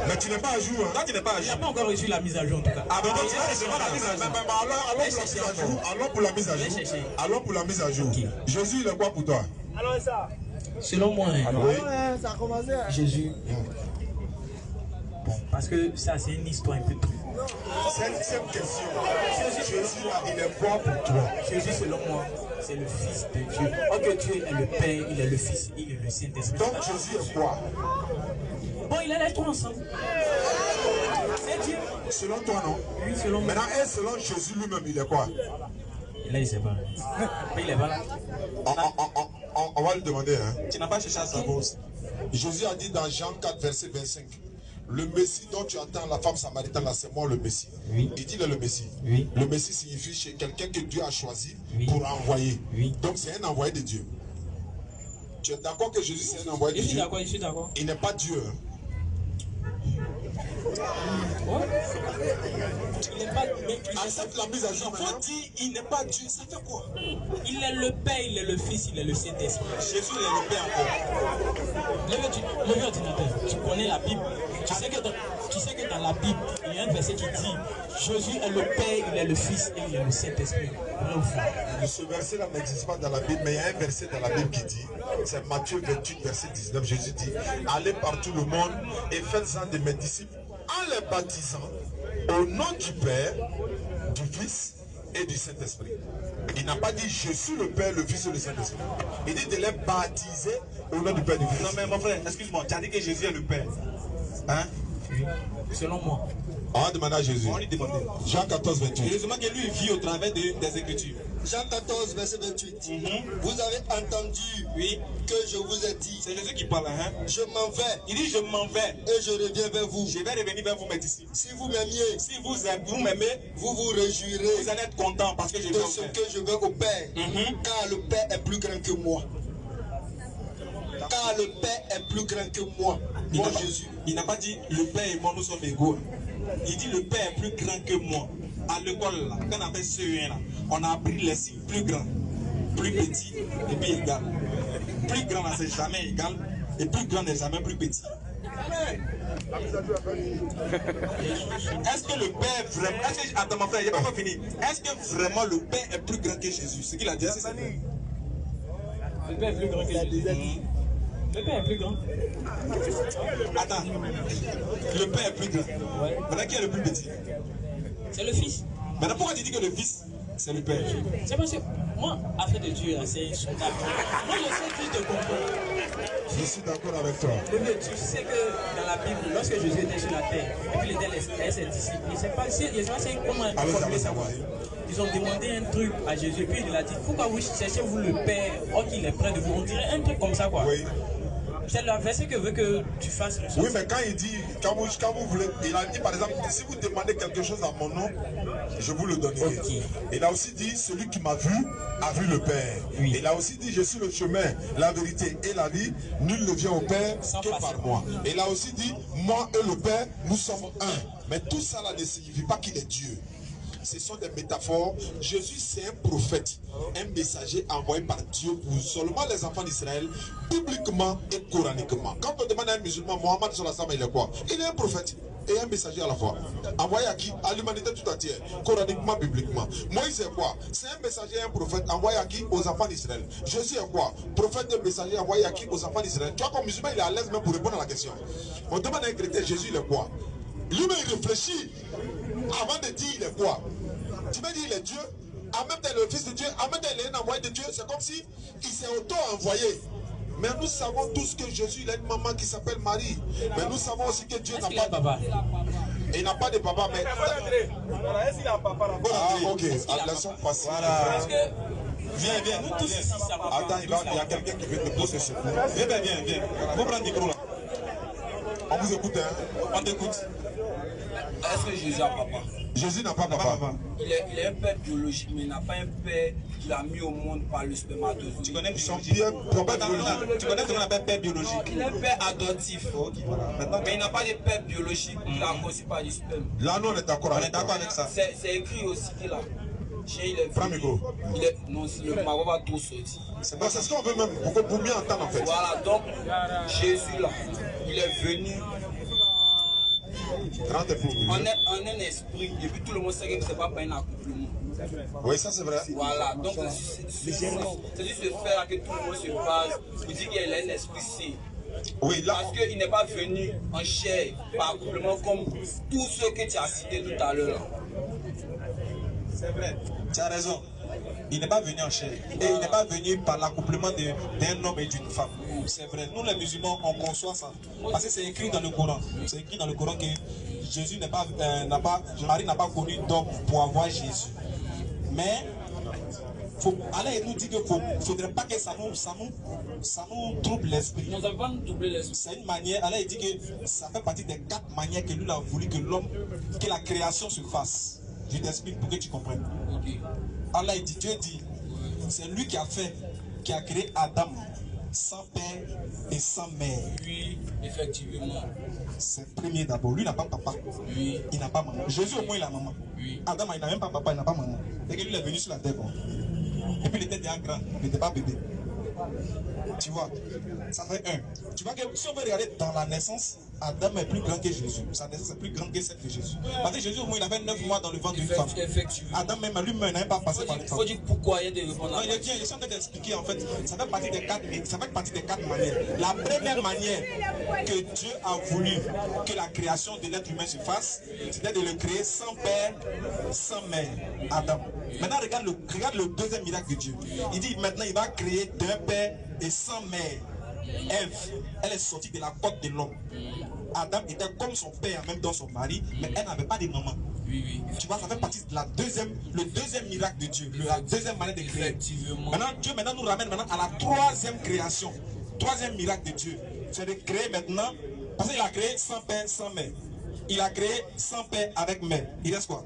Mais tu n'es pas à jour. Hein? Toi, tu n'es pas à jour. Il n'a pas encore reçu la mise à jour en tout cas. Ah, ben donc, c'est pas la mise à jour. Allons pour la mise à jour. Allons pour la mise à jour. Jésus, il est quoi pour toi? Alors ça. Selon moi, Ça a commencé. Jésus. Bon, parce que ça, c'est une histoire un peu truc. C'est une simple question. Jésus, il est quoi pour toi? Jésus, selon moi, c'est le Fils de Dieu. Oh, que Dieu est le Père, il est le Fils, il est le Saint-Esprit. Donc Jésus est quoi? Bon, il est les trois ensemble. C'est Dieu. Selon toi, non? Oui, selon moi. Maintenant, et selon Jésus lui-même, il est quoi? Là, il ne sait pas. Mais il est pas là. On va lui demander. Hein? Tu n'as pas cherché à savoir aussi. Jésus a dit dans Jean 4, verset 25. Le Messie dont tu attends, la femme samaritaine, là, c'est moi le Messie. Oui. Il dit le Messie. Oui. Le Messie signifie chez quelqu'un que Dieu a choisi pour envoyer. Oui. Donc c'est un envoyé de Dieu. Tu es d'accord que Jésus c'est un envoyé de Dieu? Je suis d'accord. Il n'est pas Dieu. Hein. Il n'est pas, mais accepte la mise à jour. Il faut dire il n'est pas Dieu, ça fait quoi? Il est le Père, il est le Fils, il est le Saint-Esprit. Jésus il est le Père encore. Lève ordinateur, tu connais la Bible. Tu sais que dans la Bible, il y a un verset qui dit Jésus est le Père, il est le Fils et il est le Saint-Esprit. Ce verset-là n'existe pas dans la Bible, mais il y a un verset dans la Bible qui dit, c'est Matthieu 28, verset 19, Jésus dit, allez par tout le monde et faites-en de mes disciples en les baptisant au nom du Père, du Fils et du Saint-Esprit. Il n'a pas dit je suis le Père, le Fils et le Saint-Esprit. Il dit de les baptiser au nom du Père et du Fils. Non mais mon frère, excuse-moi, tu as dit que Jésus est le Père. Hein? Selon moi. On va demander à Jésus. On lui demande. Jean 14, 28. Heureusement que lui vit au travers des Écritures. Jean 14, verset 28. Vous avez entendu que je vous ai dit. C'est Jésus qui parle, hein? Je m'en vais. Il dit je m'en vais. Et je reviens vers vous. Je vais revenir vers vous, mes disciples. Si vous m'aimiez, si vous m'aimez, vous vous réjouirez. Vous allez être content parce que je vais de ce que je vais au Père. Car le Père est plus grand que moi. Car le Père est plus grand que moi. Moi, Jésus. Il n'a pas dit le Père et moi nous sommes égaux. Il dit le Père est plus grand que moi. À l'école, là, quand on appelle CE1, là, on a appris les signes plus grands, plus petits et puis égal. Plus grand, c'est jamais égal. Et plus grand n'est jamais plus petit. Est-ce que le Père vraiment... Attends mon frère, il n'est pas fini. Est-ce que vraiment le Père est plus grand que Jésus? Ce qu'il a dit, c'est ça. Le Père est plus grand que Jésus. Le Père est plus grand. Attends. Le Père est plus grand. Ouais. Maintenant, qui est le plus petit? C'est le Fils. Maintenant, pourquoi tu dis que le Fils, c'est le Père? C'est parce que moi, affaire de Dieu, c'est insondable. Moi, je sais juste de comprendre. Je suis d'accord avec toi. Tu sais que dans la Bible, lorsque Jésus était sur la terre, et puis il était les ses disciples, il s'est passé comment formuler sa voix. Ils ont demandé un truc à Jésus, et puis il a dit, pourquoi vous cherchez-vous le Père, or qu'il est près de vous? On dirait un truc comme ça, quoi. Oui. C'est le verset que veut que tu fasses ressortir. Oui, mais quand il dit, quand vous voulez, il a dit par exemple, si vous demandez quelque chose à mon nom, je vous le donnerai. Okay. Il a aussi dit, celui qui m'a vu a vu le Père. Oui. Il a aussi dit, je suis le chemin, la vérité et la vie. Nul ne vient au Père que par moi. Et il a aussi dit, moi et le Père, nous sommes un. Mais tout ça là ne signifie pas qu'il est Dieu. Ce sont des métaphores. Jésus, c'est un prophète, un messager envoyé par Dieu pour seulement les enfants d'Israël, bibliquement et coraniquement. Quand on demande à un musulman, Mohammed sallallahu il est quoi? Il est un prophète et un messager à la fois. Envoyé à qui? À l'humanité tout entière, coraniquement, bibliquement. Moïse est quoi? C'est un messager et un prophète envoyé à qui? Aux enfants d'Israël. Jésus est quoi? Prophète et messager envoyé à qui? Aux enfants d'Israël. Tu vois, comme musulman, il est à l'aise même pour répondre à la question. On demande à un chrétien, Jésus, il est quoi? Lui-même, il réfléchit avant de dire il est quoi. Tu me dis il est Dieu, en même temps il est le Fils de Dieu, en même temps il est un envoyé de Dieu. C'est comme si il s'est auto-envoyé. Mais nous savons tous que Jésus, il a une maman qui s'appelle Marie. Mais nous savons aussi que Dieu n'a pas de papa. Il n'a pas de papa, mais... Est-ce qu'il a un papa là? Ah, ok. Laissons passer. Voilà. Viens. Nous tous ici, ça va. Attends, il y a quelqu'un qui veut te poser sur vous. Viens. Vous prenez le micro là. On vous écoute, hein? On t'écoute. Est-ce que Jésus a papa? Jésus n'a pas papa. Il est un père biologique, mais il n'a pas un père qu'il a mis au monde par le spermatozoïde. Tu connais son père biologique? Tu connais ce qu'on appelle père biologique? Il est un père adoptif. Mais il n'a pas de père biologique qu'il a conçu par du sperme. Là, nous, on est d'accord avec ça. C'est écrit aussi qu'il a. Prends le micro. Non, le Maroc va tout sortir. C'est ce qu'on veut même, pour mieux entendre en fait. Voilà, donc Jésus là, il est venu. On est un esprit, et puis tout le monde sait que ce n'est pas un accouplement. Oui, ça c'est vrai. Voilà, donc c'est juste ce fait là que tout le monde se base pour dire qu'il est un esprit saint. Oui, là. Parce qu'il n'est pas venu en chair par accouplement comme tous ceux que tu as cités tout à l'heure. C'est vrai, tu as raison. Il n'est pas venu en chair. Et il n'est pas venu par l'accouplement d'un homme et d'une femme. C'est vrai. Nous les musulmans, on conçoit ça. Parce que c'est écrit dans le Coran. C'est écrit dans le Coran que Jésus Marie n'a pas connu d'homme pour avoir Jésus. Mais Allah nous dit qu'il ne faudrait pas que ça nous trouble l'esprit. Non, ça ne va pas nous troubler l'esprit. C'est une manière, Allah dit que ça fait partie des 4 manières que lui a voulu que l'homme, que la création se fasse. Je t'explique pour que tu comprennes. Okay. Allah dit, Dieu dit, c'est lui qui a créé Adam sans père et sans mère. Oui, effectivement. C'est le premier d'abord. Lui n'a pas papa. Oui. Il n'a pas maman. Jésus au moins il a maman. Oui. Adam il n'a même pas papa, il n'a pas maman. Et que lui il est venu sur la terre. Bon. Et puis il était déjà grand, il n'était pas bébé. Tu vois, ça fait 1. Tu vois que si on veut regarder dans la naissance, Adam est plus grand que Jésus. Sa naissance est plus grande que celle de Jésus. Parce que Jésus, au moins, il avait 9 mois dans le ventre d'une femme. Adam, même lui-même, n'avait pas passé par les femmes. Il faut dire pourquoi il y a des réponses. Non, je suis en train d'expliquer, en fait, ça fait partie des 4 manières. La première manière que Dieu a voulu que la création de l'être humain se fasse, c'était de le créer sans père, sans mère. Adam. Maintenant, regarde le deuxième miracle de Dieu. Il dit maintenant, il va créer d'un père et sans mère. Ève, elle est sortie de la côte de l'homme. Adam était comme son père, même dans son mari, mais elle n'avait pas de maman. Oui. Tu vois, ça fait partie de le deuxième miracle de Dieu, la deuxième manière de créer. Maintenant, Dieu nous ramène maintenant à la 3e création. 3e miracle de Dieu, c'est de créer maintenant, parce qu'il a créé sans père, sans mère. Il a créé sans père avec mère. Il reste quoi?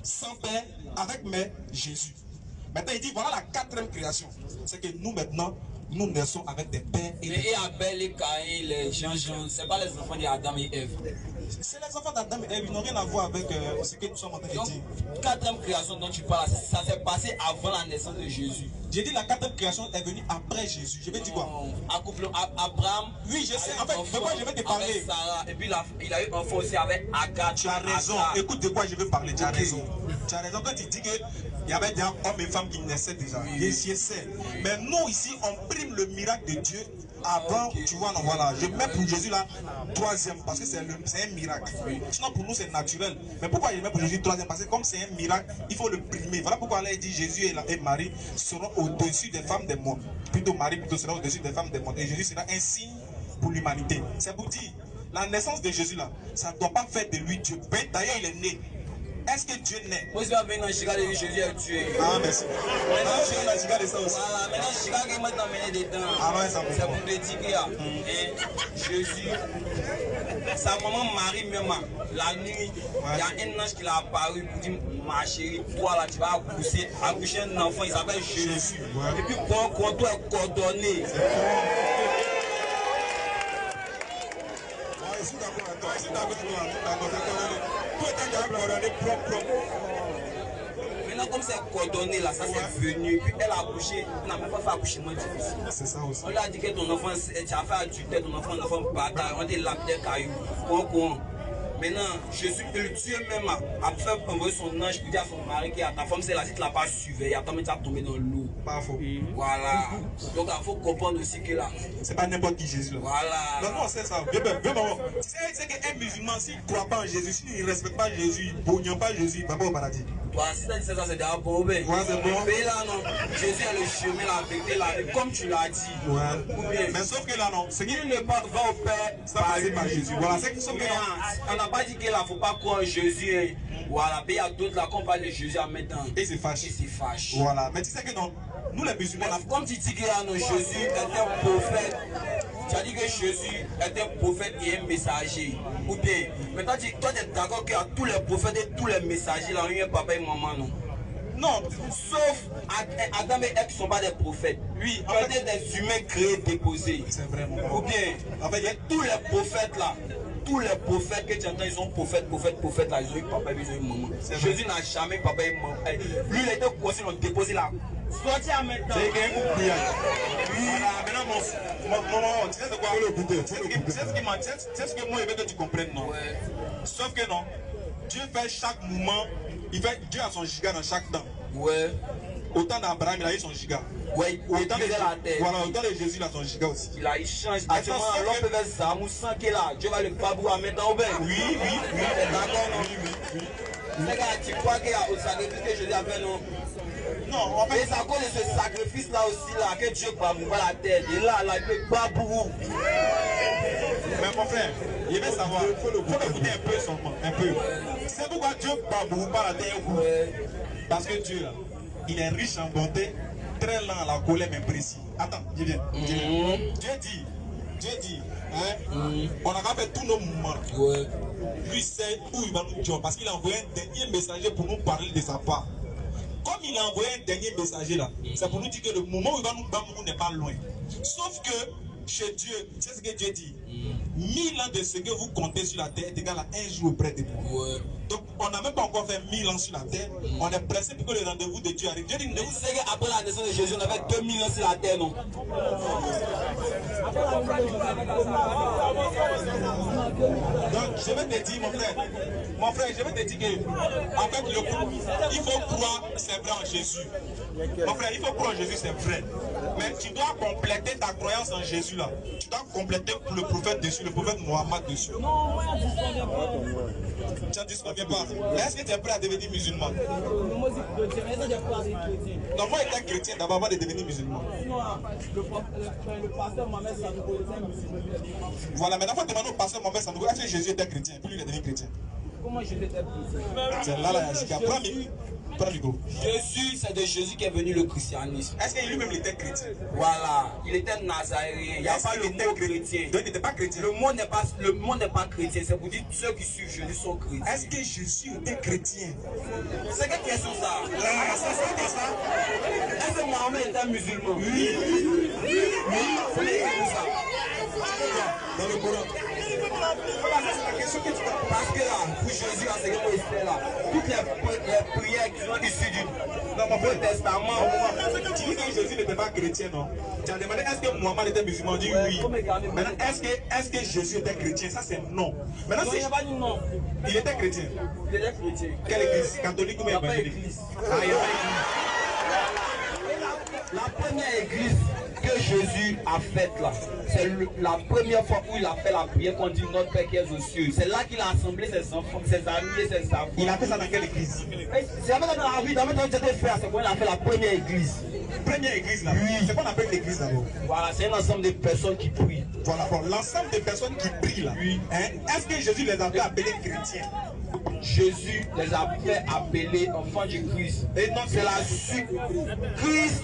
Sans père avec mère, Jésus. Maintenant, il dit voilà la 4e création. C'est que nous maintenant, nous naissons avec des pères et des mères. Et Abel et Caïn, les Jean-Jean, ce n'est pas les enfants d'Adam et Ève. C'est les enfants d'Adam et Ève, ils n'ont rien à voir avec ce que nous sommes en train de dire. La 4e création dont tu parles, ça s'est passé avant la naissance de Jésus. J'ai dit la 4e création est venue après Jésus. Je vais dire quoi? Abraham. Oui, je sais. En fait, de quoi je vais te parler? Sarah, et puis il a eu un enfant aussi avec Agar. Tu as raison. Écoute de quoi je veux parler. Tu as raison. Tu as raison quand tu dis qu'il y avait des hommes et femmes qui naissaient déjà. Je sais. Mais nous ici, on prime le miracle de Dieu avant. Tu vois, non, voilà. Je mets pour Jésus là 3e parce que c'est un miracle. Sinon pour nous c'est naturel. Mais pourquoi je mets pour Jésus 3e? Parce que comme c'est un miracle, il faut le primer. Voilà pourquoi Allah dit Jésus et Marie seront au-dessus des femmes des mondes. Plutôt Marie sera au-dessus des femmes des mondes. Et Jésus sera un signe pour l'humanité. C'est pour dire, la naissance de Jésus là, ça ne doit pas faire de lui Dieu. D'ailleurs il est né. Est-ce que Dieu naît? Moi, je vais venir dans le Chicago et Jésus est tué. Ah, merci. Maintenant, je suis dans le Chicago de ça aussi. Voilà, maintenant, Chicago est maintenant mené dedans. Ah, ouais, ça c'est pour te dire qu'il y a. Et Jésus, sa maman Marie, même, la nuit, il y a un ange qui l'a apparu pour dire ma chérie, toi là, tu vas accoucher un enfant, il s'appelle Jésus. Et puis, quand toi est coordonné. Je suis d'accord avec toi. Je suis d'accord avec toi. Tout est coordonné propre. Maintenant, comme c'est coordonné là, ça c'est venu. Puis elle a accouché, on n'a même pas fait accouchement difficile. C'est ça aussi. On lui a dit que ton enfant, tu as fait adultère, ton enfant bâtard, on t'a lapidé caillou. Quoi. Maintenant, Jésus, le Dieu même a fait envoyer son ange pour dire à son mari que ta femme, c'est là, si tu ne l'as pas surveillée, ta femme est tombée dans l'eau. Pas faux. Voilà. Donc, il faut comprendre aussi que là. C'est pas n'importe qui Jésus. Voilà. Non, c'est ça. C'est qu'un musulman, s'il ne croit pas en Jésus, s'il ne respecte pas Jésus, il ne pas Jésus, il ne va pas au paradis. Toi, si tu as dit ça, c'est déjà bon. Ouais, c'est bon. Mais là, non. Jésus est le chemin, la vérité, la vie, comme tu l'as dit. Ouais. Mais sauf que là, non. Ce qui ne va au Père, ça passe par Jésus. Voilà, c'est sauf que non. On n'a pas dit qu'il ne faut pas croire en Jésus. Voilà, mais il y a d'autres là qu'on parle de Jésus à mettre dans. Et c'est fâche. Voilà. Mais tu sais que non. Nous les musulmans, comme tu dis que Jésus est un prophète, tu as dit que Jésus est un prophète et un messager. Ou bien, mais toi tu es d'accord qu'il y a tous les prophètes et tous les messagers là, il y a papa et maman, non? Non, sauf Adam et Ève ne sont pas des prophètes. Oui, en fait, des humains créés, déposés. C'est vraiment. Ou bien, en fait, il y a tous les prophètes là. Tous les prophètes que tu entends, ils sont prophètes là, ils ont eu papa et ils ont eu maman. Jésus n'a jamais papa et maman. Lui, il était coincé, ils l'ont déposé là. Sorti à maintenant. C'est un coup de oui. Maintenant, mon tu sais de quoi le goûter. C'est ce que moi, je veux que tu comprennes, non? Ouais. Sauf que non, Dieu fait chaque moment, Dieu a son giga dans chaque temps. Ouais. Autant d'Abraham, il a eu son giga. Ouais, autant de Jésus, il a son giga aussi. Il change. Actuellement, l'homme peut faire ça, Moussa qui est là. Dieu va le babou à mettre en bain. Oui. D'accord, non? C'est quand tu crois qu'il y a au sacrifice que Jésus a fait, non? Non, en fait. Et c'est à cause de ce sacrifice-là aussi, là, que Dieu babou pas la terre. Et là, il peut babou. Mais mon frère, il veut savoir, il faut l'écouter un peu seulement, un peu. C'est pourquoi Dieu babou pas la terre. Parce que Dieu, là, il est riche en bonté, très lent à la colère, mais précis. Attends, je viens. Dieu dit, hein, on a fait tous nos mouvements. Ouais. Lui sait où il va nous dire, parce qu'il a envoyé un dernier messager pour nous parler de sa part. Comme il a envoyé un dernier messager là, c'est pour nous dire que le moment où il va nous battre n'est pas loin. Sauf que chez Dieu, c'est ce que Dieu dit. 1000 ans de ce que vous comptez sur la terre est égal à un jour auprès de moi. Ouais. Donc on n'a même pas encore fait 1000 ans sur la terre. On est pressé pour que le rendez-vous de Dieu arrive. Dieu dit, vous savez qu'après la naissance de Jésus, on avait 2000 ans sur la terre, non? Donc je vais te dire, mon frère, je vais te dire que en fait, il faut croire, c'est vrai en Jésus. Mon frère, il faut croire en Jésus, c'est vrai. Mais tu dois compléter ta croyance en Jésus là. Tu dois compléter le prophète dessus, le prophète Mohammed dessus. Non, moi, tu n'en disconviens pas. Est-ce que tu es prêt à devenir musulman? Non, moi, étant chrétien, d'abord avant de devenir musulman. Le pasteur Mohamed Sanogo était musulman. Voilà, maintenant, il faut demander au pasteur Mohamed Sanogo, est-ce que Jésus était chrétien? Puis lui, il est devenu chrétien. Comment Jésus était chrétien? C'est là, Yashika. Prends le micro. Jésus, c'est de Jésus qu'est venu le christianisme. Est-ce qu'il lui-même était chrétien? Voilà, il était nazaréen. Il n'y a pas le mot chrétien. Donc il n'était pas chrétien. Le mot n'est pas chrétien. C'est pour dire que ceux qui suivent Jésus sont chrétiens. Est-ce que Jésus était chrétien? C'est quelle question ça? C'est ça. Est-ce que Mohamed était musulman? Oui. Dans le Coran. Parce que là, pour Jésus, c'est que c'est là. Toutes les prières qui sont issues du Nouveau Testament. Tu dis que Jésus n'était pas chrétien, non? Tu as demandé est-ce que Mohamed était musulman? On dit oui. Maintenant, est-ce que Jésus était chrétien? Ça, c'est non. Maintenant, si non. Il était chrétien. Il était chrétien. Quelle église? Catholique ou évangélique? Ah, il n'y a pas d'église. La première église que Jésus a faite là, c'est la première fois où il a fait la prière qu'on dit notre Père qui est aux cieux. C'est là qu'il a assemblé ses enfants, ses amis et ses enfants. Il a fait ça dans quelle église? C'est dans la rue, dans notre frère, c'est quand il a fait la première église. Première église là? Oui. C'est quoi on appelle l'église d'abord? Voilà, c'est un ensemble de personnes qui prient. Voilà, bon, l'ensemble des personnes qui prient là. Oui. Hein? Est-ce que Jésus les a fait appeler chrétiens? Jésus les a fait appeler enfants du Christ. Et non, c'est la suite. Christ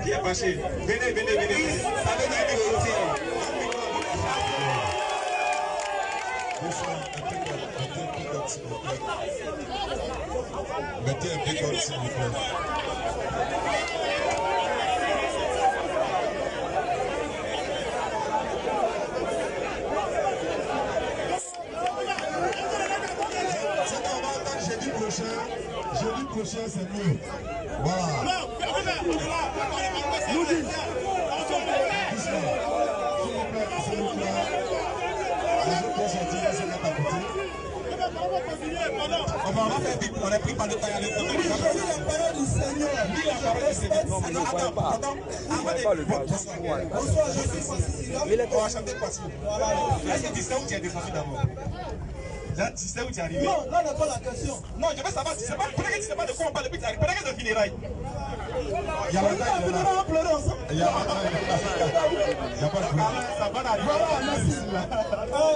qui est fâché. Venez. Christ, ça veut dire chrétien. Mettez un peu comme s'il vous plaît. Jeudi prochain, c'est mieux. Voilà. On va faire vite, on est pris par le temps. La parole du Seigneur. Dis la parole du Seigneur. Attends. Bonsoir, je suis Francis. On va chanter Passion. Est-ce que tu sais où tu es descendu d'abord? Là, tu sais où tu es arrivé? Non, là n'est pas la question. Non, je veux savoir si c'est pas. Peut-être que tu sais pas de quoi on parle depuis que tu arrives. Peut-être que c'est funérailles. Il y a pas de pleurer ensemble. Il n'y a pas de pleurer. Ça va arriver. Voilà, merci.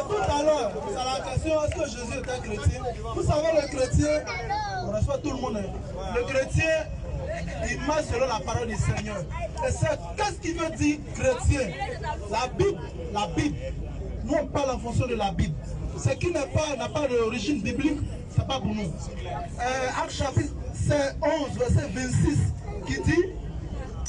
Tout à l'heure, c'est la question est-ce que Jésus était chrétien? Vous savez, le chrétien, on ne reçoit pas tout le monde. Le chrétien, il marche selon la parole du Seigneur. Et c'est qu'est-ce qu'il veut dire chrétien? La Bible. Nous, on parle en fonction de la Bible. Ce qui n'a pas d'origine biblique, ce n'est pas pour nous. Acte chapitre 11, verset 26, qui dit,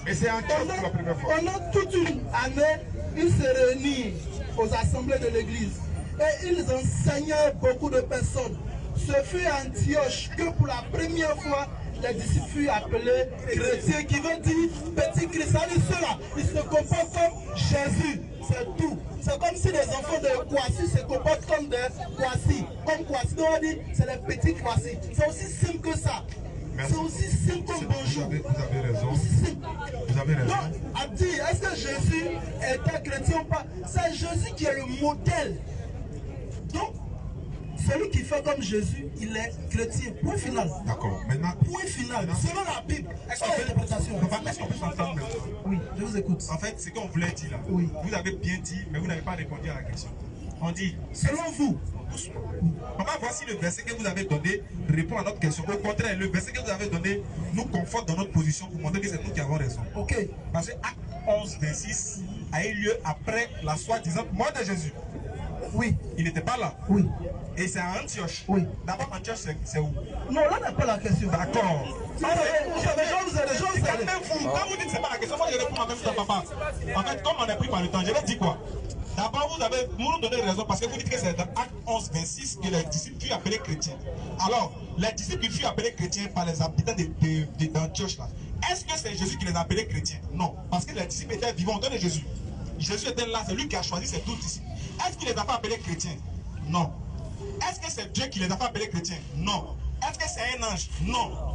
et c'est encore pour la première fois. Pendant toute une année, ils se réunissent aux assemblées de l'église et ils enseignaient beaucoup de personnes. Ce fut à Antioche que pour la première fois, les disciples furent appelés chrétiens, qui veut dire petit Christ. Ceux-là, ils se comportent comme Jésus, c'est tout. C'est comme si les enfants de Kwasi se comportent comme des Kwasi. Comme Kwasi, on dit c'est les petits Kwasi. C'est aussi simple que ça. C'est aussi simple comme bonjour. Vous avez raison. Vous avez raison. Donc, à dire, est-ce que Jésus était chrétien ou pas? C'est Jésus qui est le modèle. Donc, celui qui fait comme Jésus, il est chrétien. Point final. D'accord. Maintenant. Point final. Selon la Bible. Est-ce qu'on peut s'entendre? Oui, je vous écoute. En fait, ce qu'on voulait dire là, oui. Vous avez bien dit, mais vous n'avez pas répondu à la question. On dit. Selon vous. doucement. Papa, voici le verset que vous avez donné répond à notre question. Au contraire, le verset que vous avez donné nous conforte dans notre position pour montrer que c'est nous qui avons raison. Ok. Parce que Acte 11, 26 a eu lieu après la soi-disant mort de Jésus. Oui. Il n'était pas là. Oui. Et c'est à Antioche. Oui. D'abord, Antioche, c'est où? Non, là n'est pas la question. D'accord. Calmez-vous. Quand vous dites que ce n'est pas la question, moi je réponds en même temps, papa. En fait, comme on est pris par le temps, je vais dire quoi? D'abord, vous nous donnez raison parce que vous dites que c'est dans Acte 11, 26 que les disciples furent appelés chrétiens. Alors, les disciples qui furent appelés chrétiens par les habitants d'Antioche, là, est-ce que c'est Jésus qui les a appelés chrétiens? Non. Parce que les disciples étaient vivants au temps de Jésus. Jésus était là, c'est lui qui a choisi ses 12 disciples. Est-ce qu'il les a pas appelés chrétiens? Non. Est-ce que c'est Dieu qui les a pas appelés chrétiens? Non. Est-ce que c'est un ange? Non.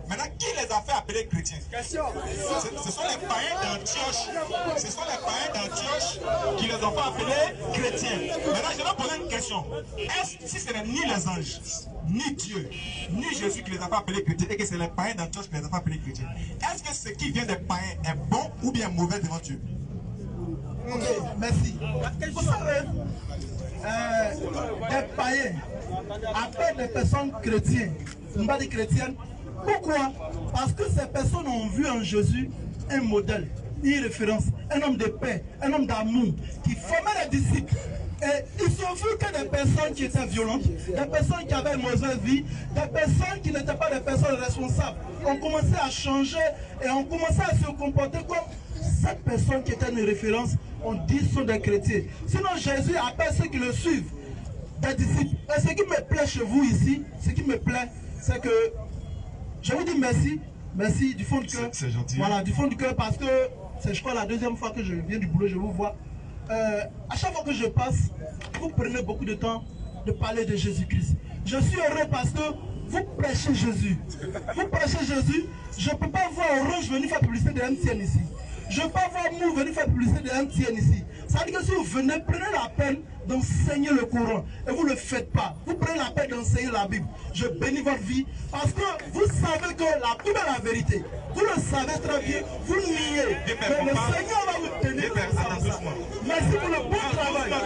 Maintenant, qui les a fait appeler chrétiens? Ce sont les païens d'Antioche. Ce sont les païens d'Antioche qui les ont fait appeler chrétiens. Maintenant, je vais poser une question. Est-ce si ce n'est ni les anges, ni Dieu, ni Jésus qui les a fait appeler chrétiens et que c'est les païens d'Antioche qui les a fait appeler chrétiens, est-ce que ce qui vient des païens est bon ou bien mauvais devant Dieu? Ok, merci. Vous savez, des païens appellent des personnes chrétiennes, on va dire chrétiennes. Pourquoi? Parce que ces personnes ont vu en Jésus un modèle, une référence, un homme de paix, un homme d'amour, qui formait les disciples. Et ils sont vus que des personnes qui étaient violentes, des personnes qui avaient une mauvaise vie, des personnes qui n'étaient pas des personnes responsables, ont commencé à changer et ont commencé à se comporter comme cette personne qui était une référence, on dit sont des chrétiens. Sinon Jésus appelle ceux qui le suivent des disciples. Et ce qui me plaît chez vous ici, ce qui me plaît, c'est que je vous dis merci, merci du fond du cœur. C'est gentil. Voilà, du fond du cœur parce que c'est je crois la deuxième fois que je viens du boulot, je vous vois. À chaque fois que je passe, vous prenez beaucoup de temps de parler de Jésus-Christ. Je suis heureux parce que vous prêchez Jésus. Vous prêchez Jésus. Je ne peux pas voir Orange venir faire publicité de MTN ici. Je ne peux pas voir Mou venir faire publicité de MTN ici. Ça veut dire que si vous venez, prenez la peine d'enseigner le Coran. Et vous ne le faites pas. Vous prenez la peine d'enseigner la Bible. Je bénis votre vie. Parce que vous savez que la Bible est la vérité. Vous le savez très bien. Vous niez. Mais le Seigneur va vous tenir. Merci pour le bon travail. Bon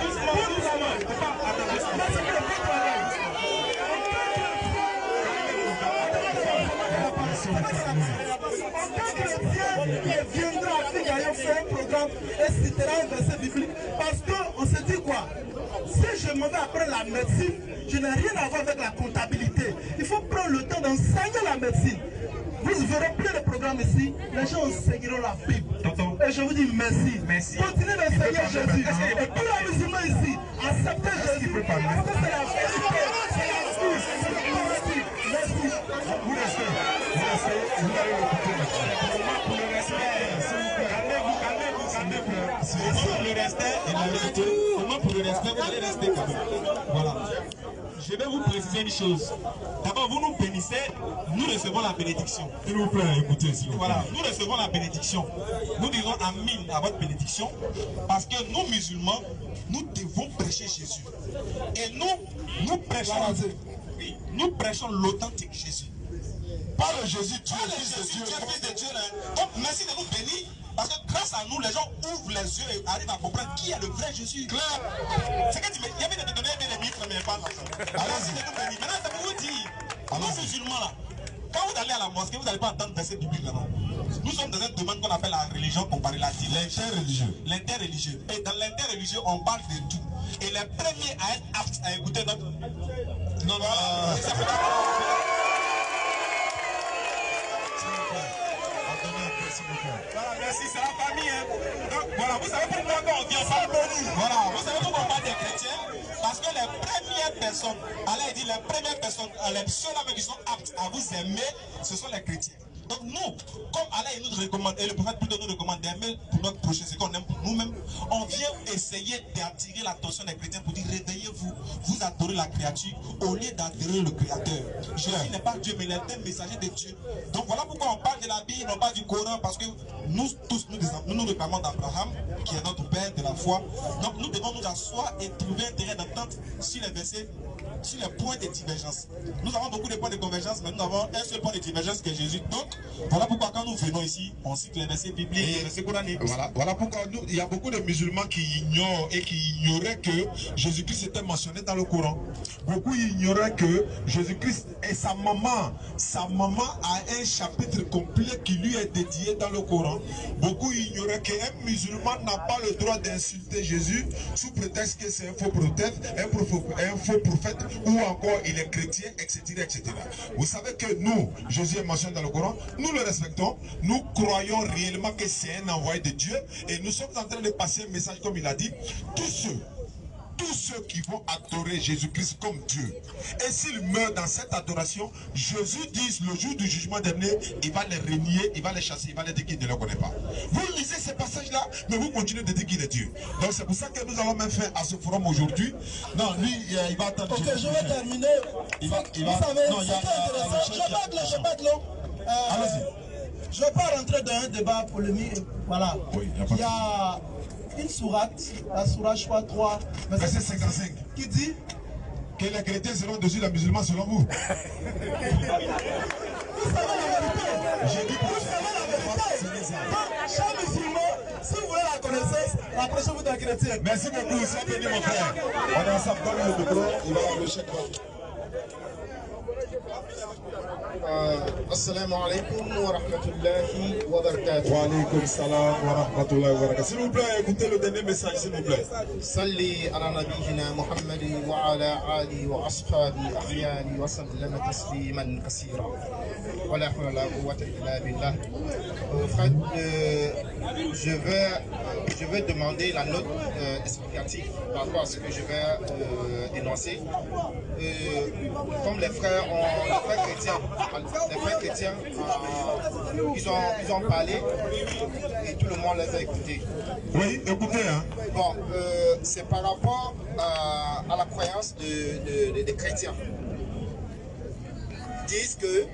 travail. Merci pour le bon travail. Il viendra à faire un programme et citera un verset biblique parce qu'on se dit quoi? Si je m'en vais après la médecine, je n'ai rien à voir avec la comptabilité. Il faut prendre le temps d'enseigner la médecine. Vous verrez plein de programmes ici, les gens enseigneront la Bible. Et je vous dis merci. Continuez d'enseigner Jésus. Et tous les musulmans ici, acceptez Jésus. Parce que c'est la vérité. C'est la vie. Merci. Vous restez, vous allez l'écouter. Pour le respect, pour le respect, vous allez rester quand même. Voilà. Je vais vous préciser une chose. D'abord, vous nous bénissez, nous recevons la bénédiction. S'il vous plaît, écoutez, s'il vous plaît. Voilà, nous recevons la bénédiction. Nous disons amin à votre bénédiction parce que nous, musulmans, nous devons prêcher Jésus. Et nous prêchons l'authentique Jésus. Pas le Jésus, Dieu, fils de Dieu. Donc, merci de nous bénir. Parce que grâce à nous, les gens ouvrent les yeux et arrivent à comprendre qui est le vrai Jésus. Claire. C'est que tu il y avait de te donner des ministres, mais pas l'argent. Allez-y, de nous bénir. Maintenant, ça peut vous dire, nous musulmans là, quand vous allez à la mosquée, vous n'allez pas entendre verset biblique là-bas. Nous sommes dans un domaine qu'on appelle la religion comparative. L'interreligieux. L'interreligieux. Et dans l'interreligieux, on parle de tout. Et les premiers à être aptes à écouter notre. Non, voilà, merci, c'est la famille. Hein. Donc, voilà, vous savez pourquoi on vient pas voilà, vous savez pourquoi on parle des chrétiens? Parce que les premières personnes, Allah dit les premières personnes, ceux-là qui sont aptes à vous aimer, ce sont les chrétiens. Donc nous, comme Allah nous recommande, et le prophète plutôt nous recommande d'aimer pour notre prochain, ce qu'on aime pour nous-mêmes, on vient essayer d'attirer l'attention des chrétiens pour dire réveillez-vous, vous adorez la créature au lieu d'adorer le Créateur. Jésus n'est pas Dieu, mais il est un messager de Dieu. Donc voilà pourquoi on parle de la Bible, on parle du Coran, parce que nous tous, nous réclamons d'Abraham, qui est notre père de la foi. Donc nous devons nous asseoir et trouver un terrain d'entente sur les versets sur les points de divergence. Nous avons beaucoup de points de convergence, mais nous avons un seul point de divergence qui est Jésus. Donc, voilà pourquoi quand nous venons ici, on cite les versets bibliques, les versets coraniques. Voilà pourquoi il y a beaucoup de musulmans qui ignorent et qui ignoraient que Jésus-Christ était mentionné dans le Coran. Beaucoup ignoraient que Jésus-Christ et sa maman a un chapitre complet qui lui est dédié dans le Coran. Beaucoup ignoraient qu'un musulman n'a pas le droit d'insulter Jésus sous prétexte que c'est un faux prophète, ou encore il est chrétien, etc., etc. Vous savez que nous, Jésus est mentionné dans le Coran, nous le respectons, nous croyons réellement que c'est un envoyé de Dieu et nous sommes en train de passer un message comme il a dit, tous ceux qui vont adorer Jésus-Christ comme Dieu. Et s'ils meurent dans cette adoration, Jésus dit le jour du jugement dernier, il va les renier, il va les chasser, il va les dire qu'il ne les connaît pas. Vous lisez ces passages-là, mais vous continuez de dire qu'il est Dieu. Donc c'est pour ça que nous allons même faire à ce forum aujourd'hui. Non, lui, il va attendre. Ok, je vais terminer. Vous savez, c'est intéressant. Je bâcle l'eau. Allez-y. Je ne vais pas rentrer dans un débat polémique. Voilà. Oui, il y a une sourate, la sourate, je crois, 3, verset 55, qui dit que les chrétiens seront dessus les musulmans selon vous. Vous savez la vérité. J'ai dit vous savez la vérité. Donc, chaque musulman, si vous voulez la connaissance, approchez-vous d'un chrétien. Merci beaucoup, c'est béni mon frère. On est ensemble, donne le micro, il va le chèque. Assalamu alaikum wa rahmatullahi wa barakatuh. Wa alaikum salam wa rahmatullahi wa barakatuh. S'il vous plaît, écoutez le dernier message, s'il vous plaît. Salli ala nabiyina Muhammadin wa ala ali wa ashabi ahyani wa sallama tasliman kaseera. Wa la hawla wa la quwwata illa billah. Frère, je vais demander la note explicative par rapport à ce que je vais dénoncer. Comme les frères chrétiens, ils ont parlé et tout le monde les a écoutés. Oui, écoutez. Hein. Bon, c'est par rapport à la croyance des chrétiens. Ils disent que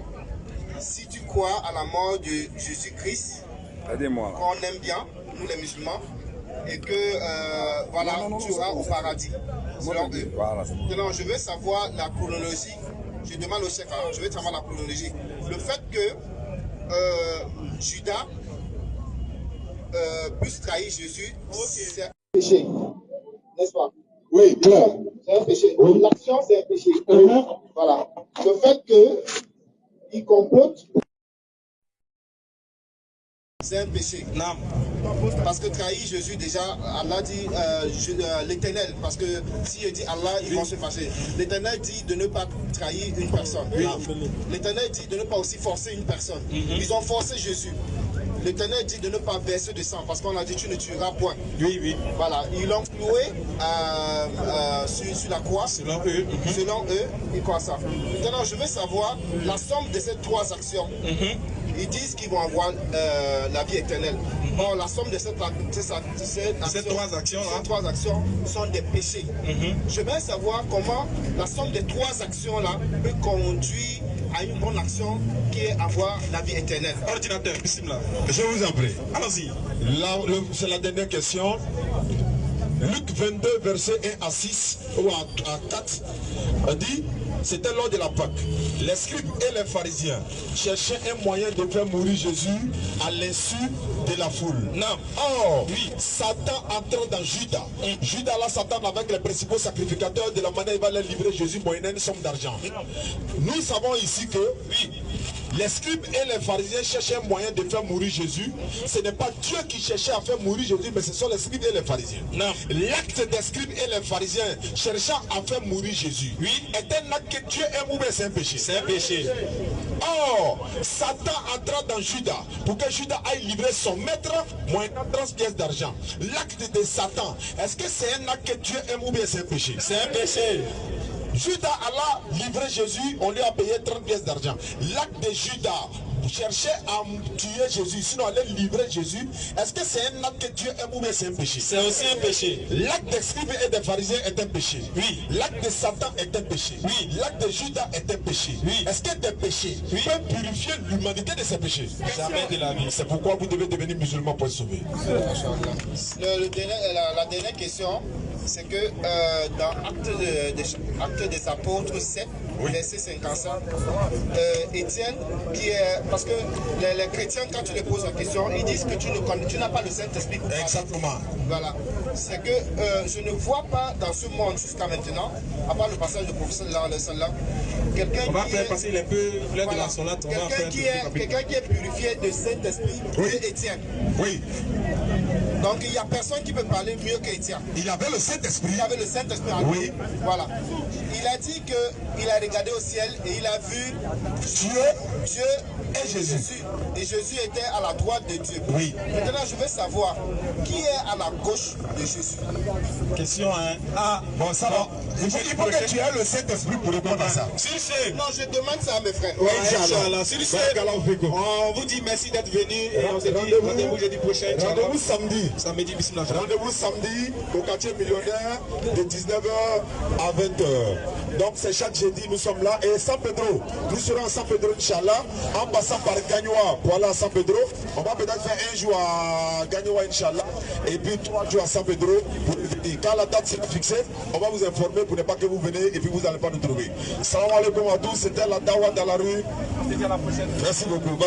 si tu crois à la mort de Jésus-Christ, qu'on aime bien, nous les musulmans, et que voilà, tu seras au paradis, selon eux. Donc, je veux savoir la chronologie. Je demande au chef, je veux savoir la chronologie. Le fait que Judas puisse trahir Jésus, c'est un péché, n'est-ce pas? Oui, clair. C'est un péché. Oui. L'action, c'est un péché. Voilà. Le fait qu'il complote, c'est un péché. Non. Parce que trahir Jésus, déjà, Allah dit l'éternel. Parce que si il dit Allah, ils vont se fâcher. L'éternel dit de ne pas trahir une personne. L'éternel dit de ne pas aussi forcer une personne. Ils ont forcé Jésus. L'éternel dit de ne pas verser de sang. Parce qu'on a dit tu ne tueras point. Oui, oui. Voilà. Ils l'ont cloué sur la croix. Selon eux. Selon eux, ils croient ça. Maintenant, je veux savoir la somme de ces trois actions. Ils disent qu'ils vont avoir la vie éternelle. Bon, la somme de ces trois actions sont des péchés. Je veux savoir comment la somme des trois actions-là peut conduire à une bonne action qui est avoir la vie éternelle. Ordinateur, bismillah. Je vous en prie. Allons-y. C'est la dernière question. Luc 22, verset 1 à 6 ou à 4, dit, c'était lors de la Pâque. Les scribes et les pharisiens cherchaient un moyen de faire mourir Jésus à l'insu de la foule. Non. Or, oui, Satan entra dans Judas. Judas là, Satan avec les principaux sacrificateurs de la manière il va les livrer Jésus moyennant une somme d'argent. Nous savons ici que, oui, les scribes et les pharisiens cherchaient un moyen de faire mourir Jésus. Ce n'est pas Dieu qui cherchait à faire mourir Jésus, mais ce sont les scribes et les pharisiens. L'acte des scribes et les pharisiens cherchant à faire mourir Jésus, oui, est un acte que Dieu aime ou bien c'est un péché? C'est un péché. Or, Satan entra dans Judas pour que Judas aille livrer son maître moyennant 30 pièces d'argent. L'acte de Satan, est-ce que c'est un acte que Dieu aime ou bien c'est un péché? C'est un péché. Judas alla livrer Jésus, on lui a payé 30 pièces d'argent. L'acte de Judas cherchait à tuer Jésus, sinon aller livrer Jésus. Est-ce que c'est un acte que Dieu aime ou bien c'est un péché? C'est aussi un péché. L'acte des scribes et des pharisiens est un péché. Oui. L'acte de Satan est un péché. Oui. L'acte de Judas est un péché. Oui. Est-ce que des péchés peuvent purifier l'humanité de ces péchés? Jamais de la vie. C'est pourquoi vous devez devenir musulman pour être sauvé. La dernière question, c'est que dans Actes des Apôtres 7, verset 55, Étienne, qui est... Parce que les chrétiens, quand tu les poses en question, ils disent que tu n'as pas le Saint-Esprit. Exactement. Voilà. C'est que je ne vois pas dans ce monde jusqu'à maintenant, à part le passage de professeur Sallah, quelqu'un qui est purifié de Saint-Esprit que Étienne. Oui. Donc il n'y a personne qui peut parler mieux qu'Étienne. Il avait le Saint-Esprit. Il avait le Saint-Esprit en lui. Voilà. Il a dit qu'il a regardé au ciel et il a vu Dieu et Jésus. Et Jésus était à la droite de Dieu. Oui. Maintenant, je veux savoir qui est à la gauche de Jésus. Question 1. Ah, bon, ça va. Il faut que tu aies le Saint-Esprit pour répondre à ça. Non, je demande ça à mes frères. Oui, Inch'Allah. On vous dit merci d'être venu et on se dit rendez-vous jeudi prochain. Rendez-vous samedi. Samedi, bismillah. Rendez-vous samedi au quartier millionnaire de 19h à 20h. Donc c'est chaque jeudi, nous sommes là. Et San Pedro, nous serons à San Pedro, Inch'Allah, en passant par Gagnoa pour aller à San Pedro. On va peut-être faire un jour à Gagnoa, Inch'Allah, et puis 3 jours à San Pedro pour venir. Quand la date sera fixée, on va vous informer pour ne pas que vous venez et puis vous n'allez pas nous trouver. Salam alaikum à tous, c'était la Dawa dans la rue. À la prochaine. Merci beaucoup.